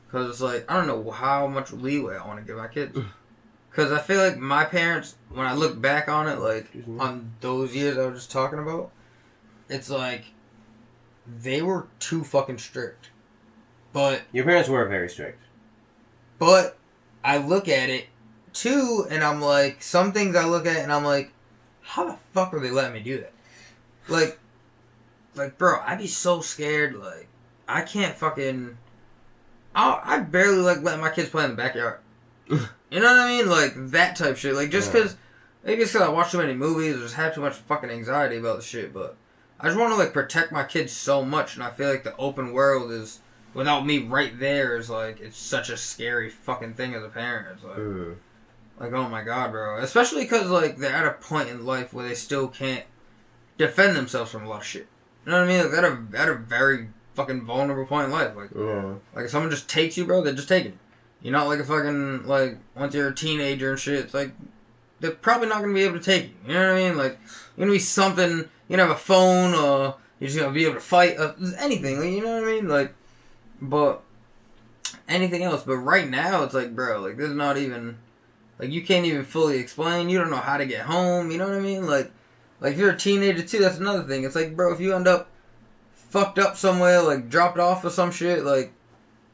Speaker 3: Because it's like, I don't know how much leeway I want to give my kids. Because I feel like my parents, when I look back on it, like, on those years I was just talking about, it's like, they were too fucking strict. But
Speaker 2: your parents were very strict.
Speaker 3: But I look at it, too, and I'm like, some things I look at and I'm like, how the fuck are they letting me do that? Like, bro, I'd be so scared, like, I can't fucking... I barely like letting my kids play in the backyard. You know what I mean? Like, that type shit. Like, just because... Maybe it's because I watch too many movies or just have too much fucking anxiety about the shit, but... I just want to, like, protect my kids so much, and I feel like the open world is... Without me right there is, like... It's such a scary fucking thing as a parent. It's like... Like, oh my god, bro. Especially because, like, they're at a point in life where they still can't defend themselves from a lot of shit. You know what I mean? Like, they're at a very... fucking vulnerable point in life. Like, like if someone just takes you, bro, they're just taking you. You're not like a fucking, like, once you're a teenager and shit, it's like, they're probably not going to be able to take you. You know what I mean? Like, you're going to be something, you're going to have a phone, or you're just going to be able to fight, anything, like, you know what I mean? Like, but, anything else. But right now, it's like, bro, like, there's not even, like, you can't even fully explain, you don't know how to get home, you know what I mean? Like if you're a teenager, too, that's another thing. It's like, bro, if you end up fucked up somewhere, like, dropped off or some shit, like,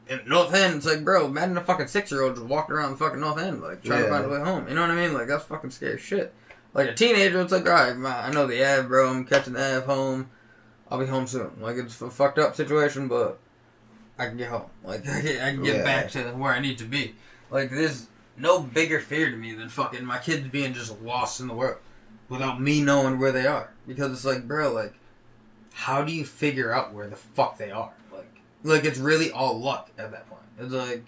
Speaker 3: in North End, it's like, bro, imagine a fucking 6-year-old just walking around the fucking North End, like, trying to find a way home. You know what I mean? Like, that's fucking scary shit. Like, a teenager, it's like, alright, I know the Ave, bro, I'm catching the Ave home. I'll be home soon. Like, it's a fucked up situation, but I can get home. Like, I can get back to where I need to be. Like, there's no bigger fear to me than fucking my kids being just lost in the world without me knowing where they are. Because it's like, bro, like, how do you figure out where the fuck they are? Like it's really all luck at that point. It's like,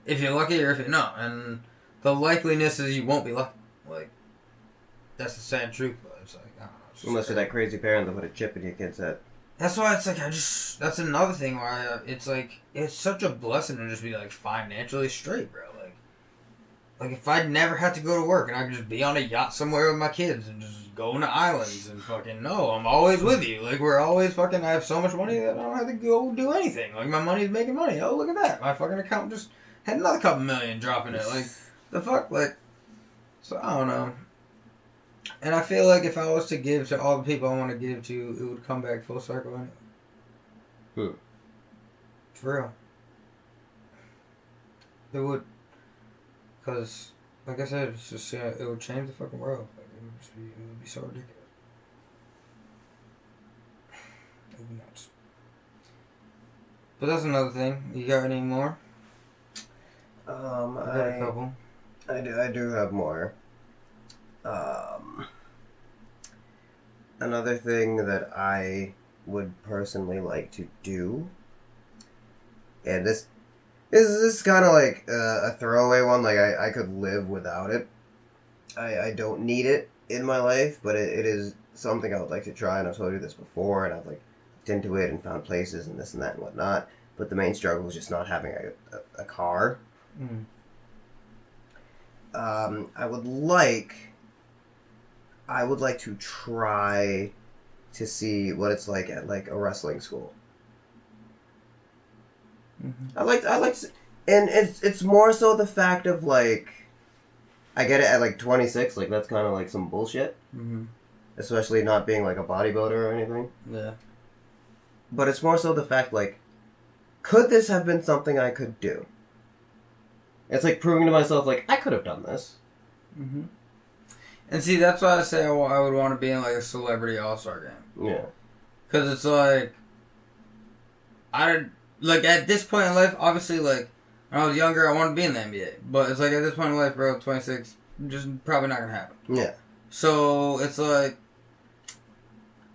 Speaker 3: if you're lucky or if you're not. And the likeliness is you won't be lucky. Like, that's the sad truth, but it's like, I don't know.
Speaker 2: Unless you're that crazy parent that put a chip in your kid's head.
Speaker 3: That's why it's like, that's another thing why it's like, it's such a blessing to just be like financially straight, bro. Like if I'd never had to go to work and I could just be on a yacht somewhere with my kids and just go to islands and fucking, no, I'm always with you. Like, we're always fucking, I have so much money that I don't have to go do anything. Like, my money's making money. Oh, look at that. My fucking account just had another couple million dropping it. Like, the fuck? Like, so I don't know. And I feel like if I was to give to all the people I want to give to, it would come back full circle anyway. For real. It would. Because, like I said, it's just, it would change the fucking world. Like, it would be so ridiculous. It would be nuts. But that's another thing. You got any more?
Speaker 2: I got a couple. I do have more. Another thing that I would personally like to do, and this is kind of like a throwaway one. Like, I could live without it. I don't need it in my life, but it is something I would like to try, and I've told you this before, and I've like looked into it and found places and this and that and whatnot. But the main struggle is just not having a car. I would like to try to see what it's like at like a wrestling school. I like, and it's more so the fact of like, I get it at like 26, like that's kind of like some bullshit. Especially not being like a bodybuilder or anything.
Speaker 3: Yeah.
Speaker 2: But it's more so the fact like, could this have been something I could do? It's like proving to myself like, I could have done this. And
Speaker 3: And see, that's why I say I would want to be in like a celebrity all-star game.
Speaker 1: Yeah.
Speaker 3: Because it's like, at this point in life, obviously, like, when I was younger, I wanted to be in the NBA. But it's like, at this point in life, bro, 26, just probably not going to happen.
Speaker 1: Yeah.
Speaker 3: So, it's like,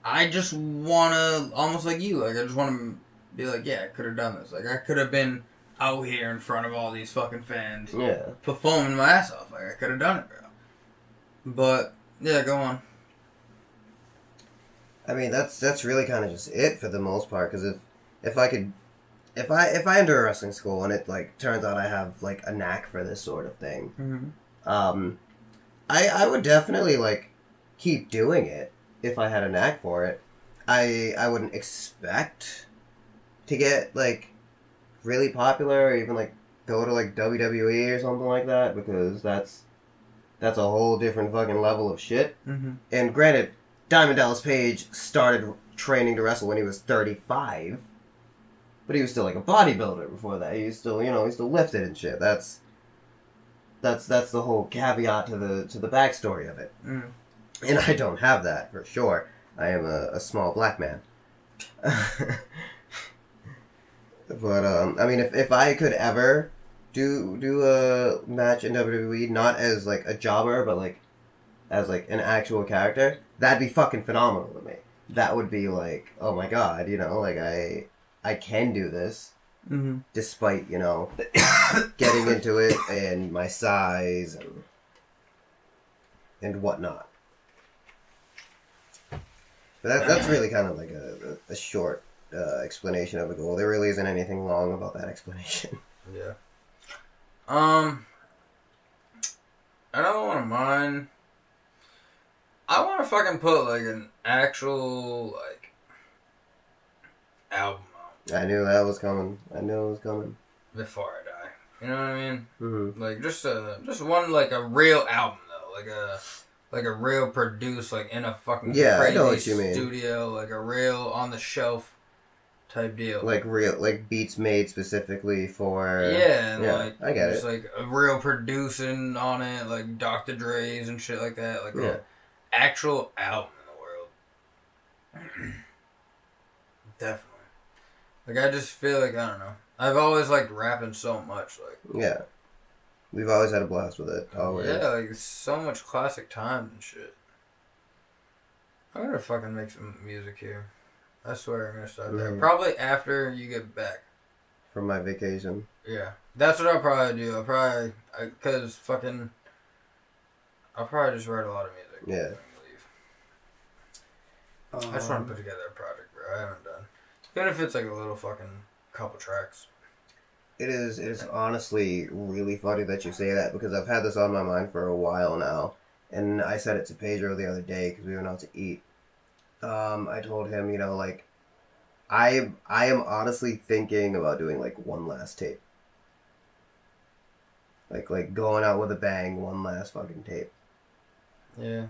Speaker 3: I just want to, almost like you, like, I just want to be like, yeah, I could have done this. Like, I could have been out here in front of all these fucking fans.
Speaker 1: Yeah.
Speaker 3: Performing my ass off. Like, I could have done it, bro. But, yeah, go on.
Speaker 1: I mean, that's really kind of just it for the most part, because if I enter a wrestling school and it, like, turns out I have, like, a knack for this sort of thing, I would definitely, like, keep doing it if I had a knack for it. I wouldn't expect to get, like, really popular or even, like, go to, like, WWE or something like that, because that's a whole different fucking level of shit.
Speaker 3: Mm-hmm.
Speaker 1: And granted, Diamond Dallas Page started training to wrestle when he was 35, but he was still like a bodybuilder before that. He was still, he still lifted and shit. That's the whole caveat to the backstory of it.
Speaker 3: Mm.
Speaker 1: And I don't have that for sure. I am a small black man. But I mean, if I could ever do a match in WWE, not as like a jobber, but like as like an actual character, that'd be fucking phenomenal to me. That would be like, oh my god, like I can do this, despite getting into it and my size and whatnot. But that's really kind of like a short explanation of a goal. There really isn't anything long about that explanation.
Speaker 3: Yeah. I don't want to mind. I want to fucking put like an actual like album out.
Speaker 1: I knew that was coming.
Speaker 3: Before I die. You know what I mean?
Speaker 1: Mm-hmm.
Speaker 3: Like just one like a real album though, like a real produced like in a fucking crazy
Speaker 1: I know what you mean.
Speaker 3: studio, like a real on the shelf type deal.
Speaker 1: Like beats made specifically for...
Speaker 3: Like
Speaker 1: I get
Speaker 3: just
Speaker 1: it.
Speaker 3: like a real producing on it, like Dr. Dre's and shit like that. Like an actual album in the world. Definitely. Like I just feel like, I don't know. I've always liked rapping so much. Like
Speaker 1: yeah. We've always had a blast with it. Always.
Speaker 3: Yeah, like so much classic times and shit. I'm gonna fucking make some music here. I swear I'm gonna start there. Probably after you get back.
Speaker 1: From my vacation.
Speaker 3: Yeah. That's what I'll probably do. I'll probably just write a lot of music.
Speaker 1: Yeah.
Speaker 3: I just want to put together a project, bro. I haven't done. Even if it's like a little fucking couple tracks.
Speaker 1: It is honestly really funny that you say that, because I've had this on my mind for a while now. And I said it to Pedro the other day because we went out to eat. I told him, like, I am honestly thinking about doing like one last tape. Like going out with a bang, one last fucking tape.
Speaker 3: Yeah.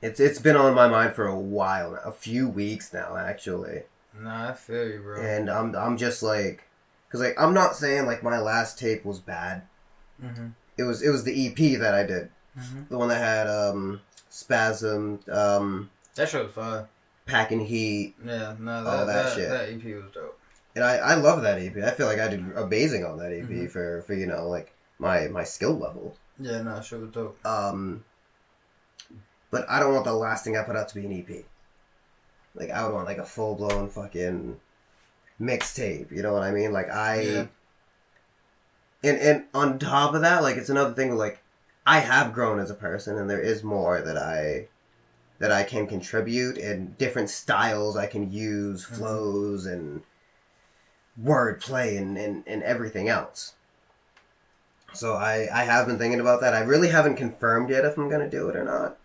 Speaker 1: It's been on my mind for a while now, a few weeks now actually.
Speaker 3: Nah, I feel you, bro.
Speaker 1: And I'm just like, cause like I'm not saying like my last tape was bad.
Speaker 3: Mm-hmm.
Speaker 1: It was the EP that I did, the one that had Spasm.
Speaker 3: That shit was fire.
Speaker 1: Packing Heat.
Speaker 3: Yeah, no,
Speaker 1: that shit.
Speaker 3: That EP was dope.
Speaker 1: And I love that EP. I feel like I did amazing on that EP for like my skill level.
Speaker 3: Yeah, no, that shit was dope.
Speaker 1: But I don't want the last thing I put out to be an EP. Like, I would want, like, a full-blown fucking mixtape, you know what I mean? Like, And on top of that, like, it's another thing, like, I have grown as a person, and there is more that I can contribute, and different styles I can use, flows, and wordplay, and everything else. So I have been thinking about that. I really haven't confirmed yet if I'm going to do it or not.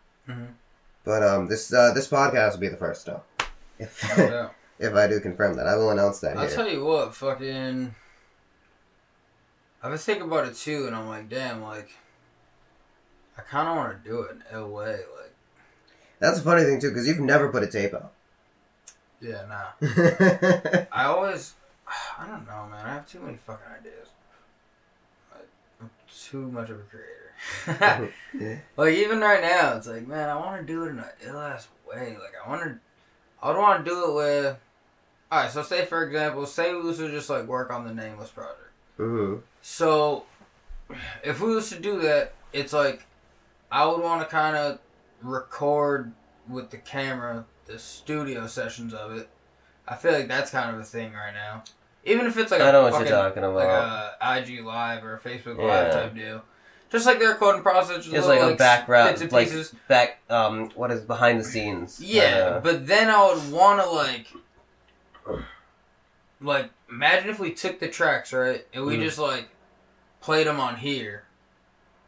Speaker 1: But this podcast will be the first though. If I do confirm that, I will announce that.
Speaker 3: I'll tell you what, fucking. I've been thinking about it too, and I'm like, damn, like, I kind of want to do it in LA, like.
Speaker 1: That's a funny thing too, because you've never put a tape out.
Speaker 3: Yeah, nah. I don't know, man. I have too many fucking ideas. Like, I'm too much of a creator. Like, even right now, it's like, man, I want to do it in an ill-ass way. Like, I would want to do it with... Alright, so say, for example, say we was to just, like, work on the Nameless project.
Speaker 2: Mm-hmm.
Speaker 3: So, if we was to do that, it's like, I would want to kind of record with the camera the studio sessions of it. I feel like that's kind of a thing right now. Even if it's like
Speaker 2: I know what you're talking about.
Speaker 3: Like a IG Live or a Facebook Live type deal. Just like the recording process.
Speaker 2: Just like a background.
Speaker 3: Bits and pieces.
Speaker 2: What is behind the scenes.
Speaker 3: Yeah, but then I would want to like, imagine if we took the tracks, right? And we just like, played them on here.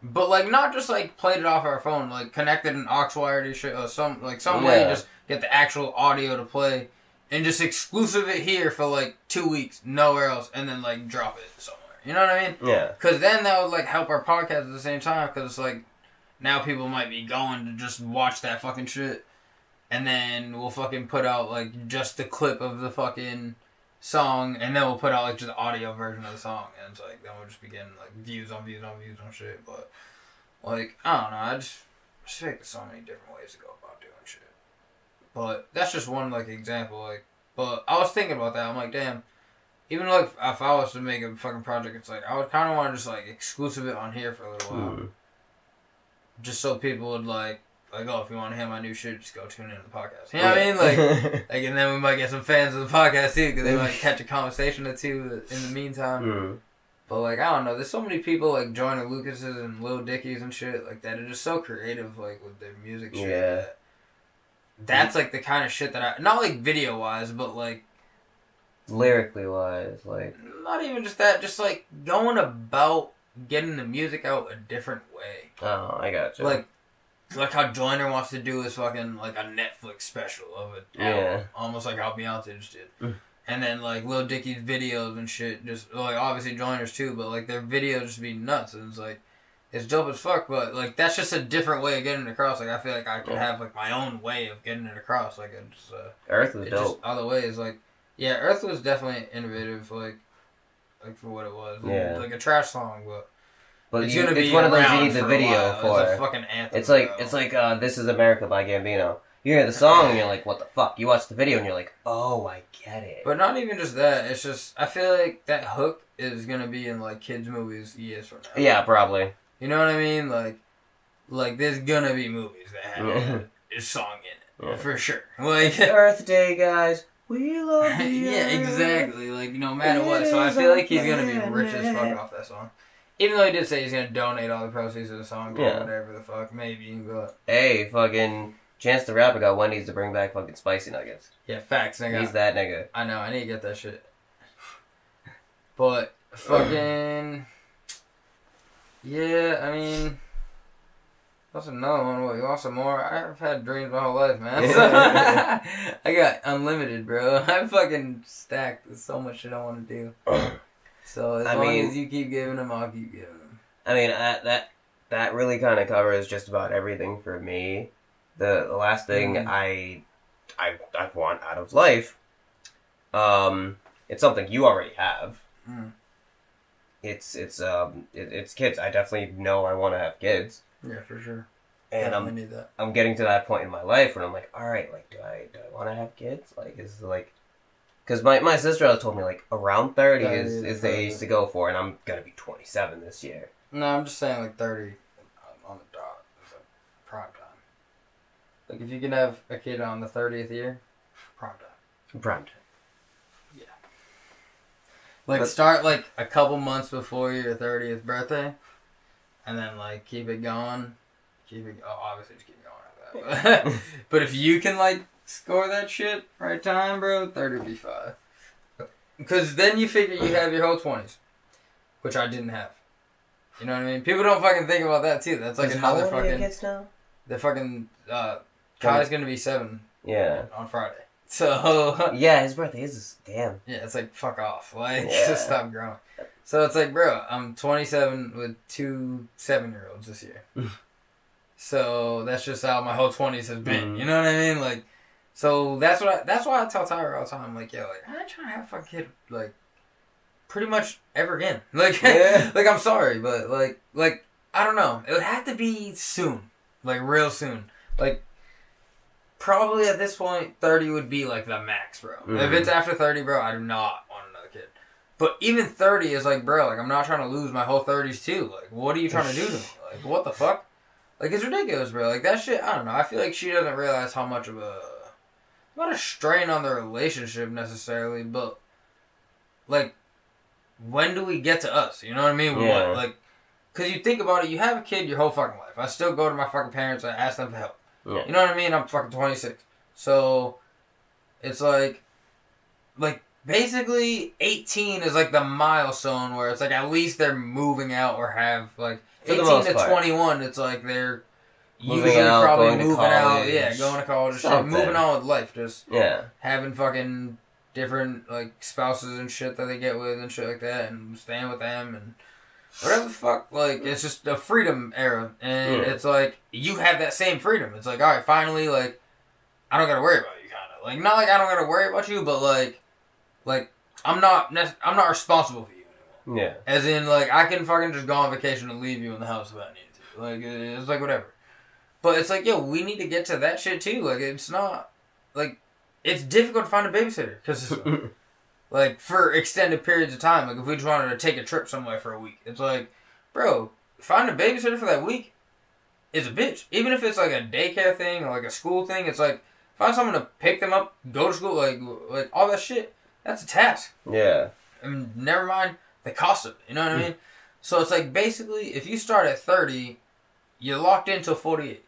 Speaker 3: But like, not just like played it off our phone, like connected an aux wire to shit, or some way, just get the actual audio to play. And just exclusive it here for like 2 weeks, nowhere else, and then like drop it somewhere. You know what I mean?
Speaker 2: Yeah.
Speaker 3: Because then that would like help our podcast at the same time. Because it's like now people might be going to just watch that fucking shit, and then we'll fucking put out like just the clip of the fucking song, and then we'll put out like just the audio version of the song, and it's like then we'll just be getting like views on shit. But like I don't know, I just feel like there's so many different ways to go about doing shit. But that's just one like example. Like, but I was thinking about that. I'm like, damn. Even like if I was to make a fucking project, it's like I would kind of want to just like exclusive it on here for a little while, just so people would like oh, if you want to hear my new shit, just go tune in to the podcast. You know what I mean? Like and then we might get some fans of the podcast too, because they might catch a conversation or two in the meantime. But like I don't know, there's so many people like Joyner Lucases and Lil Dickies and shit like that are just so creative like with their music shit.
Speaker 2: Yeah.
Speaker 3: That's like the kind of shit that I not like video wise, but like
Speaker 2: lyrically wise, like
Speaker 3: not even just that, just like going about getting the music out a different way.
Speaker 2: Oh, I gotcha.
Speaker 3: Like how Joyner wants to do his fucking like a Netflix special of it.
Speaker 2: Yeah.
Speaker 3: Almost like how Beyonce just did. And then like Lil Dicky's videos and shit, just like obviously Joyner's too, but like their videos just be nuts, and it's like it's dope as fuck. But like that's just a different way of getting it across. Like I feel like I can have like my own way of getting it across. Like it's
Speaker 2: Earth was dope.
Speaker 3: Just other ways, like yeah, Earth was definitely innovative. Like for what it was.
Speaker 2: Yeah.
Speaker 3: Like a trash song, but
Speaker 2: it's
Speaker 3: gonna be
Speaker 2: one of those you need
Speaker 3: for
Speaker 2: the
Speaker 3: a
Speaker 2: video
Speaker 3: while.
Speaker 2: for.
Speaker 3: It's a fucking anthem.
Speaker 2: It's like This Is America by Gambino. You hear the song and you're like, what the fuck? You watch the video and you're like, oh, I get it.
Speaker 3: But not even just that. It's just, I feel like that hook is going to be in, like, kids' movies years from now.
Speaker 2: Yeah, probably.
Speaker 3: You know what I mean? Like there's going to be movies that have a song in it. Yeah. For sure. Like
Speaker 2: Earth Day, guys. We love you.
Speaker 3: Yeah, exactly. Like, no matter what. So I feel like he's going to be rich as fuck off that song. Even though he did say he's going to donate all the proceeds of the song to whatever the fuck. Maybe, but...
Speaker 2: Hey, fucking... Chance the Rapper got Wendy's to bring back fucking spicy nuggets.
Speaker 3: Yeah, facts, nigga.
Speaker 2: He's that nigga.
Speaker 3: I know, I need to get that shit. But, fucking... Yeah, I mean... That's another one. What, you want some more? I've had dreams my whole life, man. So, I got unlimited, bro. I'm fucking stacked. There's so much shit I want to do. So, as long as you keep giving them, I'll keep giving them.
Speaker 2: I mean, that really kind of covers just about everything for me. The last thing I want out of life, it's something you already have. It's kids. I definitely know I want to have kids.
Speaker 3: Yeah, for sure.
Speaker 2: And
Speaker 3: definitely need that.
Speaker 2: I'm getting to that point in my life where I'm like, all right, like, do I want to have kids? Like, is it like, because my sister told me like around 30 is the age to go for, and I'm gonna be 27 this year.
Speaker 3: No, I'm just saying like 30 on the dot is a prime time. Like, if you can have a kid on the 30th year, prime time.
Speaker 2: Prime time.
Speaker 3: Yeah. Like, start, like, a couple months before your 30th birthday, and then, like, keep it going. Obviously, just keep going like that. But if you can, like, score that shit right time, bro, 30 would be fine. Because then you figure you have your whole 20s, which I didn't have. You know what I mean? People don't fucking think about that, too. That's, like, another fucking... How old are your kids now? They're fucking... Kai's gonna be 7.
Speaker 2: Yeah.
Speaker 3: On Friday. So.
Speaker 2: Yeah, his birthday is this. Damn.
Speaker 3: Yeah, it's like, fuck off. Like, just stop growing. So it's like, bro, I'm 27 with 2 7-year-olds this year. So that's just how my whole 20s has been. You know what I mean? Like, so that's why I tell Tyler all the time. Like, yo, like, I'm not trying to have a fucking kid, like, pretty much ever again. Like, like, I'm sorry, but like, I don't know. It would have to be soon. Like, real soon. Like, probably at this point, 30 would be, like, the max, bro. Mm-hmm. If it's after 30, bro, I do not want another kid. But even 30 is like, bro, like, I'm not trying to lose my whole 30s, too. Like, what are you trying to do to me? Like, what the fuck? Like, it's ridiculous, bro. Like, that shit, I don't know. I feel like she doesn't realize how much of not a strain on the relationship, necessarily, but, like, when do we get to us? You know what I mean?
Speaker 2: Yeah.
Speaker 3: What? Like, because you think about it, you have a kid your whole fucking life. I still go to my fucking parents and ask them for help. Yeah. You know what I mean? I'm fucking 26. So, it's like, basically, 18 is like the milestone where it's like at least they're moving out or have, like, 18 to 21, it's like they're usually
Speaker 2: out,
Speaker 3: probably moving out. Yeah, going to college. Shit, moving on with life. Just having fucking different, like, spouses and shit that they get with and shit like that and staying with them and whatever the fuck. Like, it's just a freedom era. And it's like, you have that same freedom. It's like, alright, finally, like, I don't gotta worry about you, kind of. Like, not like I don't gotta worry about you, but like, I'm not responsible for you anymore.
Speaker 2: Yeah.
Speaker 3: As in, like, I can fucking just go on vacation and leave you in the house if I need to. Like, it's like, whatever. But it's like, yo, we need to get to that shit, too. Like, it's not, like, it's difficult to find a babysitter. Because, like, for extended periods of time. Like, if we just wanted to take a trip somewhere for a week. It's like, bro, finding a babysitter for that week is a bitch. Even if it's, like, a daycare thing or, like, a school thing. It's like, find someone to pick them up, go to school, like all that shit. That's a task.
Speaker 2: Yeah.
Speaker 3: I mean, never mind the cost of it. You know what I mean? So it's like, basically, if you start at 30, you're locked into 48,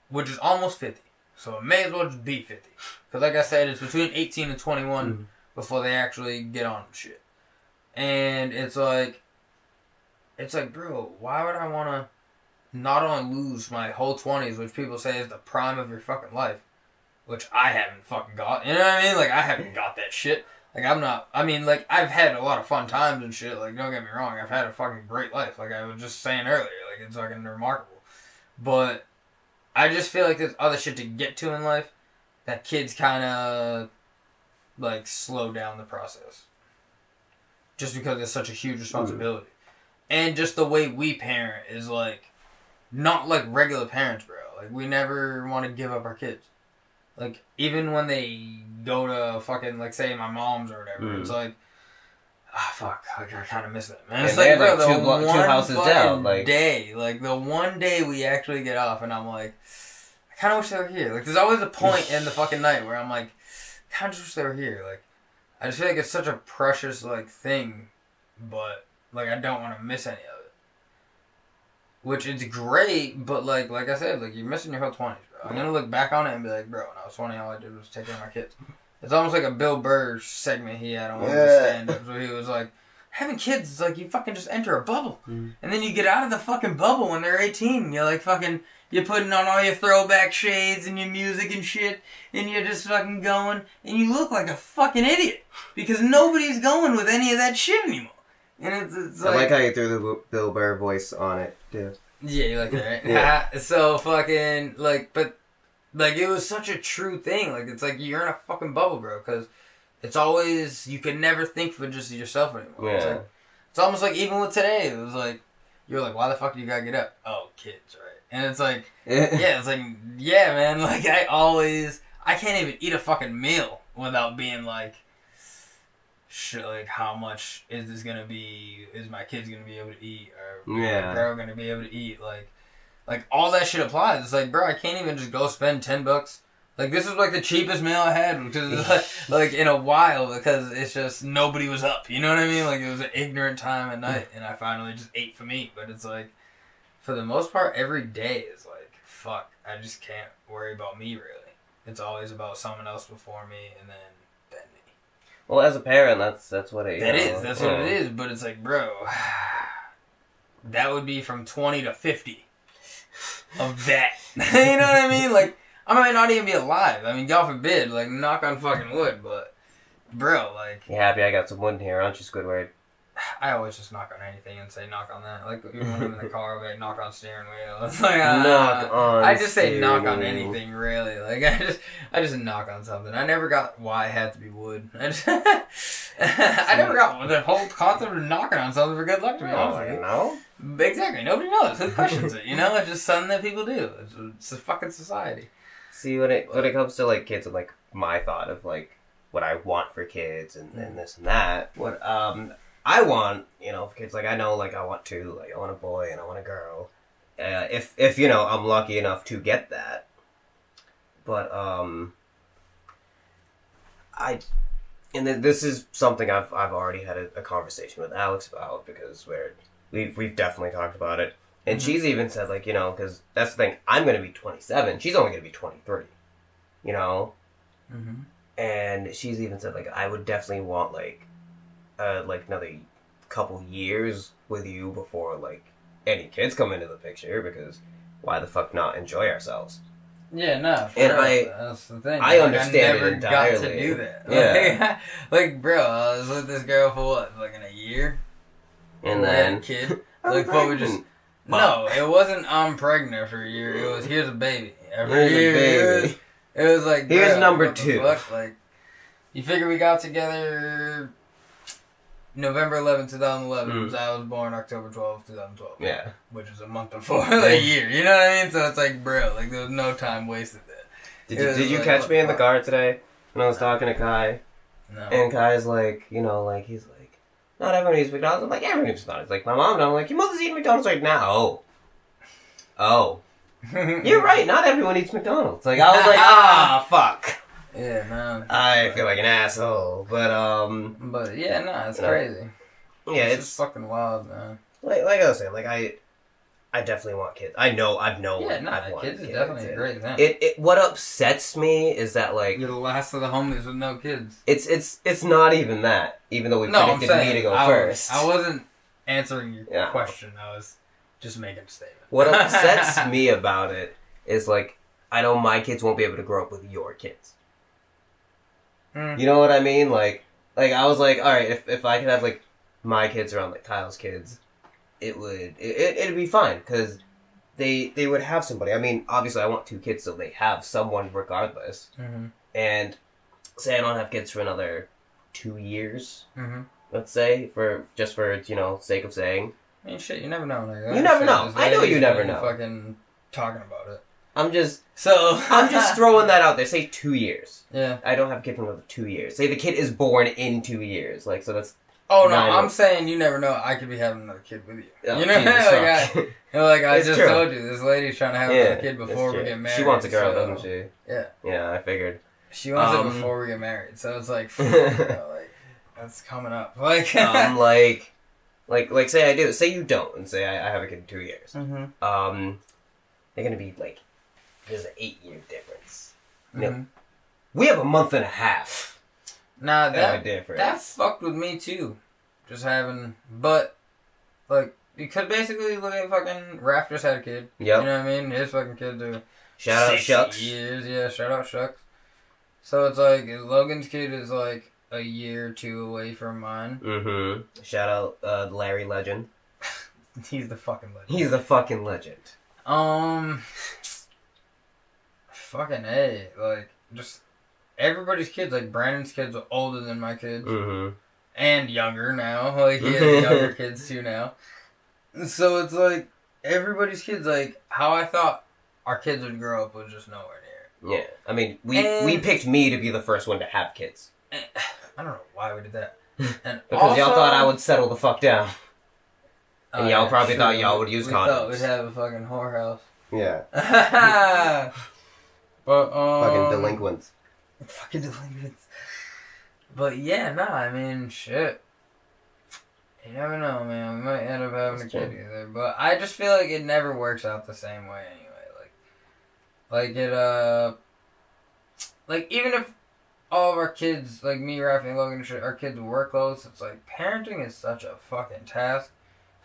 Speaker 3: which is almost 50. So it may as well just be 50. Because like I said, it's between 18 and 21 before they actually get on shit. And it's like, bro, why would I want to not only lose my whole 20s, which people say is the prime of your fucking life, which I haven't fucking got. You know what I mean? Like, I haven't got that shit. Like, like, I've had a lot of fun times and shit. Like, don't get me wrong. I've had a fucking great life. Like, I was just saying earlier. Like, it's fucking remarkable. But I just feel like there's other shit to get to in life that kids kind of, like, slow down the process. Just because it's such a huge responsibility. And just the way we parent is, like, not like regular parents, bro. Like, we never want to give up our kids. Like, even when they go to fucking, like, say, my mom's or whatever, it's like, fuck, like, I kind of miss that, man. It's like, bro, the one houses down, day, like, the one day we actually get off, and I'm like, I kind of wish they were here. Like, there's always a point in the fucking night where I'm like, I kind of just wish they were here. Like, I just feel like it's such a precious, like, thing, but, like, I don't want to miss any of it. Which is great, but, like I said, like, you're missing your whole 20s, bro. I'm going to look back on it and be like, bro, when I was 20, all I did was take care of my kids. It's almost like a Bill Burr segment he had on one of the stand-ups where he was like, having kids is like you fucking just enter a bubble. And then you get out of the fucking bubble when they're 18. You're like fucking, you're putting on all your throwback shades and your music and shit, and you're just fucking going, and you look like a fucking idiot. Because nobody's going with any of that shit anymore. And it's like...
Speaker 1: I like how you threw the Bill Burr voice on it, too.
Speaker 3: Yeah, you like that, right? Yeah. So fucking, like, but, like, it was such a true thing. Like, it's like, you're in a fucking bubble, bro, because it's always, you can never think for just yourself anymore.
Speaker 2: Yeah.
Speaker 3: It's like, it's almost like, even with today, it was like, you're like, why the fuck do you gotta get up? Oh, kids, right? And it's like, yeah, it's like, yeah, man, like, I can't even eat a fucking meal without being like, shit, like, how much is this gonna be? Is my kid's gonna be able to eat? Or my girl gonna be able to eat? Like all that shit applies. It's like, bro, I can't even just go spend $10. Like, this is like the cheapest meal I had because like in a while, because it's just nobody was up. You know what I mean? Like, it was an ignorant time at night, and I finally just ate for me. But it's like, for the most part, every day is like, fuck, I just can't worry about me really. It's always about someone else before me, and then me.
Speaker 2: Well, as a parent, that's what it is.
Speaker 3: That's what it is. But it's like, bro, that would be from 20 to 50 of that. You know what I mean? Like, I might not even be alive. I mean, God forbid, like, knock on fucking wood, but, bro, like...
Speaker 2: You happy I got some wood in here, aren't you, Squidward?
Speaker 3: I always just knock on anything and say knock on that. Like, even when I'm in the car, I'll be like, knock on steering wheel. It's like,
Speaker 2: knock on
Speaker 3: I just say knock on anything, really. Like, I just knock on something. I never got why it had to be wood. I never got the whole concept of knocking on something for good luck, to be honest with you.
Speaker 2: No?
Speaker 3: Exactly. Nobody knows. Who questions it? You know, it's just something that people do. It's a fucking society.
Speaker 2: See, when it comes to, like, kids and, like, my thought of, like, what I want for kids and this and that, what I want, you know, for kids, like, I know, like, I want two. Like, I want a boy and I want a girl. If you know, I'm lucky enough to get that. But, this is something I've already had a conversation with Alex about, because we've definitely talked about it, and she's even said, like, you know, because that's the thing, I'm going to be 27, she's only going to be 23, you know, and she's even said, like, I would definitely want like another couple years with you before, like, any kids come into the picture, because why the fuck not enjoy ourselves?
Speaker 3: Yeah, no.
Speaker 2: And
Speaker 3: that's the thing.
Speaker 2: I understand
Speaker 3: I never
Speaker 2: it entirely.
Speaker 3: got to do that.
Speaker 2: Yeah.
Speaker 3: Like, bro, I was with this girl for what, like in a year?
Speaker 2: And
Speaker 3: we
Speaker 2: then
Speaker 3: had a kid. Like, what we just... No, it wasn't I'm pregnant for a year. It was here's a baby. Every year. It was like,
Speaker 2: here's
Speaker 3: bro,
Speaker 2: number
Speaker 3: what
Speaker 2: 2.
Speaker 3: The fuck? Like, you figure we got together November 11, 2011. I was born October 12, 2012.
Speaker 2: Yeah.
Speaker 3: Which is a month before a year. You know what I mean? So it's like, bro, like, there was no time wasted there.
Speaker 2: Did you catch me in the car today when I was talking to Kai?
Speaker 3: No.
Speaker 2: And Kai's like, you know, like, he's like, not everyone eats McDonald's. I'm like, everyone eats McDonald's. Like, my mom and I'm like, your mother's eating McDonald's right now. Oh. You're right, not everyone eats McDonald's. Like, I was like, fuck.
Speaker 3: Yeah, man.
Speaker 2: I feel like an asshole, but
Speaker 3: yeah, no, it's crazy.
Speaker 2: Yeah,
Speaker 3: it's just fucking wild, man.
Speaker 2: Like I was saying, like, I definitely want kids. I've known.
Speaker 3: Yeah, no, kids is definitely a great thing.
Speaker 2: It what upsets me is that, like,
Speaker 3: you're the last of the homies with no kids.
Speaker 2: It's not even that. Even though we predicted me to go first.
Speaker 3: I wasn't answering your question. I was just making a statement.
Speaker 2: What upsets me about it is, like, I know my kids won't be able to grow up with your kids. You know what I mean? Like I was like, all right, if I could have, like, my kids around, like, Kyle's kids, it'd be fine, because they would have somebody. I mean, obviously I want 2 kids, so they have someone regardless. And say I don't have kids for another 2 years, let's say, for you know, sake of saying.
Speaker 3: I mean, shit, you never know.
Speaker 2: Like, you never know. I know you never know.
Speaker 3: Fucking talking about it.
Speaker 2: I'm just throwing that out there. Say 2 years.
Speaker 3: Yeah.
Speaker 2: I don't have a kid for another 2 years. Say the kid is born in 2 years. Like, so that's...
Speaker 3: Oh, no, I'm saying you never know. I could be having another kid with you.
Speaker 2: Oh,
Speaker 3: you know? I just told you, this lady's trying to have another kid before we get married.
Speaker 2: She wants a girl, doesn't she?
Speaker 3: Yeah.
Speaker 2: Yeah, I figured.
Speaker 3: She wants it before we get married. So it's like, you know, like, that's coming up. Like,
Speaker 2: like, say I do. Say you don't, and say I have a kid in 2 years. They're going to be, like... There's an 8-year difference. No, we have a month and a half.
Speaker 3: Nah, that fucked with me too. Just having, but like, because basically, look at fucking Raph just had a kid.
Speaker 2: Yep.
Speaker 3: You know what I mean? His fucking kids are
Speaker 2: shout out Shucks.
Speaker 3: Years, yeah. Shout out Shucks. So it's like Logan's kid is like a year or 2 away from mine.
Speaker 2: Shout out Larry Legend.
Speaker 3: He's the fucking legend.
Speaker 2: He's the fucking legend.
Speaker 3: Fucking A. Like, just everybody's kids. Like, Brandon's kids are older than my kids. And younger now. Like, he has younger kids too now. So it's like, everybody's kids, like, how I thought our kids would grow up was just nowhere near.
Speaker 2: Yeah. I mean, we picked me to be the first one to have kids.
Speaker 3: I don't know why we did that. And
Speaker 2: because also, y'all thought I would settle the fuck down. And y'all probably thought y'all would use condoms. We thought
Speaker 3: we'd have a fucking whorehouse.
Speaker 2: Yeah.
Speaker 3: But,
Speaker 2: fucking delinquents.
Speaker 3: Fucking delinquents. But yeah, nah, I mean, shit. You never know, man. We might end up having a kid either. But I just feel like it never works out the same way anyway. Like even if all of our kids, like me, Rafi, and Logan, our kids were close, it's like, parenting is such a fucking task.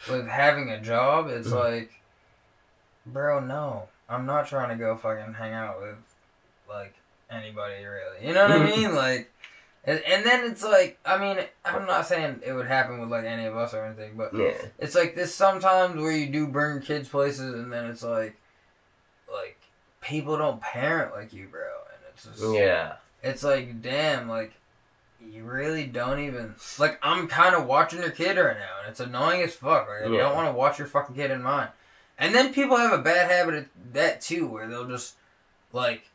Speaker 3: With having a job, it's like, bro, no. I'm not trying to go fucking hang out with, like, anybody, really. You know what I mean? Like, and then it's like, I mean, I'm not saying it would happen with, like, any of us or anything, but it's like this sometimes where you do bring kids places, and then it's like, people don't parent like you, bro. And it's just, it's like, damn, like, you really don't even... Like, I'm kind of watching your kid right now, and it's annoying as fuck. Like, you don't want to watch your fucking kid in mine. And then people have a bad habit of that, too, where they'll just, like,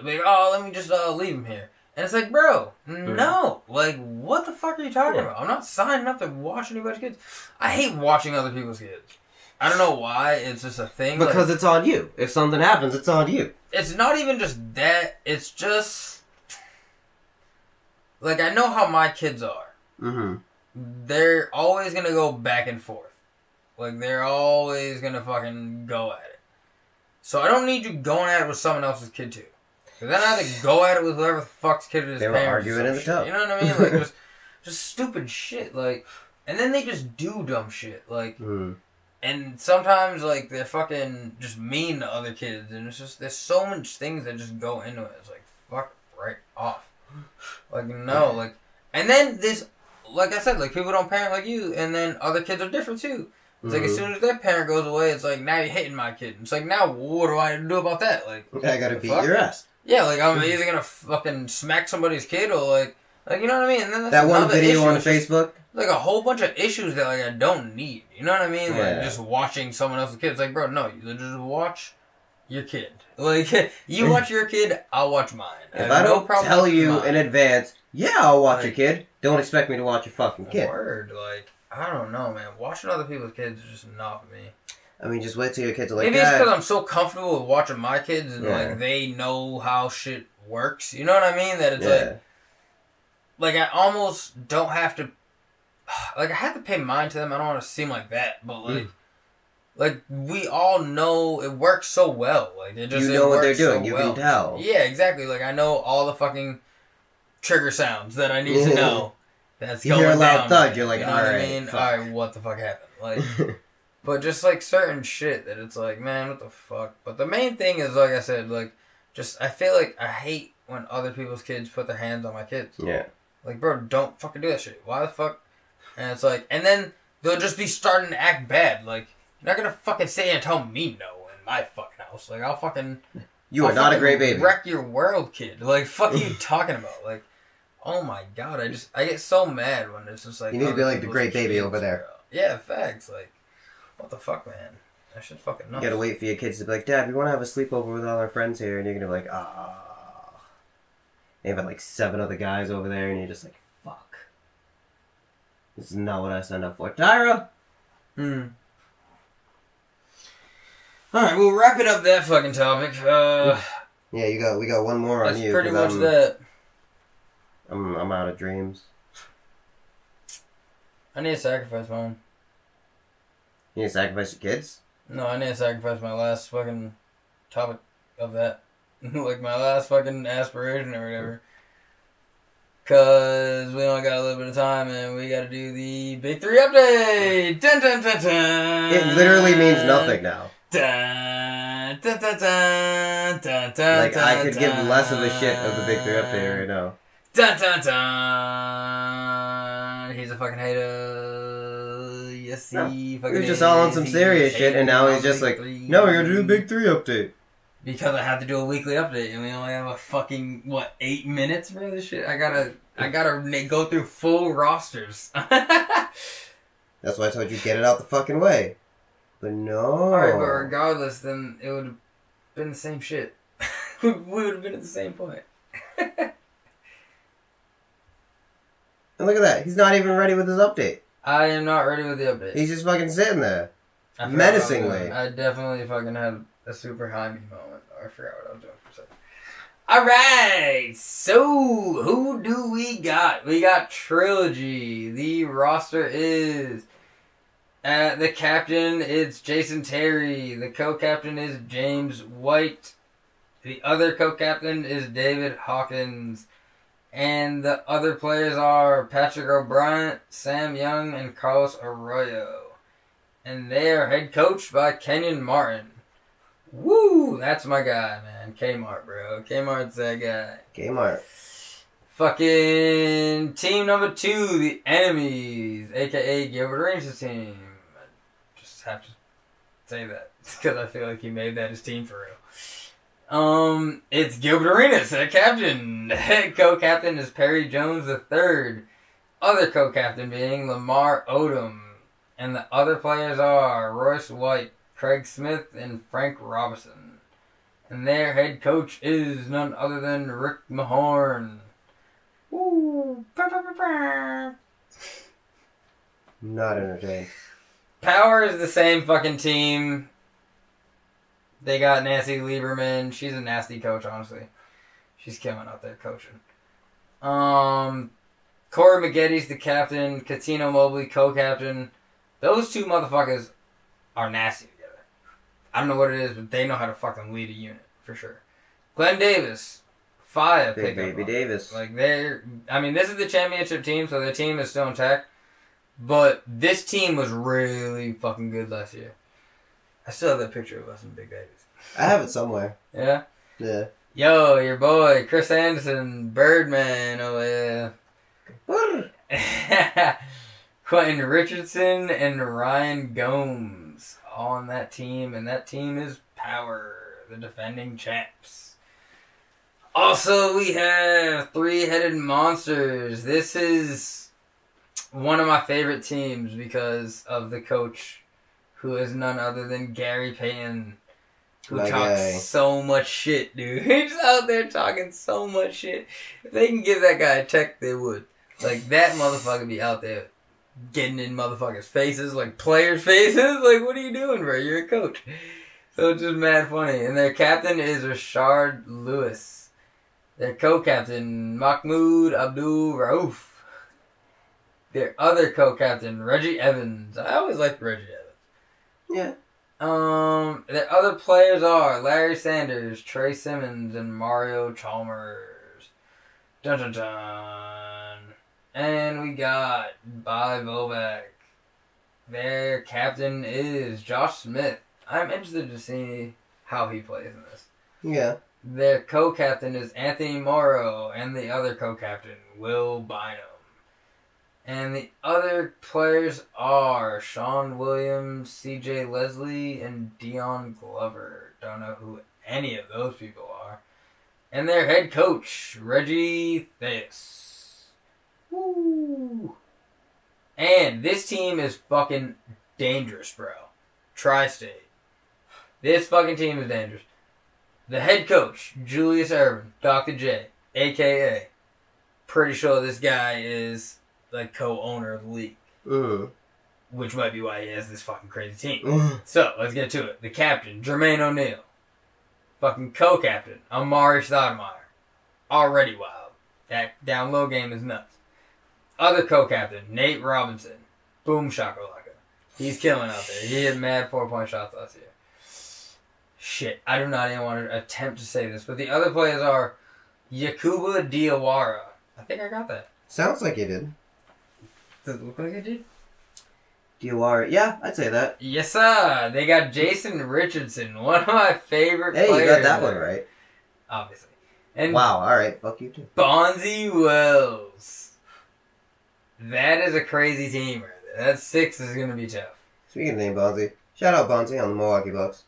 Speaker 3: oh, let me just leave him here. And it's like, bro, no. Like, what the fuck are you talking about? I'm not signing up to watch anybody's kids. I hate watching other people's kids. I don't know why. It's just a thing.
Speaker 2: Because it's on you. If something happens, it's on you.
Speaker 3: It's not even just that. It's just... Like, I know how my kids are.
Speaker 2: Mm-hmm.
Speaker 3: They're always going to go back and forth. Like, they're always going to fucking go at it. So I don't need you going at it with someone else's kid, too. Because then I have to go at it with whoever the fuck's kid it is.
Speaker 2: They were arguing in the tub.
Speaker 3: You know what I mean? Like, just stupid shit. Like, and then they just do dumb shit. Like, and sometimes, like, they're fucking just mean to other kids. And it's just, there's so much things that just go into it. It's like, fuck right off. Like, no, like, and then this, like I said, like, people don't parent like you, and then other kids are different, too. It's like, as soon as that parent goes away, it's like, now you're hitting my kid. It's like, now, what do I do about that? Like,
Speaker 1: I gotta beat your ass.
Speaker 3: Yeah, like, I'm either gonna fucking smack somebody's kid, or, like, you know what I mean? And then
Speaker 1: that one video on Facebook?
Speaker 3: Like, a whole bunch of issues that, like, I don't need. You know what I mean? Like, just watching someone else's kid. It's like, bro, no, you just watch your kid. Like, you watch your kid, I'll watch mine.
Speaker 1: If I don't tell you in advance, I'll watch your kid, don't expect me to watch your fucking kid.
Speaker 3: Word, like, I don't know, man. Watching other people's kids is just not for me.
Speaker 1: I mean, just wait till your kids are like
Speaker 3: Maybe it's because I'm so comfortable with watching my kids and, like, they know how shit works. You know what I mean? That it's like, I almost don't have to, like, I have to pay mind to them. I don't want to seem like that, but, like, like, we all know it works so well. Like, it just,
Speaker 1: you know what they're doing. You can tell.
Speaker 3: Yeah, exactly. Like, I know all the fucking trigger sounds that I need to know. That's going down. You hear a loud thud,
Speaker 1: you're like,
Speaker 3: you know what I mean? Alright, what the fuck happened? Like, but just, like, certain shit that it's like, man, what the fuck? But the main thing is, like I said, like, just, I feel like I hate when other people's kids put their hands on my kids.
Speaker 1: Yeah.
Speaker 3: Like, bro, don't fucking do that shit. Why the fuck? And it's like, and then they'll just be starting to act bad. Like, you're not gonna fucking sit and tell me no in my fucking house. Like, I'll fucking...
Speaker 1: You are not a great baby.
Speaker 3: Wreck your world, kid. Like, fuck are you talking about? Like, oh my god, I get so mad when it's just like...
Speaker 1: You need to be like the great baby over there.
Speaker 3: Yeah, facts. Like, what the fuck, man? That shit's fucking nuts.
Speaker 1: You gotta wait for your kids to be like, Dad, we want to have a sleepover with all our friends here. And you're gonna be like, They have like 7 other guys over there, and you're just like, fuck. This is not what I signed up for. Tyra!
Speaker 3: Alright, we'll wrap it up that fucking topic.
Speaker 1: Yeah, we got one more on you.
Speaker 3: That's pretty much that.
Speaker 1: I'm out of dreams.
Speaker 3: I need to sacrifice mine.
Speaker 1: You need to sacrifice your kids?
Speaker 3: No, I need to sacrifice my last fucking topic of that. Like my last fucking aspiration or whatever. Cause we only got a little bit of time and we gotta do the Big 3 update! Dun, dun, dun, dun.
Speaker 1: It literally means nothing now.
Speaker 3: Dun, dun, dun, dun, dun, dun,
Speaker 1: like, I could give less of a shit of the Big 3 update right now.
Speaker 3: Dun, dun, dun. He's a fucking hater. Yes, he fucking
Speaker 1: He was just all on some serious shit, and now he's just like, no, we're gonna do the Big 3 update.
Speaker 3: Because I have to do a weekly update, and we only have a fucking, 8 minutes for this shit? I gotta go through full rosters.
Speaker 1: That's why I told you, get it out the fucking way. But no.
Speaker 3: Alright, but regardless, then it would have been the same shit. We would have been at the same point.
Speaker 1: And look at that. He's not even ready with his update.
Speaker 3: I am not ready with the update.
Speaker 1: He's just fucking sitting there. Menacingly.
Speaker 3: I definitely fucking had a super high me moment. I forgot what I was doing for a second. Alright, so who do we got? We got Trilogy. The roster is... the captain is Jason Terry. The co-captain is James White. The other co-captain is David Hawkins. And the other players are Patrick O'Brien, Sam Young, and Carlos Arroyo. And they are head coached by Kenyon Martin. Woo! That's my guy, man. Kmart, bro. Kmart's that guy.
Speaker 1: Kmart.
Speaker 3: Fucking team number 2, the Enemies, a.k.a. Gilbert Arenas' team. I just have to say that because I feel like he made that his team for real. It's Gilbert Arenas, the captain. The head co-captain is Perry Jones III. Other co-captain being Lamar Odom. And the other players are Royce White, Craig Smith, and Frank Robinson. And their head coach is none other than Rick Mahorn. Ooh.
Speaker 1: Not entertained.
Speaker 3: Power is the same fucking team. They got Nancy Lieberman. She's a nasty coach, honestly. She's killing out there coaching. Corey Maggetti's the captain. Catino Mobley, co-captain. Those two motherfuckers are nasty together. I don't know what it is, but they know how to fucking lead a unit, for sure. Glenn Davis. Fire
Speaker 1: Big Baby Davis.
Speaker 3: Like, this is the championship team, so their team is still intact. But this team was really fucking good last year. I still have that picture of us in Big Davis.
Speaker 1: I have it somewhere.
Speaker 3: Yeah?
Speaker 1: Yeah.
Speaker 3: Yo, your boy, Chris Anderson, Birdman over there. Quentin Richardson and Ryan Gomes on that team, and that team is Power, the defending champs. Also, we have Three-Headed Monsters. This is one of my favorite teams because of the coach, who is none other than Gary Payton, who talks so much shit, dude. He's out there talking so much shit. If they can give that guy a check, they would. Like, that motherfucker be out there getting in motherfuckers' faces, like players' faces. Like, what are you doing, bro? You're a coach. So it's just mad funny. And their captain is Rashard Lewis. Their co-captain, Mahmoud Abdul Rauf. Their other co-captain, Reggie Evans. I always liked Reggie Evans.
Speaker 1: Yeah.
Speaker 3: Their other players are Larry Sanders, Trey Simmons, and Mario Chalmers. Dun dun dun. And we got Bobby Vovek. Their captain is Josh Smith. I'm interested to see how he plays in this.
Speaker 1: Yeah.
Speaker 3: Their co-captain is Anthony Morrow, and the other co-captain, Will Bynum. And the other players are Sean Williams, CJ Leslie, and Dion Glover. Don't know who any of those people are. And their head coach, Reggie Theus. Woo! And this team is fucking dangerous, bro. Tri-State. This fucking team is dangerous. The head coach, Julius Ervin, Dr. J, a.k.a. Pretty sure this guy is like co-owner of the league. Which might be why he has this fucking crazy team. So, let's get to it. The captain, Jermaine O'Neal. Fucking co-captain, Amari Stoudemire. Already wild. That down low game is nuts. Other co-captain, Nate Robinson. Boom shakalaka. He's killing out there. He hit mad 4-point shots last year. Shit, I do not even want to attempt to say this, but the other players are Yakuba Diawara. I think I got that.
Speaker 1: Sounds like you did.
Speaker 3: Does it look like I did?
Speaker 1: Diawara. Yeah, I'd say that.
Speaker 3: Yes, sir. They got Jason Richardson, one of my favorite players.
Speaker 1: Hey, you got that one right.
Speaker 3: Obviously. And
Speaker 1: wow, alright. Fuck you too.
Speaker 3: Bonzi Wells. That is a crazy team right there. That 6 is going to be tough.
Speaker 1: Speaking of name Bonzi, shout out Bonzi on the Milwaukee Bucks.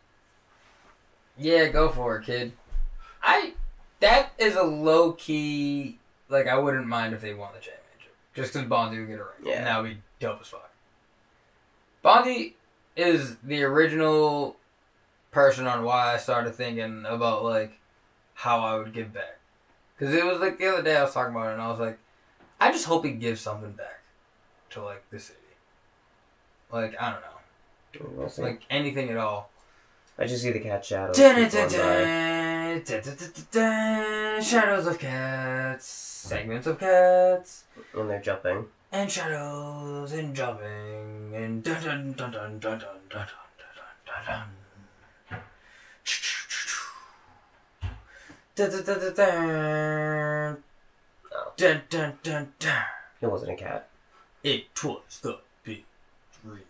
Speaker 3: Yeah, go for it, kid. That is a low-key, like, I wouldn't mind if they won the championship. Just because Bonzi would get a ring.
Speaker 1: Yeah.
Speaker 3: And that would be dope as fuck. Bonzi is the original person on why I started thinking about, like, how I would give back. Because it was, like, the other day I was talking about it, and I was like, I just hope he gives something back to, like, the city. Like, I don't know.
Speaker 1: We'll
Speaker 3: like, anything at all.
Speaker 2: I just see the cat shadows.
Speaker 3: Shadows of cats. Segments of cats.
Speaker 2: And they're jumping.
Speaker 3: And shadows and jumping. And dun dun dun dun dun dun dun dun dun dun. Dun dun dun dun dun. Dun dun dun dun.
Speaker 2: It wasn't a cat.
Speaker 3: It was the Big 3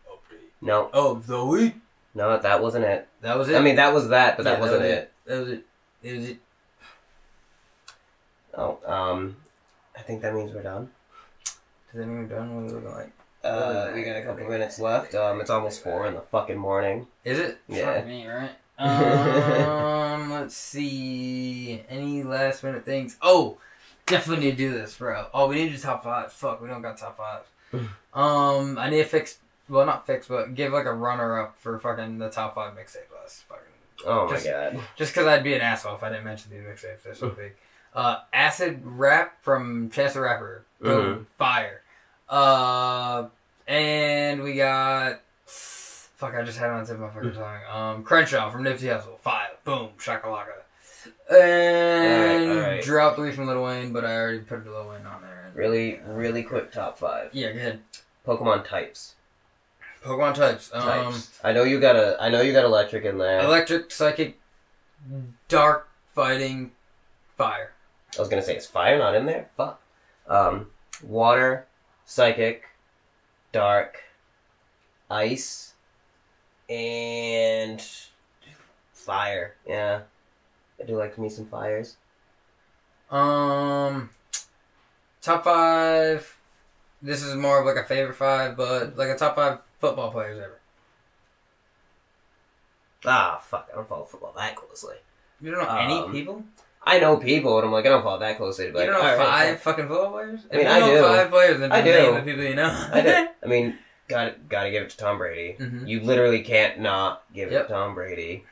Speaker 3: update.
Speaker 2: No.
Speaker 3: Of the week.
Speaker 2: No, that wasn't it.
Speaker 3: That was it?
Speaker 2: I mean, that was that, but that wasn't it.
Speaker 3: That was it. It was it.
Speaker 2: Oh, I think that means we're done.
Speaker 3: Does that mean we're done? What are we looking like?
Speaker 2: We got a couple minutes left. It's almost 4 in the fucking morning.
Speaker 3: Is it?
Speaker 2: Yeah.
Speaker 3: Fuck me, right? Let's see. Any last minute things? Oh, definitely need to do this, bro. Oh, we need to do top 5. Fuck, we don't got top 5. I need to fix. Well, not fix, but give like a runner up for fucking the top 5 mixtape list. Fucking.
Speaker 2: Oh my god.
Speaker 3: Just because I'd be an asshole if I didn't mention these mixtapes. They're so big. Acid Rap from Chance the Rapper. Boom. Fire. And we got. Fuck, I just had it on the tip of my fucking tongue. Crenshaw from Nipsey Hussle. Fire. Boom. Shakalaka. And
Speaker 2: all right.
Speaker 3: Drop 3 from Lil Wayne, but I already put Lil Wayne on there.
Speaker 2: Really quick top 5.
Speaker 3: Yeah, go ahead.
Speaker 2: Pokemon types.
Speaker 3: Pokemon types.
Speaker 2: I know you got electric in there.
Speaker 3: Electric, psychic, dark, fighting, fire.
Speaker 2: I was gonna say, is fire not in there? Fuck. Water, psychic, dark, ice, and fire. Yeah, I do like me some fires.
Speaker 3: Top 5. This is more of like a favorite 5, but like a top 5 football players ever.
Speaker 2: Ah, fuck! I don't follow football that closely.
Speaker 3: You don't know any people?
Speaker 2: I know people, and I'm like, I don't follow that closely. But
Speaker 3: you don't know 5 fucking football players?
Speaker 2: I mean,
Speaker 3: if you know 5 players, then
Speaker 2: I do.
Speaker 3: Name the people you know.
Speaker 2: I do. I mean, gotta give it to Tom Brady.
Speaker 3: Mm-hmm.
Speaker 2: You literally can't not give it to Tom Brady.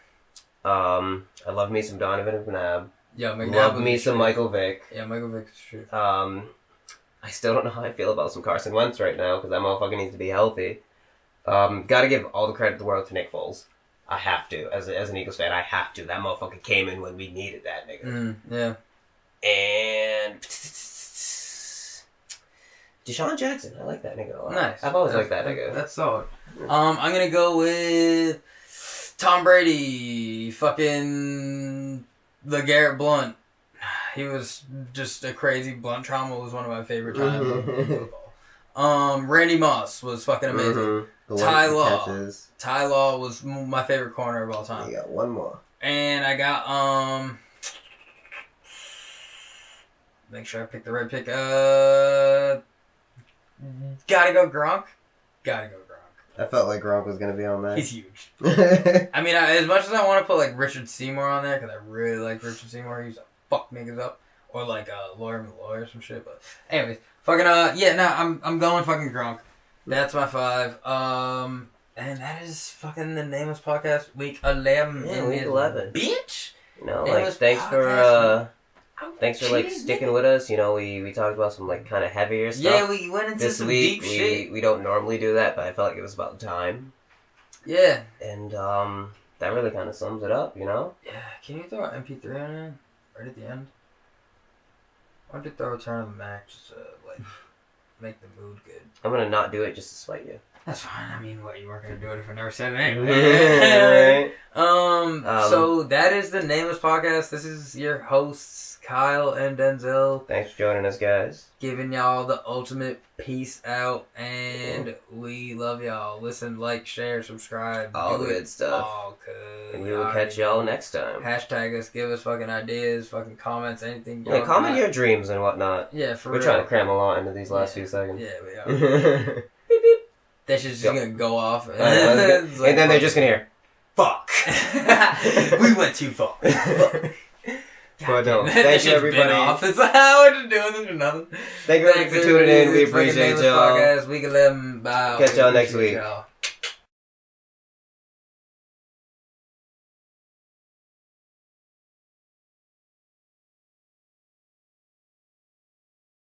Speaker 2: I love me some Donovan McNabb.
Speaker 3: Yeah, McNabb.
Speaker 2: Love me some Michael Vick.
Speaker 3: Yeah, Michael Vick is true.
Speaker 2: I still don't know how I feel about some Carson Wentz right now because that motherfucker needs to be healthy. Gotta give all the credit in the world to Nick Foles. I have to. As an Eagles fan, I have to. That motherfucker came in when we needed that nigga.
Speaker 3: Yeah.
Speaker 2: And Deshaun Jackson. I like that nigga a lot.
Speaker 3: Nice.
Speaker 2: I've always liked that nigga.
Speaker 3: That's solid. I'm gonna go with Tom Brady. Fucking LeGarrette Blount. He was just a crazy. Blunt trauma was one of my favorite times in football. Randy Moss was fucking amazing. Ty Law was my favorite corner of all time.
Speaker 1: You got one more.
Speaker 3: And I got make sure I pick the right pick. Gotta go Gronk.
Speaker 1: I felt like Gronk was gonna be on that.
Speaker 3: He's huge. I mean, as much as I want to put like Richard Seymour on there because I really like Richard Seymour. He's fuck niggas up, or like Lawyer or some shit. But anyways, fucking I'm going fucking Gronk. That's my 5. And that is fucking the Nameless Podcast week 11.
Speaker 2: Yeah, week 11,
Speaker 3: bitch.
Speaker 2: You know, like thanks for like sticking with us. You know, we talked about some like kind of heavier stuff.
Speaker 3: Yeah, we went into
Speaker 2: this
Speaker 3: some
Speaker 2: week.
Speaker 3: deep shit.
Speaker 2: We don't normally do that, but I felt like it was about time.
Speaker 3: Yeah.
Speaker 2: And that really kind of sums it up. You know.
Speaker 3: Yeah. Can you throw an MP3 on there right at the end? Why don't you throw a turn on the Mac just to like make the mood good?
Speaker 2: I'm gonna not do it just to spite you.
Speaker 3: That's fine. I mean, what, you weren't gonna do it if I never said it anyway. So that is the Nameless Podcast. This is your hosts, Kyle and Denzel.
Speaker 2: Thanks for joining us, guys.
Speaker 3: Giving y'all the ultimate peace out, and we love y'all. Listen, like, share, subscribe.
Speaker 2: All good stuff.
Speaker 3: All good.
Speaker 2: And we will catch y'all next time.
Speaker 3: Hashtag us, give us fucking ideas, fucking comments, anything.
Speaker 2: Yeah, comment your dreams and whatnot.
Speaker 3: Yeah, for
Speaker 2: real. We're trying to cram a lot into these last few seconds.
Speaker 3: Yeah, we are. Beep, beep. That shit's just gonna go off.
Speaker 2: And then they're just gonna hear, fuck.
Speaker 3: We went too far.
Speaker 2: But no, thank you everybody.
Speaker 3: Off. It's like, we're just doing this for nothing.
Speaker 2: Thank you for tuning in. We appreciate y'all.
Speaker 3: Podcast, week 11. Bye.
Speaker 2: Catch y'all next week.
Speaker 3: Y'all.